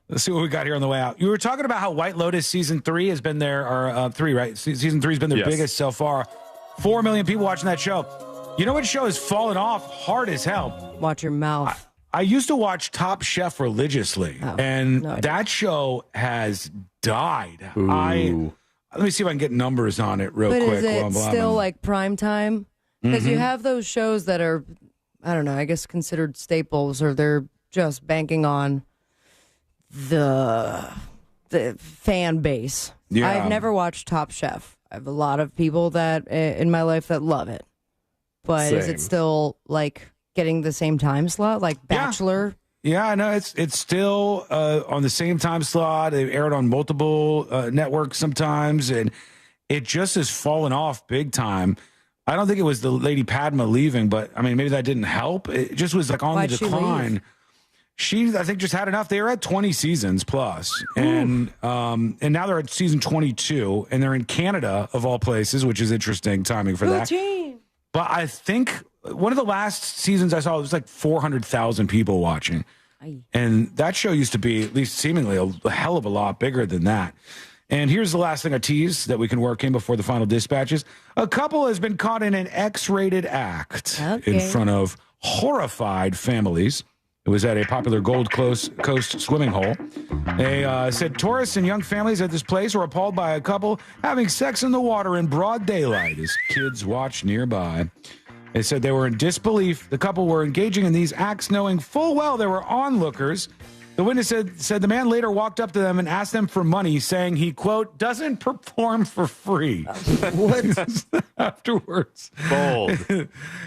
let's see what we got here on the way out. You were talking about how White Lotus season 3 has been their, or 3, right? Season 3 has been their biggest so far. 4 million people watching that show. You know what show has fallen off hard as hell? Watch your mouth. I used to watch Top Chef religiously, and that show has died. Let me see if I can get numbers on it real quick. But is it still like prime time? Because you have those shows that are, I don't know, I guess considered staples, or they're just banking on the fan base. Yeah. I've never watched Top Chef. I have a lot of people that in my life that love it. But is Same. it still like getting the same time slot, like Bachelor? Yeah, I know it's still on the same time slot. They've aired on multiple networks sometimes, and it just has fallen off big time. I don't think it was the Lady Padma leaving, but I mean, maybe that didn't help. It just was like on Why'd the she decline. leave? She, I think, just had enough. They were at 20 seasons plus, and now they're at season 22, and they're in Canada of all places, which is interesting timing for that. But I think one of the last seasons I saw, it was like 400,000 people watching. And that show used to be, at least seemingly, a hell of a lot bigger than that. And here's the last thing I tease that we can work in before the final dispatches. A couple has been caught in an X-rated act in front of horrified families. It was at a popular Gold Coast swimming hole. They said tourists and young families at this place were appalled by a couple having sex in the water in broad daylight as kids watched nearby. They said they were in disbelief. The couple were engaging in these acts knowing full well there were onlookers. The witness said the man later walked up to them and asked them for money, saying he, quote, doesn't perform for free. What? Afterwards. Bold.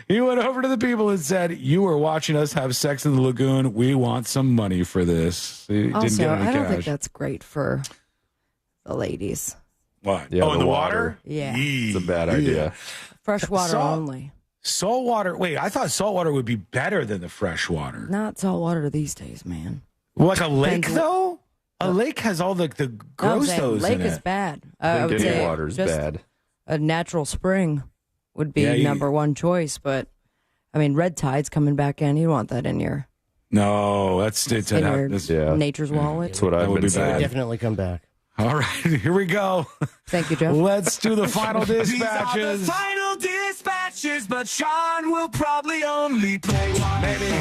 He went over to the people and said, you were watching us have sex in the lagoon. We want some money for this. He didn't Also, get any I don't cash. think that's great for the ladies. What? Yeah, in the water? Yeah. It's a bad idea. Fresh water only. Salt water. Wait, I thought salt water would be better than the fresh water. Not salt water these days, man. Like a lake, Depends- though? A lake has all the gross those lake in is it. bad. I would think any say water's just bad. A natural spring would be Yeah, number one choice, but I mean, red tide's coming back in. You want that in your No, that's nature's wallet. That's what I That would would be say. bad. Definitely come back. All right, here we go. Thank you, Jeff. Let's do the final These are the dispatches. final dispatches, but Sean will probably only play one. Maybe.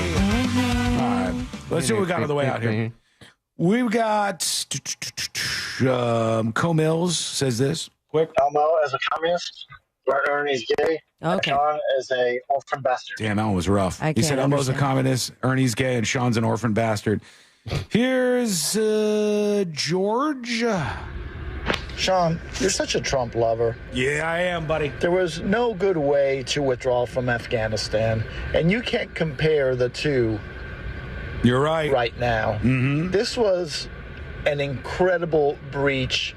All right, let's see what we got on the way out here. We've got Co Mills says this. Quick. Elmo as a communist, Ernie's gay, and Sean as a orphan bastard. Damn, that one was rough. I He said can't Elmo's a understand. communist, Ernie's gay, and Sean's an orphan bastard. Here's George. Sean, you're such a Trump lover. Yeah, I am, buddy. There was no good way to withdraw from Afghanistan, and you can't compare the two. You're right. Right now. Mm-hmm. This was an incredible breach.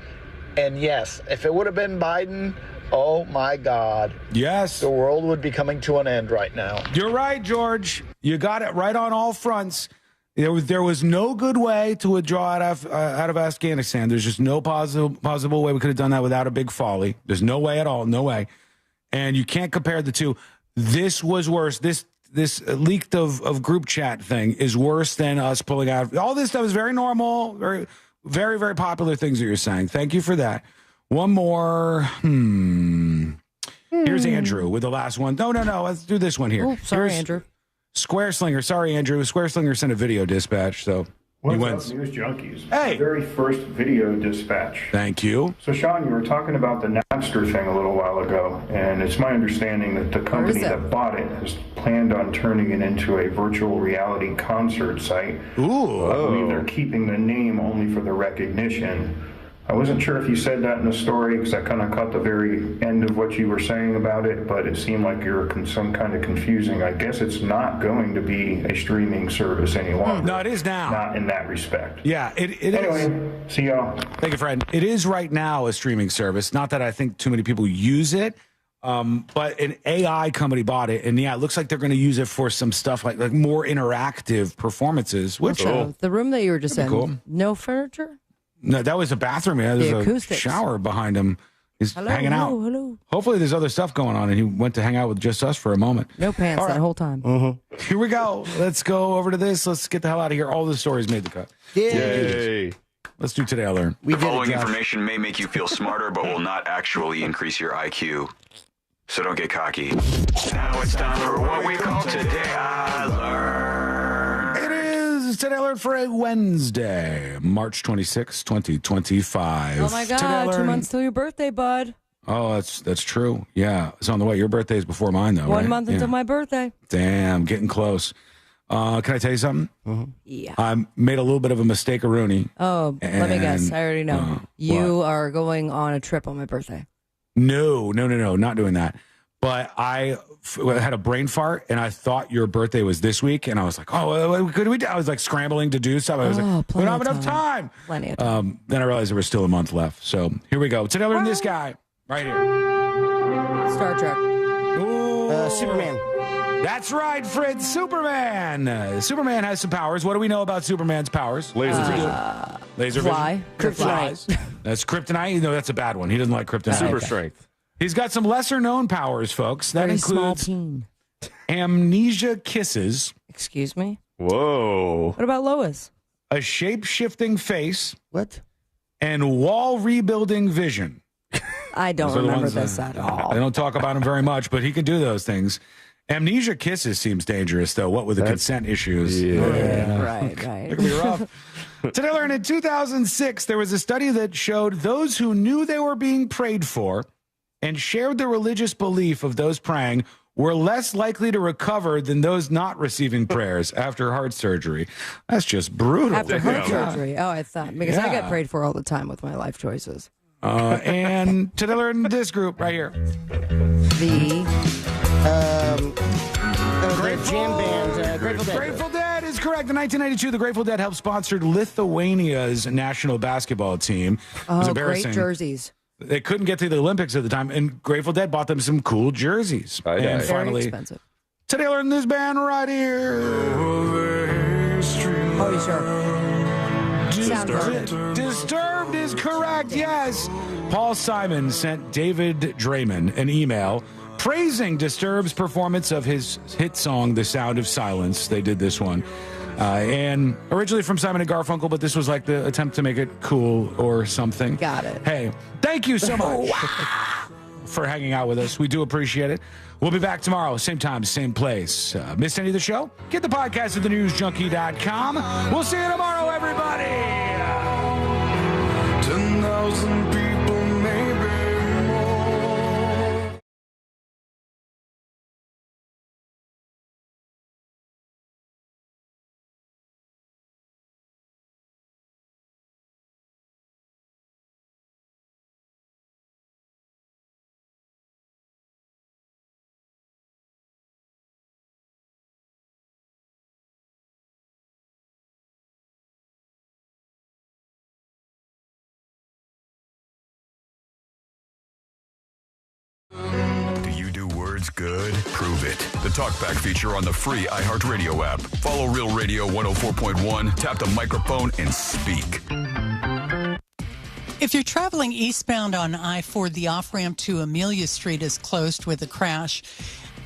And yes, if it would have been Biden, oh my God. Yes. The world would be coming to an end right now. You're right, George. You got it right on all fronts. There was no good way to withdraw out of Afghanistan. There's just no possible way we could have done that without a big folly. There's no way at all. No way. And you can't compare the two. This was worse. This leaked of group chat thing is worse than us pulling out. All this stuff is very normal, very, very, very popular things that you're saying. Thank you for that. One more. Here's Andrew with the last one. No. Let's do this one here. Oh, sorry, Andrew. Square Slinger. Sorry, Andrew. Square Slinger sent a video dispatch, so What's up, News Junkies? Hey! The very first video dispatch. Thank you. So, Sean, you were talking about the Napster thing a little while ago, and it's my understanding that the company that bought it has planned on turning it into a virtual reality concert site. Ooh. I believe they're keeping the name only for the recognition. I wasn't sure if you said that in the story because I kind of caught the very end of what you were saying about it, but it seemed like you were some kind of confusing. I guess it's not going to be a streaming service any longer. No, it is now. Not in that respect. Yeah, it anyway, see y'all. Thank you, friend. It is right now a streaming service. Not that I think too many people use it, but an AI company bought it, and yeah, it looks like they're going to use it for some stuff like more interactive performances. Which the room that you were just in, cool. No furniture? No, that was a bathroom. Yeah, there's a acoustics. shower behind him. He's hanging out. Hello. Hopefully there's other stuff going on, and he went to hang out with just us for a moment. No pants that whole time. Here we go. Let's go over to this. Let's get the hell out of here. All the stories made the cut. Yay. Let's do Today I Learned. The following information may make you feel smarter, but will not actually increase your IQ. So don't get cocky. Now it's time for what we call Today I Learned. It is Today I Learned for a Wednesday, March 26, 2025. Oh my Today I God, 2 Learned- months till your birthday, bud. Oh, that's true. Yeah, it's on the way. Your birthday is before mine, though. 1 right? month until my birthday. Damn, getting close. Can I tell you something? Yeah. I made a little bit of a mistake, Rooney. Oh, let me guess. I already know. You are going on a trip on my birthday. No, not doing that. But I had a brain fart, and I thought your birthday was this week, and I was like, oh, what could we do? I was like scrambling to do stuff. I was like, we don't have enough time. Plenty of time. Then I realized there was still a month left. So here we go. Today I learned this guy right here. Star Trek. Superman. That's right, Fritz. Superman. Superman has some powers. What do we know about Superman's powers? Laser vision. Laser Fly. vision. Kryptonite. That's kryptonite. No, that's a bad one. He doesn't like kryptonite. Super strength. He's got some lesser known powers, folks. That Very small includes teen. amnesia kisses. Excuse me? Whoa. What about Lois? A shape-shifting face. What? And wall rebuilding vision. I don't Those are the remember ones this that- at all. They don't talk about him very much, but he can do those things. Amnesia kisses seems dangerous, though. What with the consent issues? Yeah, right. It can be rough. Today I learned in 2006, there was a study that showed those who knew they were being prayed for and shared the religious belief of those praying were less likely to recover than those not receiving prayers after heart surgery. That's just brutal. After heart surgery. Oh, I thought. Because I Yeah. get prayed for all the time with my life choices. And today I learned this group right here. The jam band, Grateful Dead. Grateful Dead is correct. In 1992, the Grateful Dead helped sponsor Lithuania's national basketball team. It was great embarrassing. jerseys. They couldn't get to the Olympics at the time, and Grateful Dead bought them some cool jerseys. And Very finally, expensive. today I learned this band right here. Oh, you sure? Sound good. Disturbed is correct, yes. Paul Simon sent David Draymond an email praising Disturbed's performance of his hit song, The Sound of Silence. They did this one. And originally from Simon and Garfunkel, but this was like the attempt to make it cool or something. Got it. Hey, thank you so much for hanging out with us. We do appreciate it. We'll be back tomorrow, same time, same place. Missed any of the show? Get the podcast at thenewsjunkie.com. We'll see you tomorrow, everybody. 10,000 people, maybe. words good? Prove it. The Talkback feature on the free iHeartRadio app. Follow Real Radio 104.1, tap the microphone, and speak. If you're traveling eastbound on I-4, the off-ramp to Amelia Street is closed with a crash.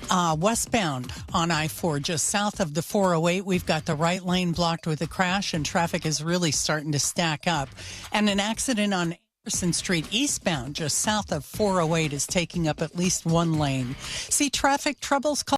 Westbound on I-4, just south of the 408, we've got the right lane blocked with a crash, and traffic is really starting to stack up. And an accident on Anderson Street eastbound, just south of 408, is taking up at least one lane. See traffic troubles? Call